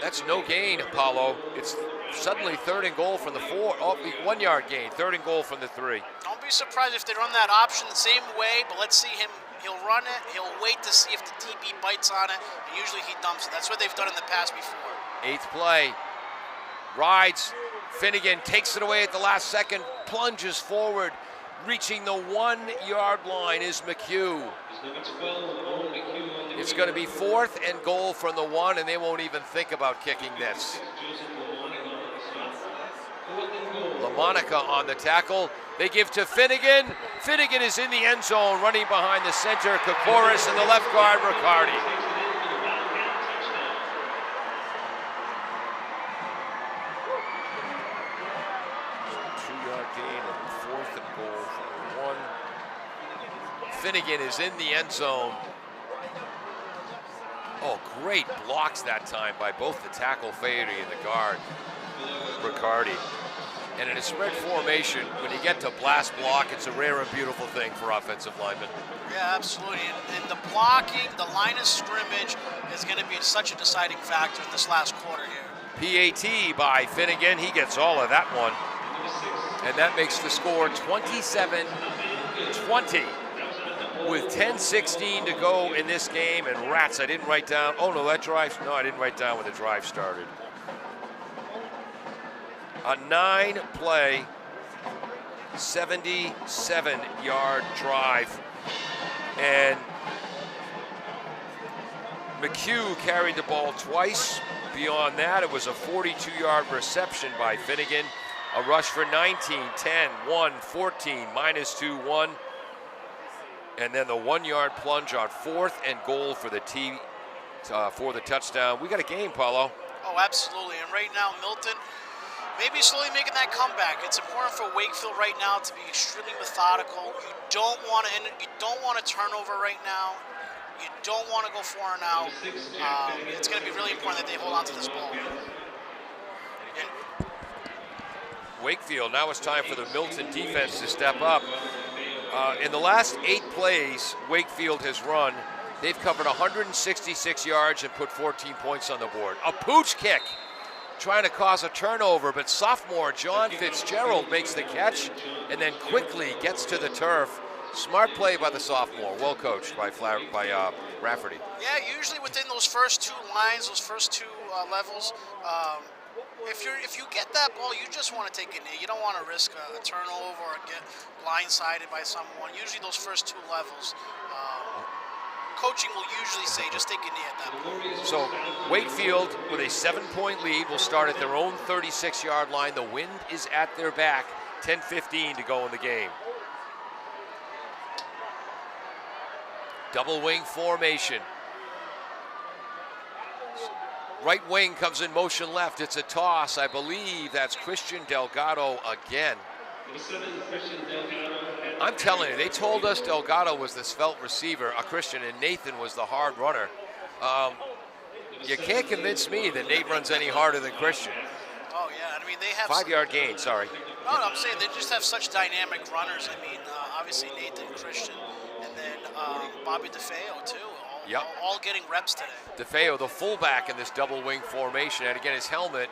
That's no gain, Apollo. It's suddenly 3rd and goal from the 4. Oh, 1-yard gain. 3rd and goal from the 3. Don't be surprised if they run that option the same way, but let's see him. He'll run it. He'll wait to see if the DB bites on it, and usually he dumps it. That's what they've done in the past before. 8th play. Rides. Finnegan takes it away at the last second. Plunges forward. Reaching the 1-yard line is McHugh. It's going to be 4th and goal from the 1, and they won't even think about kicking this. LaMonica on the tackle. They give to Finnegan. Finnegan is in the end zone, running behind the center, Kokoris, and the left guard, Riccardi. Gain and 4th and goal from 1. Finnegan is in the end zone. Oh, great blocks that time by both the tackle Faherty and the guard Riccardi. And in a spread formation, when you get to blast block, it's a rare and beautiful thing for offensive linemen. Yeah, absolutely. And the blocking, the line of scrimmage is going to be such a deciding factor in this last quarter here. PAT by Finnegan. He gets all of that one. And that makes the score 27-20 with 10:16 to go in this game. And rats, I didn't write down. Oh, no, that drive. No, I didn't write down when the drive started. A 9-play, 77-yard drive. And McHugh carried the ball twice. Beyond that, it was a 42-yard reception by Finnegan. A rush for 19, 10, 1, 14, -2, 1. And then the 1-yard plunge on 4th and goal for the for the touchdown. We got a game, Paulo. Oh, absolutely. And right now, Milton maybe slowly making that comeback. It's important for Wakefield right now to be extremely methodical. You don't want a turnover right now. You don't want to go 4 and out. It's going to be really important that they hold on to this ball. Wakefield. Now it's time for the Milton defense to step up. In the last 8 plays Wakefield has run, they've covered 166 yards and put 14 points on the board. A pooch kick, trying to cause a turnover, but sophomore John Fitzgerald makes the catch and then quickly gets to the turf. Smart play by the sophomore, well coached by Rafferty. Yeah, usually within those first 2 lines, those first 2 levels, if you get that ball, you just want to take a knee. You don't want to risk a turnover or get blindsided by someone. Usually those first 2 levels, coaching will usually say just take a knee at that point. So Wakefield with a 7-point lead will start at their own 36-yard line. The wind is at their back. 10:15 to go in the game. Double wing formation. Right wing comes in motion left. It's a toss. I believe that's Christian Delgado again. I'm telling you, they told us Delgado was the svelte receiver, Christian, and Nathan was the hard runner. You can't convince me that Nate runs any harder than Christian. Oh, yeah. I mean, they have 5-yard gain, sorry. No, I'm saying they just have such dynamic runners. I mean, obviously Nathan, Christian, and then Bobby DeFeo, too. All getting reps today. DeFeo, the fullback in this double wing formation, and again, his helmet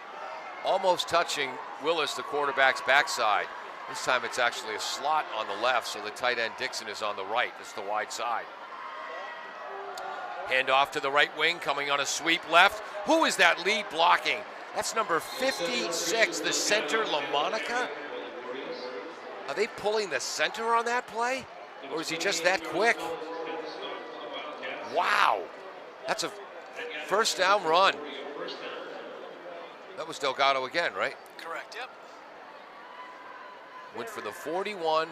almost touching Willis, the quarterback's backside. This time it's actually a slot on the left, so the tight end Dixon is on the right. That's the wide side. Hand off to the right wing, coming on a sweep left. Who is that lead blocking? That's number 56, the center, LaMonica. Are they pulling the center on that play? Or is he just that quick? Wow. That's a first down run. That was Delgado again, right? Correct, yep. Went from the 41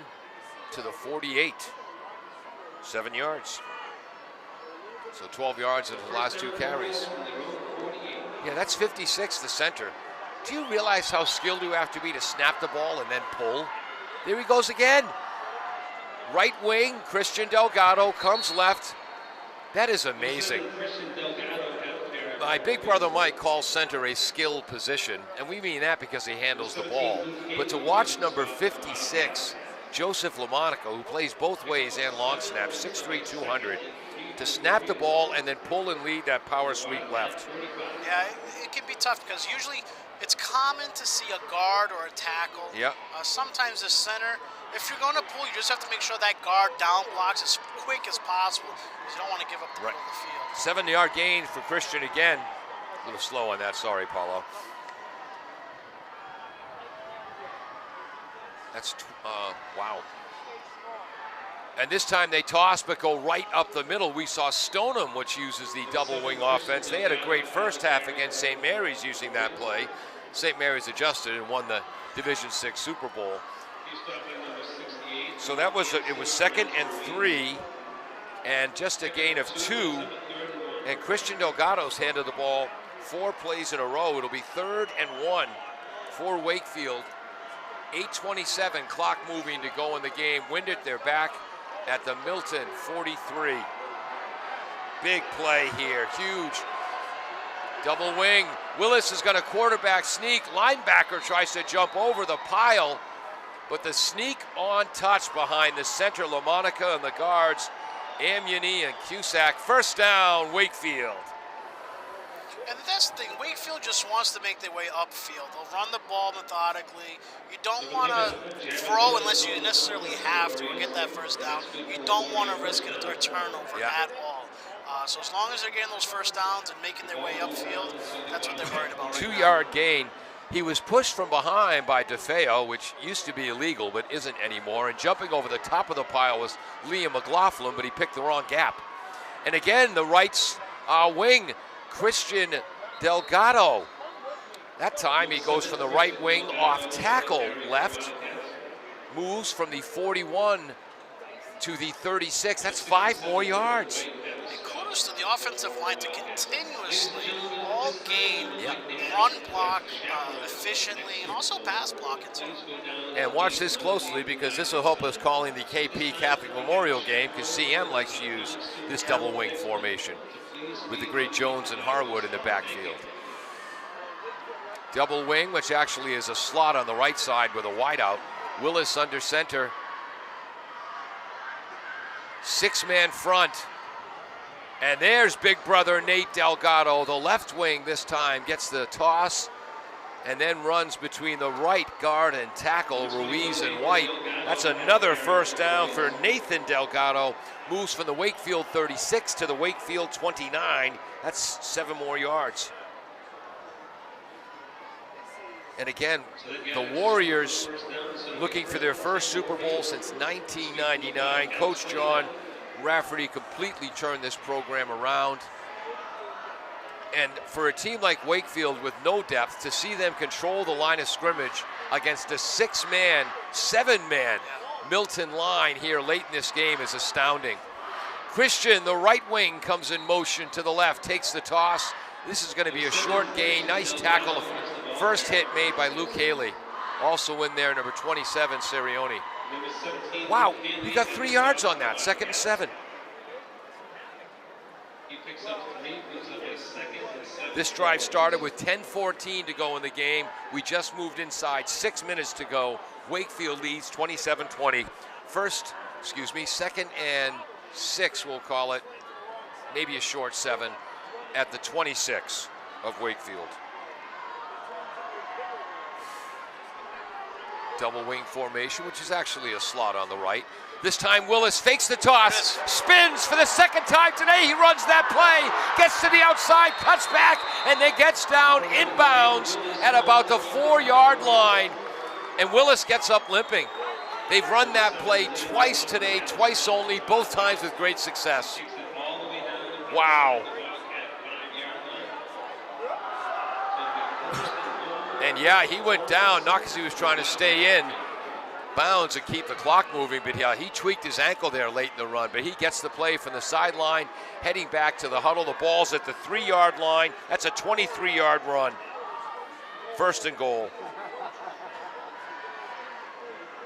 to the 48. 7 yards. So 12 yards in the last 2 carries. Yeah, that's 56, the center. Do you realize how skilled you have to be to snap the ball and then pull? There he goes again. Right wing, Christian Delgado comes left. That is amazing. My big brother Mike calls center a skilled position, and we mean that because he handles the ball. But to watch number 56, Joseph LaMonica, who plays both ways and long snaps, 6'3", 200, to snap the ball and then pull and lead that power sweep left. Yeah, it can be tough because usually it's common to see a guard or a tackle. Yep. Sometimes a center. If you're going to pull, you just have to make sure that guard down blocks as quick as possible because you don't want to give up the middle of the field. 7-yard gain for Christian again. A little slow on that, sorry, Paulo. That's, wow. And this time they toss but go right up the middle. We saw Stoneham, which uses the double wing offense. They had a great first half against St. Mary's using that play. St. Mary's adjusted and won the Division VI Super Bowl. So that was, it was 2nd and 3 and just a gain of 2. And Christian Delgado's handed the ball 4 plays in a row. It'll be 3rd and 1 for Wakefield. 8:27 clock moving to go in the game. Wind it, they're back at the Milton 43. Big play here, huge. Double wing. Willis has got a quarterback sneak. Linebacker tries to jump over the pile, but the sneak on touch behind the center, LaMonica, and the guards, Amuni and Cusack. First down, Wakefield. And that's the thing, Wakefield just wants to make their way upfield. They'll run the ball methodically. You don't want to throw unless you necessarily have to or get that first down. You don't want to risk a turnover at all. So as long as they're getting those first downs and making their way upfield, that's what they're worried about right now. 2-yard gain. He was pushed from behind by DeFeo, which used to be illegal but isn't anymore. And jumping over the top of the pile was Liam McLaughlin, but he picked the wrong gap. And again, the right wing, Christian Delgado. That time he goes from the right wing off tackle left, moves from the 41 to the 36. That's 5 more yards. And kudos to the offensive line to continuously all game run block efficiently and also pass block it too. And watch this closely because this will help us calling the KP Catholic Memorial game because CM likes to use this double wing formation with the great Jones and Harwood in the backfield. Double wing, which actually is a slot on the right side with a wideout. Willis under center. 6-man front. And there's big brother Nate Delgado, the left wing this time, gets the toss and then runs between the right guard and tackle, Ruiz and White. That's another first down for Nathan Delgado. Moves from the Wakefield 36 to the Wakefield 29. That's 7 more yards. And again, the Warriors looking for their first Super Bowl since 1999. Coach John Rafferty completely turned this program around. And for a team like Wakefield with no depth, to see them control the line of scrimmage against a 6-man, 7-man Milton line here late in this game is astounding. Christian, the right wing, comes in motion to the left, takes the toss. This is going to be a short gain. Nice tackle. First hit made by Luke Haley. Also in there, number 27, Sirioni. Wow, he got 3 yards on that, 2nd and 7. This drive started with 10:14 to go in the game. We just moved inside, 6 minutes to go. Wakefield leads 27-20. Second and 6, we'll call it. Maybe a short 7 at the 26 of Wakefield. Double wing formation, which is actually a slot on the right. This time Willis fakes the toss, spins for the second time today. He runs that play, gets to the outside, cuts back, and then gets down inbounds at about the 4-yard line. And Willis gets up limping. They've run that play twice today, twice only, both times with great success. Wow. And yeah, he went down, not because he was trying to stay in bounds and keep the clock moving, but yeah, he tweaked his ankle there late in the run. But he gets the play from the sideline, heading back to the huddle. The ball's at the 3-yard line. That's a 23-yard run. 1st and goal.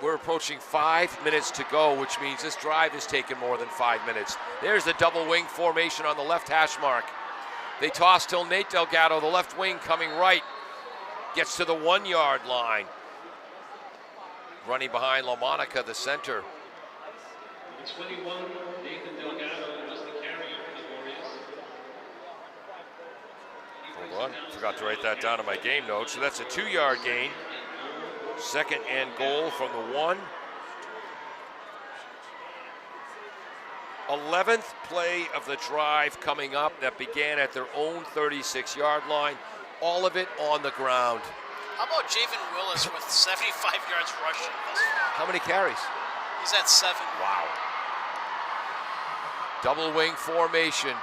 We're approaching 5 minutes to go, which means this drive has taken more than 5 minutes. There's the double wing formation on the left hash mark. They toss till Nate Delgado, the left wing, coming right. Gets to the 1-yard line. Running behind LaMonica, the center. 21, Nathan Delgado was the carrier for the Warriors. Hold on, forgot to write that down in my game notes. So that's a 2-yard gain. 2nd and goal from the 1. 11th play of the drive coming up that began at their own 36-yard line. All of it on the ground. How about Javen Willis with 75 yards rushing? How many carries? He's at 7. Wow. Double wing formation.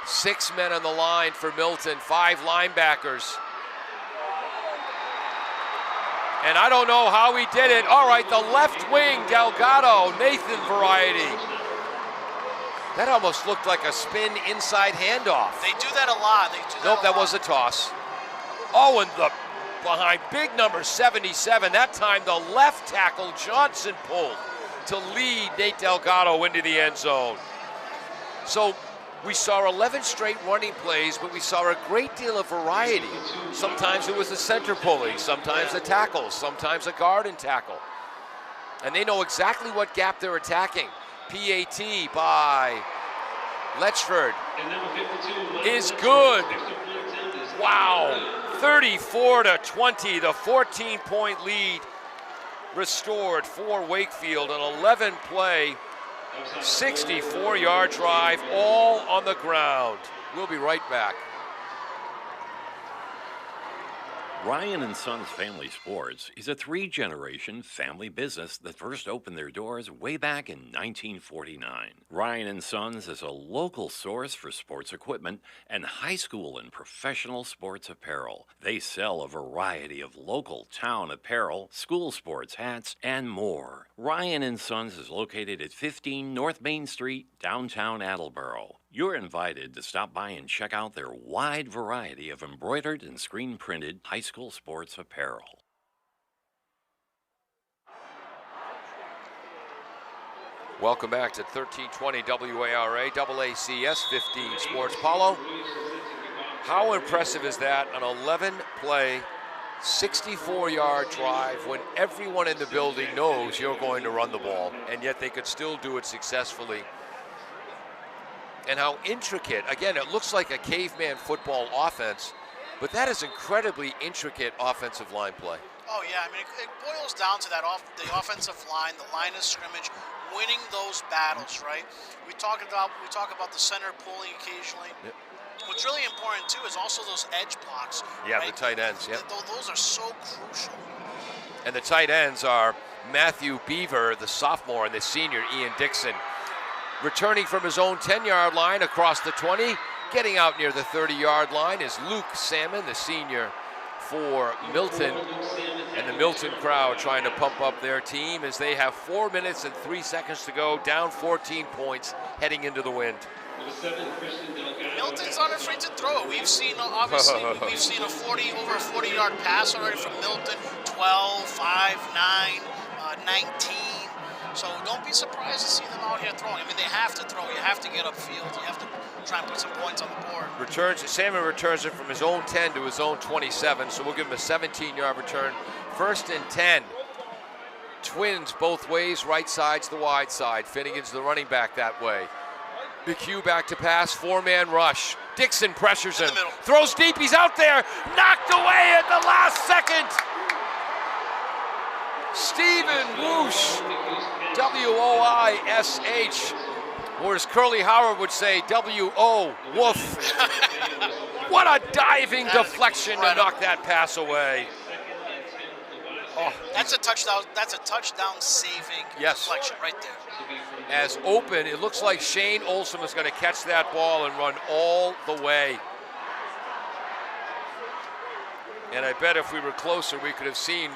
6 men on the line for Milton, 5 linebackers. And I don't know how he did it. All right, the left wing, Delgado, Nathan variety. That almost looked like a spin inside handoff. They do that a lot. Nope, that was a toss. Oh, and the behind big number 77. That time the left tackle Johnson pulled to lead Nate Delgado into the end zone. So we saw 11 straight running plays, but we saw a great deal of variety. Sometimes it was the center pulling, sometimes the tackles, sometimes a guard and tackle. And they know exactly what gap they're attacking. PAT by Letchford is good. Wow. 34-20, the 14-point lead restored for Wakefield. An 11-play, 64-yard drive, all on the ground. We'll be right back. Ryan and Sons Family Sports is a 3-generation family business that first opened their doors way back in 1949. Ryan and Sons is a local source for sports equipment and high school and professional sports apparel. They sell a variety of local town apparel, school sports hats, and more. Ryan and Sons is located at 15 North Main Street, downtown Attleboro. You're invited to stop by and check out their wide variety of embroidered and screen-printed high school sports apparel. Welcome back to 1320 WARA, AACS 15 Sports. Paulo, how impressive is that? An 11-play, 64-yard drive when everyone in the building knows you're going to run the ball, and yet they could still do it successfully. And how intricate, again, it looks like a caveman football offense, but that is incredibly intricate offensive line play. Oh yeah, I mean it boils down to the offensive line, the line of scrimmage, winning those battles, right? We talk about the center pulling occasionally. Yep. What's really important too is also those edge blocks. Yeah, right? the tight ends. Yeah, those are so crucial. and the tight ends are Matthew Beaver, the sophomore, and the senior Ian Dixon. Returning from his own 10-yard line across the 20, getting out near the 30-yard line is Luke Salmon, the senior for Milton, and the Milton crowd trying to pump up their team as they have 4 minutes and 3 seconds to go, down 14 points, heading into the wind. Milton's not afraid to throw. We've seen, obviously, over a 40-yard pass already from Milton, 12, 5, 9, 19. So don't be surprised to see them out here throwing. I mean, they have to throw. You have to get upfield. You have to try and put some points on the board. Salmon returns it from his own 10 to his own 27, so we'll give him a 17-yard return. 1st and 10. Twins both ways, right side's the wide side. Finnegan's the running back that way. McHugh back to pass, 4-man rush. Dixon pressures him, throws deep, he's out there, knocked away at the last second. Stephen Woosh, W-O-I-S-H, or as Curly Howard would say, W-O, woof. What a diving deflection to knock that pass away. Oh, that's a touchdown. That's a touchdown saving deflection right there. As open, it looks like Shane Olson was going to catch that ball and run all the way. And I bet if we were closer, we could have seen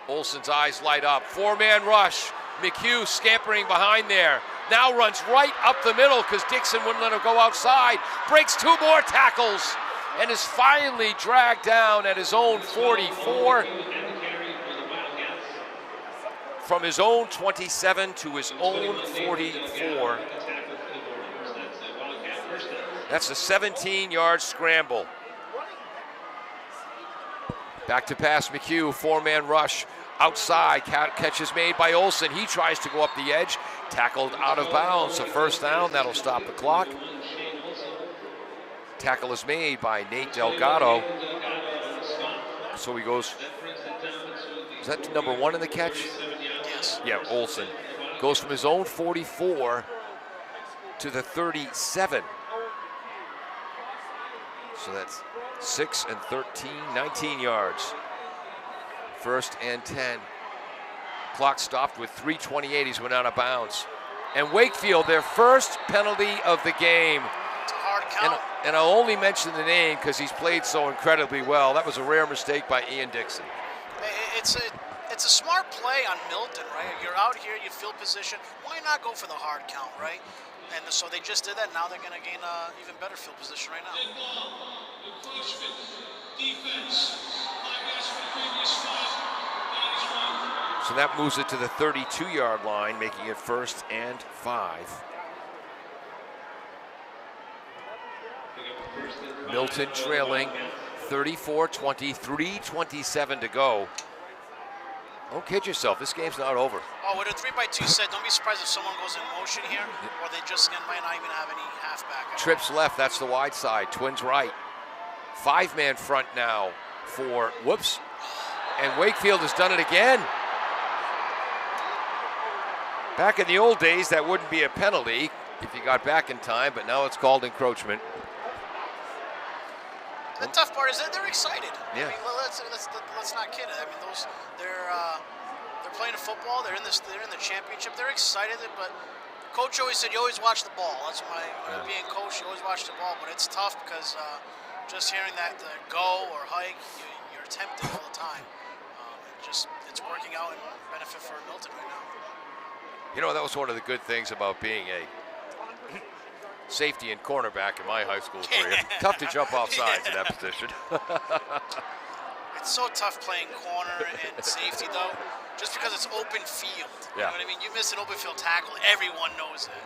Olson's eyes light up. 4-man rush. McHugh scampering behind there. Now runs right up the middle because Dixon wouldn't let him go outside. Breaks 2 more tackles and is finally dragged down at his own 44. From his own 27 to his own 44. That's a 17-yard scramble. Back to pass McHugh, 4-man rush. Outside, catch is made by Olson. He tries to go up the edge, tackled out of bounds. A 1st down, that'll stop the clock. Tackle is made by Nate Delgado. So he goes, is that number 1 in the catch? Yes. Yeah, Olson. Goes from his own 44 to the 37. So that's 6 and 13, 19 yards. 1st and 10. Clock stopped with 3:28. He's went out of bounds. And Wakefield, their first penalty of the game. It's a hard count. And I'll only mention the name because he's played so incredibly well. That was a rare mistake by Ian Dixon. It's a smart play on Milton, right? You're out here, you field position. Why not go for the hard count, right? And so they just did that. Now they're going to gain an even better field position right now. So that moves it to the 32-yard line, making it 1st and 5. Milton trailing 34-20, 3:27 to go. Don't kid yourself, this game's not over. Oh, with a 3x2 set, don't be surprised if someone goes in motion here, or they just might not even have any halfback. Trips left, that's the wide side. Twins right. 5-man front now for, whoops. And Wakefield has done it again. Back in the old days, that wouldn't be a penalty if you got back in time, but now it's called encroachment. The tough part is that they're excited. Yeah. I mean, let's not kid it. I mean, they're playing football. They're in the championship. They're excited, but coach always said you always watch the ball. That's my being coach. You always watch the ball, but it's tough because just hearing that go or hike, you're tempted all the time. It's working out in benefit for Milton right now. You know, that was one of the good things about being a safety and cornerback in my high school career. Tough to jump off sides in that position. It's so tough playing corner and safety, though, just because it's open field. You know what I mean? You miss an open field tackle, everyone knows it.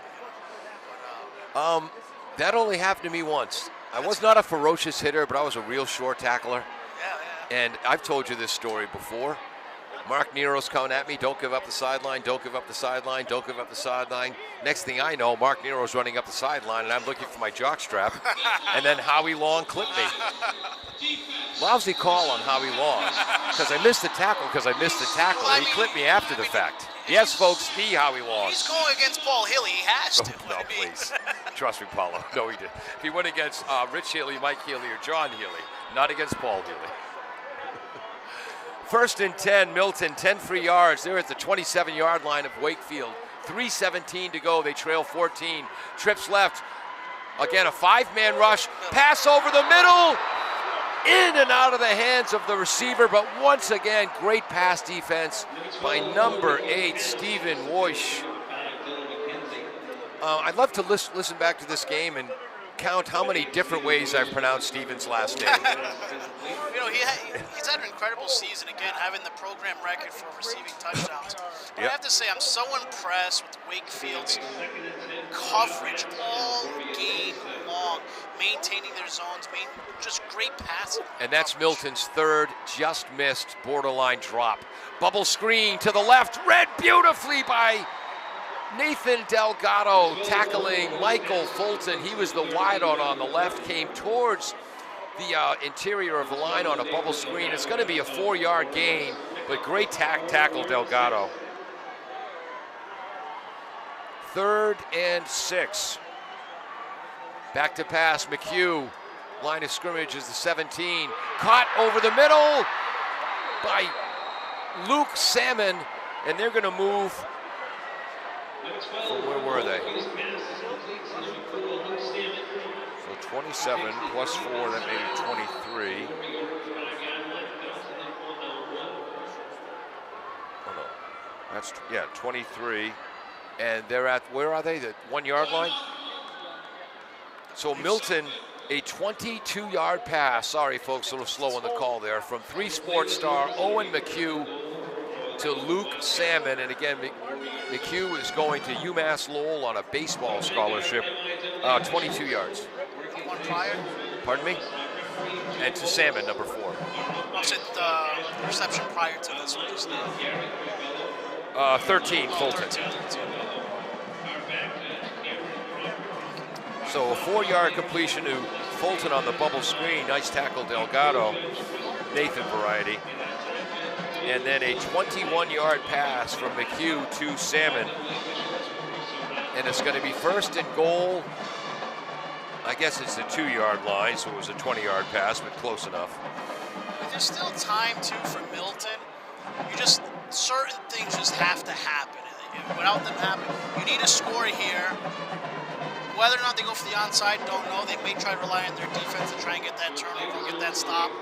But, that only happened to me once. I was not a ferocious hitter, but I was a real short tackler. Yeah. And I've told you this story before. Mark Nero's coming at me, don't give up the sideline, don't give up the sideline, don't give up the sideline. Next thing I know, Mark Nero's running up the sideline, and I'm looking for my jockstrap. And then Howie Long clipped me. Lousy call on Howie Long, because I missed the tackle, and he clipped me after the fact. Yes, folks, the Howie Long. He's going against Paul Healy. He has to. No, please. Trust me, Paulo. No, he did. If he went against Rich Healy, Mike Healy, or John Healy, not against Paul Healy. 1st and 10, Milton, 10 free yards. They're at the 27-yard line of Wakefield. 3:17 to go. They trail 14. Trips left. Again, a 5-man rush. Pass over the middle. In and out of the hands of the receiver. But once again, great pass defense by number 8, Stephen Woish. I'd love to listen back to this game and count how many different ways I've pronounced Stephen's last name. You know, he's had an incredible season, again, having the program record for receiving touchdowns. But I have to say, I'm so impressed with Wakefield's coverage all game long, maintaining their zones, just great passing. And that's Milton's third just missed borderline drop. Bubble screen to the left, read beautifully by Nathan Delgado, tackling Michael Fulton. He was the wideout on the left, came towards the interior of the line on a bubble screen. It's going to be a 4-yard gain, but great tackle, Delgado. 3rd and 6. Back to pass, McHugh. Line of scrimmage is the 17. Caught over the middle by Luke Salmon, and they're going to move. So where were they? So 27 plus 4, that made it 23. Oh no, that's 23. And they're at, where are they? The 1-yard line? So Milton, a 22-yard pass. Sorry, folks, a little slow on the call there. From 3-sport star Owen McHugh to Luke Salmon. And again, McHugh is going to UMass Lowell on a baseball scholarship. 22 yards. One prior? Pardon me? And to Salmon, number 4. Was it the reception prior to this one? 13, Fulton. 13. So a 4-yard completion to Fulton on the bubble screen. Nice tackle, Delgado. Nathan variety. And then a 21-yard pass from McHugh to Salmon. And it's going to be 1st and goal. I guess it's the 2-yard line, so it was a 20-yard pass, but close enough. But there's still time, too, for Milton. Certain things just have to happen. Without them happening, you need a score here. Whether or not they go for the onside, don't know. They may try to rely on their defense to try and get that turnover, get that stop.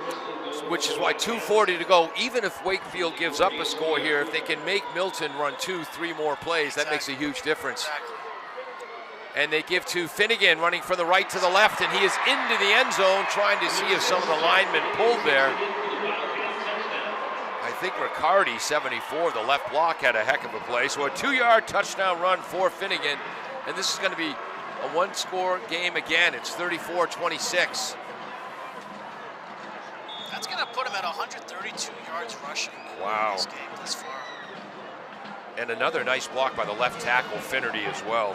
Which is why 2:40 to go. Even if Wakefield gives up a score here, if they can make Milton run 2-3 more plays, that makes a huge difference. Exactly. And they give to Finnegan, running from the right to the left, and he is into the end zone, trying to see if some of the linemen pulled there. I think Riccardi, 74, the left block, had a heck of a play. So a 2-yard touchdown run for Finnegan, and this is going to be a 1-score game again. It's 34-26. That's going to put him at 132 yards rushing. Wow. In this game this far. And another nice block by the left tackle, Finnerty, as well.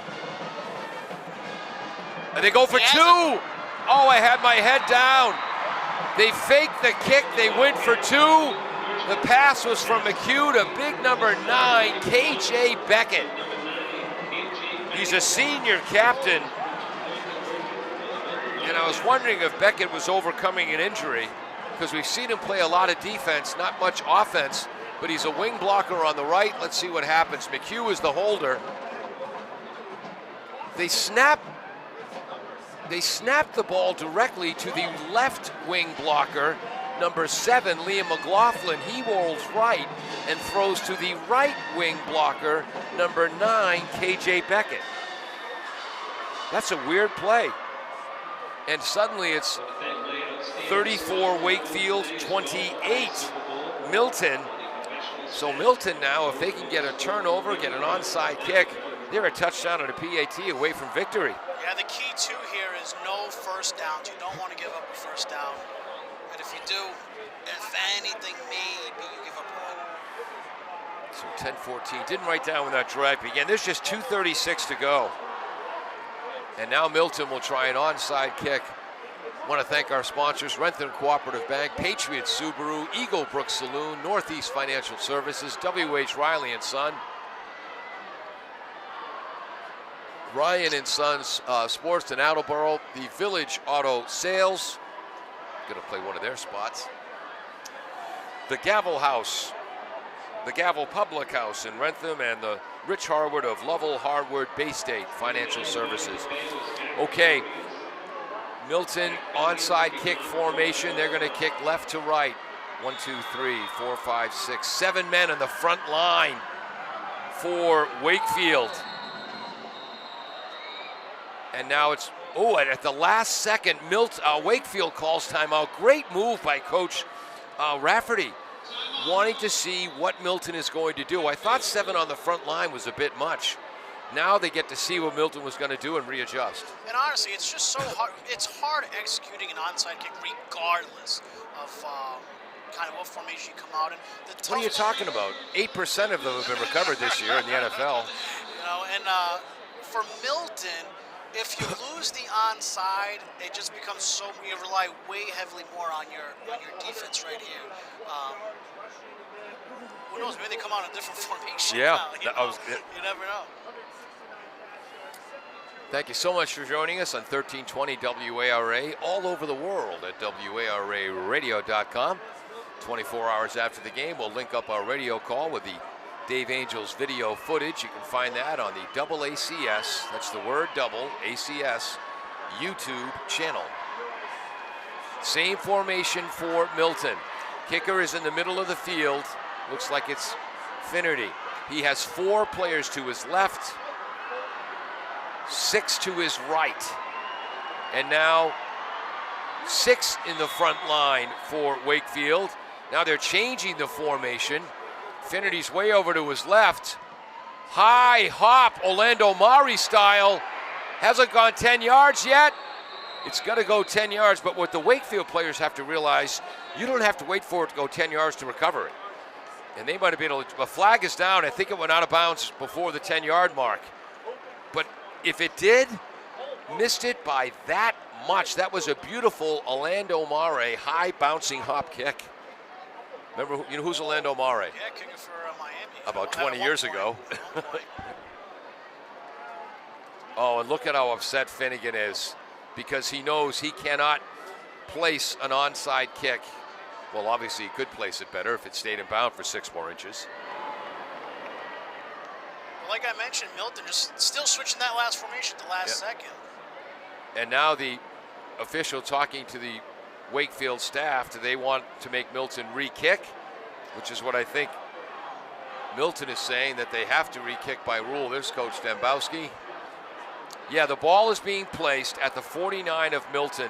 And they go for 2. Oh, I had my head down. They faked the kick. They went for 2. The pass was from McHugh to big number 9, K.J. Beckett. He's a senior captain. And I was wondering if Beckett was overcoming an injury, because we've seen him play a lot of defense, not much offense, but he's a wing blocker on the right. Let's see what happens. McHugh is the holder. They snap the ball directly to the left wing blocker, number 7, Liam McLaughlin. He rolls right and throws to the right wing blocker, number 9, K.J. Beckett. That's a weird play. And suddenly it's 34 Wakefield, 28 Milton. So Milton now, if they can get a turnover, get an onside kick, they're a touchdown and a PAT away from victory. Yeah, the key too here is no first downs. You don't want to give up a first down. And if you do, If anything, maybe you give up one. So 10-14. Didn't write down when that drive began. There's just 2:36 to go. And now Milton will try an onside kick. Want to thank our sponsors, Rentham Cooperative Bank, Patriot Subaru, Eagle Brook Saloon, Northeast Financial Services, W.H. Riley & Son, Ryan & Sons Sports in Attleboro, the Village Auto Sales, going to play one of their spots, the Gavel House, the Gavel Public House in Rentham, and the Rich Harwood of Lovell, Harwood, Bay State Financial Services. Okay, Milton onside kick formation. They're going to kick left to right. 1, 2, 3, 4, 5, 6, 7 men on the front line for Wakefield. And now it's, and at the last second, Wakefield calls timeout. Great move by Coach Rafferty, wanting to see what Milton is going to do. I thought 7 on the front line was a bit much. Now they get to see what Milton was going to do and readjust. And honestly, it's just so hard. It's hard executing an onside kick regardless of kind of what formation you come out in. What are you talking about? 8% of them have been recovered this year in the NFL. You know, and for Milton, if you lose the onside, it just becomes so, you rely way heavily more on your defense right here. Who knows? Maybe they come out in a different formation. Yeah, now, you never know. Thank you so much for joining us on 1320 WARA, all over the world at WARAradio.com. 24 hours after the game, we'll link up our radio call with the Dave Angels video footage. You can find that on the double ACS, that's the word double, ACS, YouTube channel. Same formation for Milton. Kicker is in the middle of the field. Looks like it's Finnerty. He has 4 players to his left, 6 to his right, and now 6 in the front line for Wakefield. Now they're changing the formation. Finnerty's way over to his left. High hop, Orlando Mari style. Hasn't gone 10 yards yet. It's going to go 10 yards, but what the Wakefield players have to realize, you don't have to wait for it to go 10 yards to recover it. And they might have been able to, the flag is down. I think it went out of bounds before the 10-yard mark. But if it did, missed it by that much. That was a beautiful Orlando Mare high bouncing hop kick. Remember, you know who's Orlando Mare? Yeah, kicking for Miami. About 20 years ago. Oh, and look at how upset Finnegan is, because he knows he cannot place an onside kick. Well, obviously he could place it better if it stayed in bound for 6 more inches. Like I mentioned, Milton just still switching that last formation at the last second. And now the official talking to the Wakefield staff. Do they want to make Milton re-kick? Which is what I think Milton is saying, that they have to re-kick by rule. There's Coach Dembowski. Yeah, the ball is being placed at the 49 of Milton.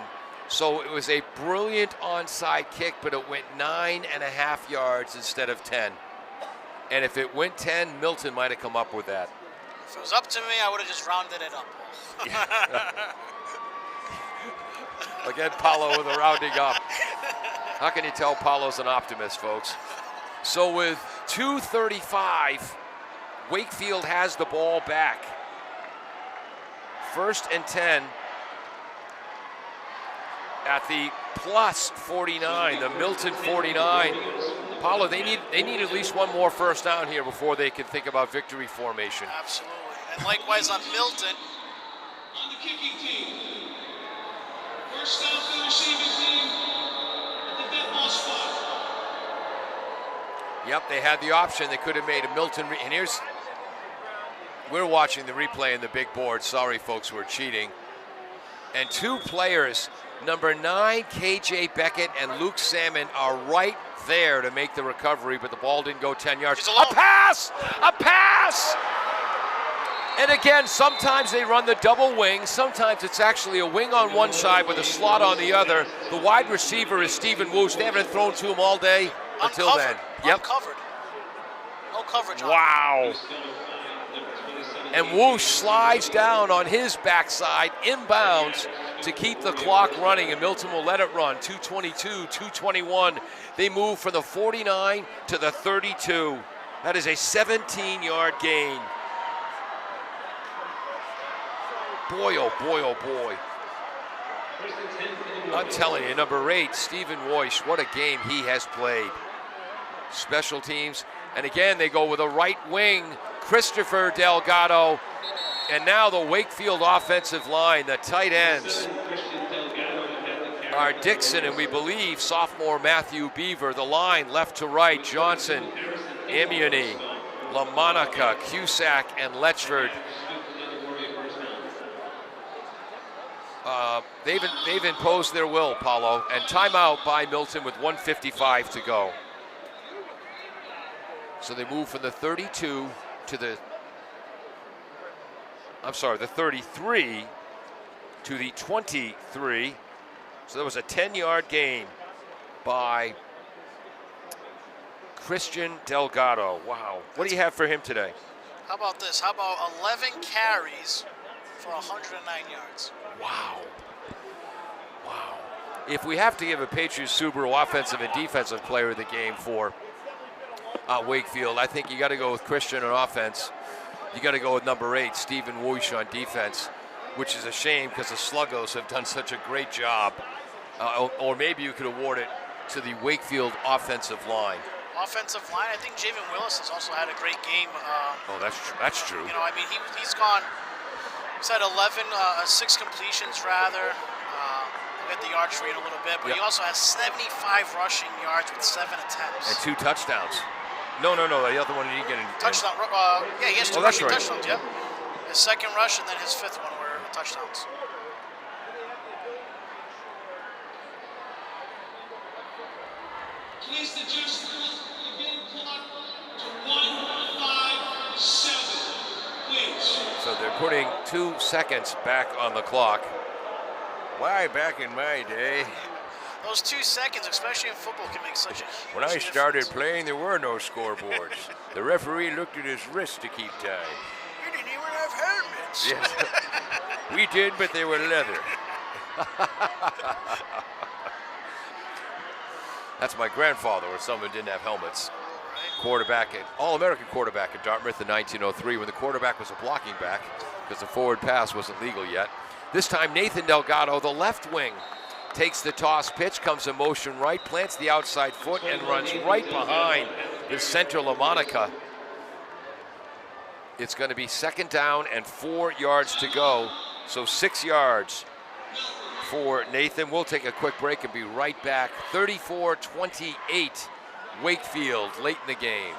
So it was a brilliant onside kick, but it went 9.5 yards instead of 10. And if it went 10, Milton might have come up with that. If it was up to me, I would have just rounded it up. Again, Paulo with a rounding up. How can you tell Paulo's an optimist, folks? So with 2:35, Wakefield has the ball back. 1st and 10 at the plus 49, the Milton 49. Paulo, they need at least one more first down here before they can think about victory formation. Absolutely. And likewise on Milton. On the kicking team. First down for the receiving team at the dead ball spot. Yep, they had the option. They could have made a Milton. And we're watching the replay in the big board. Sorry, folks, we're cheating. And 2 players, number 9, KJ Beckett, and Luke Salmon, are right there to make the recovery, but the ball didn't go 10 yards. A pass! A pass! And again, sometimes they run the double wing. Sometimes it's actually a wing on one side with a slot on the other. The wide receiver is Stephen Woosh. They haven't thrown to him all day until then. Yep. Uncovered. No coverage on wow. And Woosh slides down on his backside, inbounds, to keep the clock running, and Milton will let it run. 2:22, 2:21. They move from the 49 to the 32. That is a 17-yard gain. Boy, oh boy, oh boy. I'm telling you, number 8, Stephen Woish, what a game he has played. Special teams. And again, they go with a right wing, Christopher Delgado. And now the Wakefield offensive line, the tight ends are Dixon and we believe sophomore Matthew Beaver. The line left to right, Johnson, Imuni, LaMonica, Cusack, and Letchford. They've imposed their will, Paulo, and timeout by Milton with 1:55 to go. So they move from the 32 to the 33 to the 23. So there was a 10-yard gain by Christian Delgado. Wow. What do you have for him today? How about this? How about 11 carries for 109 yards? Wow. Wow. If we have to give a Patriots Subaru offensive and defensive player of the game for Wakefield, I think you got to go with Christian on offense. You got to go with number 8, Stephen Woish on defense, which is a shame because the Sluggos have done such a great job. Or maybe you could award it to the Wakefield offensive line. Offensive line, I think Javen Willis has also had a great game. That's true. You know, I mean, he's had 6 completions rather. We'll get the yards for you in a little bit, but he also has 75 rushing yards with 7 attempts. And 2 touchdowns. No, the other one he didn't get in. Touchdown. Yeah, he has 2 rushing touchdowns, yeah. His second rush and then his 5th one were touchdowns. Please adjust the game clock to 1:57, please. So they're putting 2 seconds back on the clock. Why, back in my day, Those 2 seconds, especially in football, can make such a huge when I started difference. playing, there were no scoreboards. The referee looked at his wrist to keep time. We didn't even have helmets. Yes, we did, but they were leather. That's my grandfather, when someone didn't have helmets. All-American quarterback at Dartmouth in 1903 when the quarterback was a blocking back because the forward pass wasn't legal yet. This time, Nathan Delgado, the left wing, takes the toss pitch, comes in motion right, plants the outside foot, and runs right behind the center LaMonica. It's going to be 2nd down and 4 yards to go, so 6 yards for Nathan. We'll take a quick break and be right back. 34-28, Wakefield late in the game.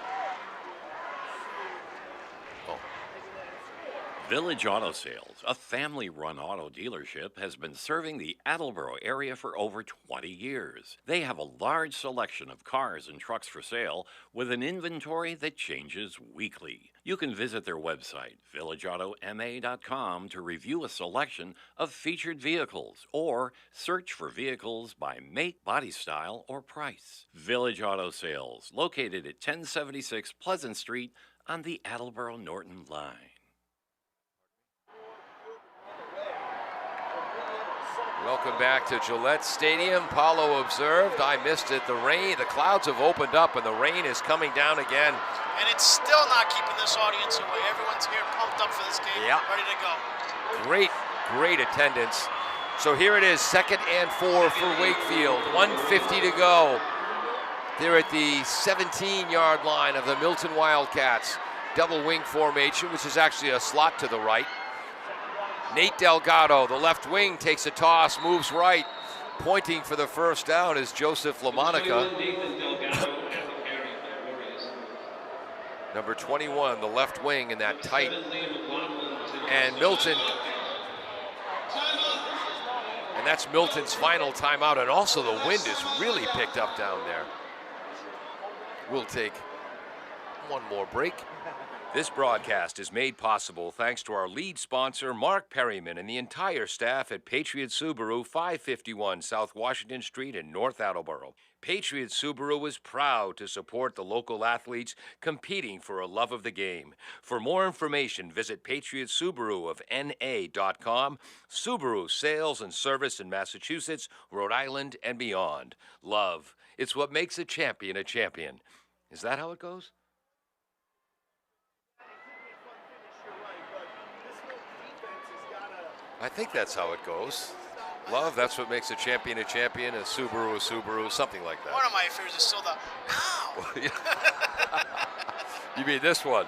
Village Auto Sales, a family-run auto dealership, has been serving the Attleboro area for over 20 years. They have a large selection of cars and trucks for sale with an inventory that changes weekly. You can visit their website, villageautomA.com, to review a selection of featured vehicles or search for vehicles by make, body style, or price. Village Auto Sales, located at 1076 Pleasant Street on the Attleboro-Norton line. Welcome back to Gillette Stadium. Paulo observed, I missed it, the rain, the clouds have opened up and the rain is coming down again. And it's still not keeping this audience away. Everyone's here pumped up for this game, ready to go. Great attendance. So here it is, 2nd and 4 for Wakefield, 1:50 to go. They're at the 17-yard line of the Milton Wildcats. Double wing formation, which is actually a slot to the right. Nate Delgado, the left wing, takes a toss, moves right. Pointing for the 1st down is Joseph LaMonica. Number 21, the left wing in that tight. And Milton. And that's Milton's final timeout. And also the wind is really picked up down there. We'll take one more break. This broadcast is made possible thanks to our lead sponsor, Mark Perryman, and the entire staff at Patriot Subaru, 551 South Washington Street in North Attleboro. Patriot Subaru is proud to support the local athletes competing for a love of the game. For more information, visit Patriot Subaru of NA.com. Subaru sales and service in Massachusetts, Rhode Island, and beyond. Love. It's what makes a champion a champion. Is that how it goes? I think that's how it goes. Love, that's what makes a champion, a Subaru, something like that. One of my fears is still the, ow! You mean this one?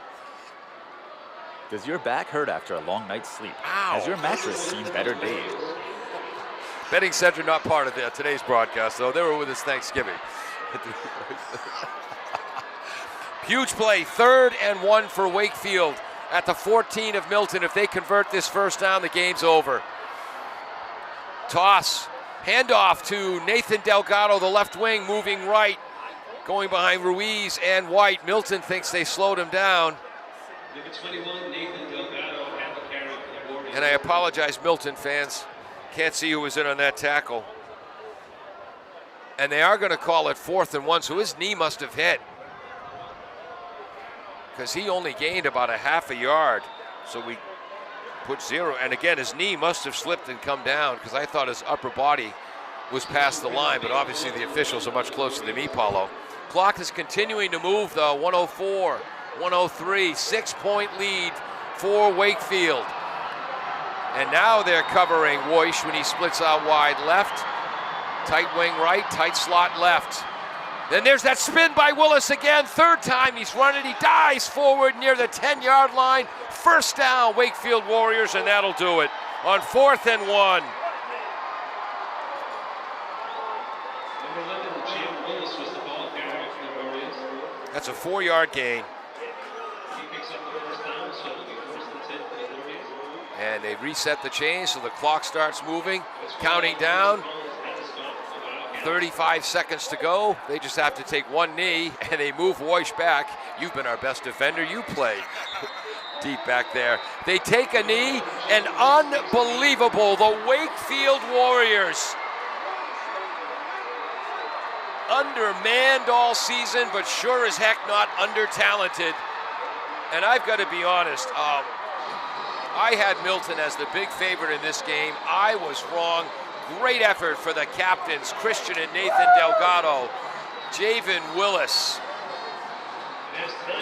Does your back hurt after a long night's sleep? Ow. Has your mattress seen better days? Betting Center not part of today's broadcast, though. They were with us Thanksgiving. Huge play, 3rd and 1 for Wakefield at the 14 of Milton. If they convert this first down, the game's over. Toss, handoff to Nathan Delgado, the left wing, moving right, going behind Ruiz and White. Milton thinks they slowed him down. And I apologize, Milton fans. Can't see who was in on that tackle. And they are going to call it 4th and 1, so his knee must have hit, because he only gained about a half a yard. So we put 0. And again, his knee must have slipped and come down, because I thought his upper body was past the line, but obviously the officials are much closer than me, Paulo. Clock is continuing to move, though. 104, 103, 6-point lead for Wakefield. And now they're covering Woish when he splits out wide left. Tight wing right, tight slot left. Then there's that spin by Willis again. 3rd time he's run it. He dives forward near the 10-yard line. First down, Wakefield Warriors, and that'll do it on 4th and 1. That's a 4-yard gain. And they reset the chain, so the clock starts moving, counting down. 35 seconds to go. They just have to take one knee, and they move Woish back. You've been our best defender. You played deep back there. They take a knee, and unbelievable, the Wakefield Warriors, undermanned all season, but sure as heck not under-talented. And I've got to be honest, I had Milton as the big favorite in this game. I was wrong. Great effort for the captains, Christian and Nathan Delgado, Javen Willis,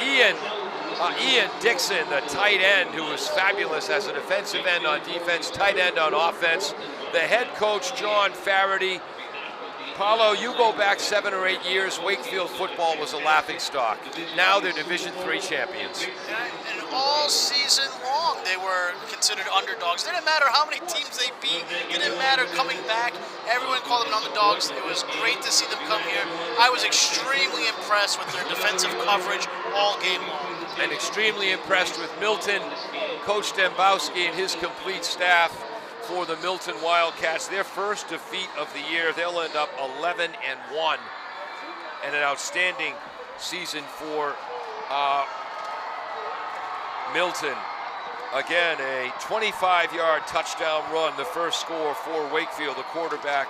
Ian Dixon, the tight end, who was fabulous as an offensive end on defense, tight end on offense, the head coach, John Faraday. Paulo, you go back 7 or 8 years, Wakefield football was a laughingstock. Now they're Division III champions. And all season long, they were considered underdogs. It didn't matter how many teams they beat. It didn't matter coming back. Everyone called them underdogs. It was great to see them come here. I was extremely impressed with their defensive coverage all game long. And extremely impressed with Milton, Coach Dembowski and his complete staff for the Milton Wildcats. Their first defeat of the year. They'll end up 11-1, and an outstanding season for Milton. Again, a 25-yard touchdown run, the first score for Wakefield. The quarterback,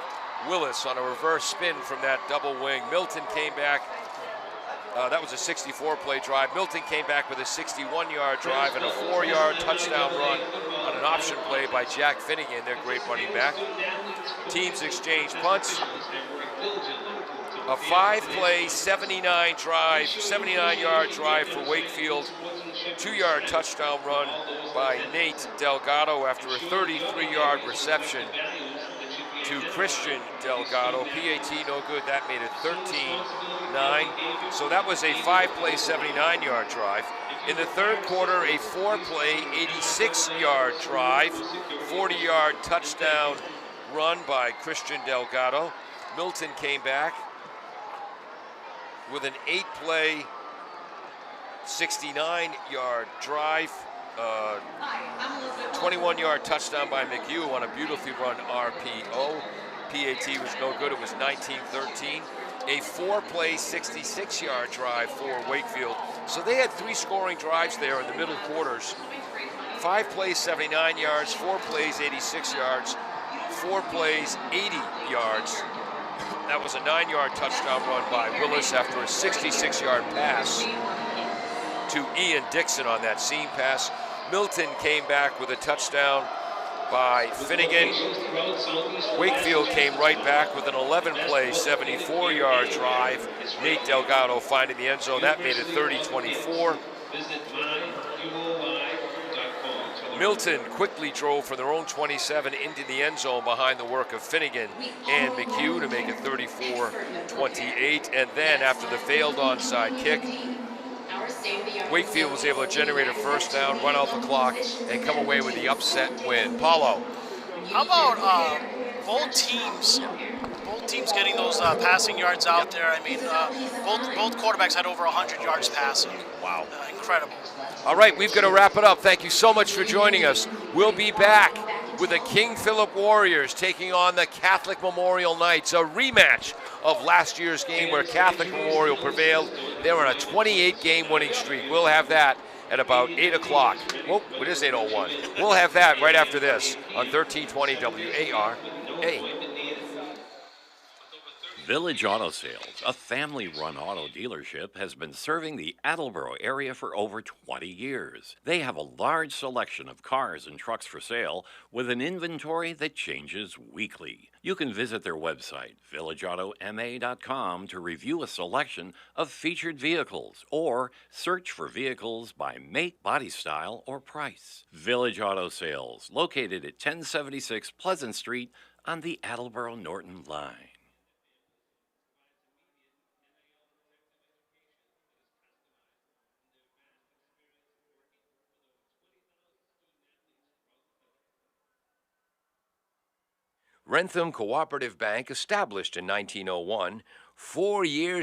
Willis, on a reverse spin from that double wing. Milton came back. That was a 64-play drive. Milton came back with a 61-yard drive and a 4-yard touchdown run on an option play by Jack Finnegan, their great running back. Teams exchange punts. A 5-play, 79-yard drive for Wakefield. 2-yard touchdown run by Nate Delgado after a 33-yard reception to Christian Delgado. PAT no good. That made it 13-9. So that was a 5-play, 79-yard drive. In the third quarter, a 4-play, 86-yard drive, 40-yard touchdown run by Christian Delgado. Milton came back with an 8-play, 69-yard drive, 21-yard touchdown by McHugh on a beautifully run RPO. PAT was no good. It was 19-13. a 4-play 66-yard drive for Wakefield. So they had 3 scoring drives there in the middle quarters. 5 plays, 79 yards, 4 plays, 86 yards, 4 plays, 80 yards. That was a 9-yard touchdown run by Willis after a 66-yard pass to Ian Dixon on that seam pass. Milton came back with a touchdown by Finnegan. Wakefield came right back with an 11-play, 74-yard drive. Nate Delgado finding the end zone. That made it 30-24. Milton quickly drove from their own 27 into the end zone behind the work of Finnegan and McHugh to make it 34-28. And then after the failed onside kick, Wakefield was able to generate a first down, run out the clock, and come away with the upset win. Paulo. How about both teams getting those passing yards out there? I mean, both quarterbacks had over 100 yards passing. Wow. Incredible. All right, we've got to wrap it up. Thank you so much for joining us. We'll be back with the King Philip Warriors taking on the Catholic Memorial Knights, a rematch of last year's game where Catholic Memorial prevailed. They were on a 28-game winning streak. We'll have that at about 8 o'clock. Whoa, it is 8:01. We'll have that right after this on 1320 WARA. Village Auto Sales, a family-run auto dealership, has been serving the Attleboro area for over 20 years. They have a large selection of cars and trucks for sale with an inventory that changes weekly. You can visit their website, villageautomA.com, to review a selection of featured vehicles or search for vehicles by make, body style, or price. Village Auto Sales, located at 1076 Pleasant Street on the Attleboro-Norton line. Rentham Cooperative Bank, established in 1901, 4 years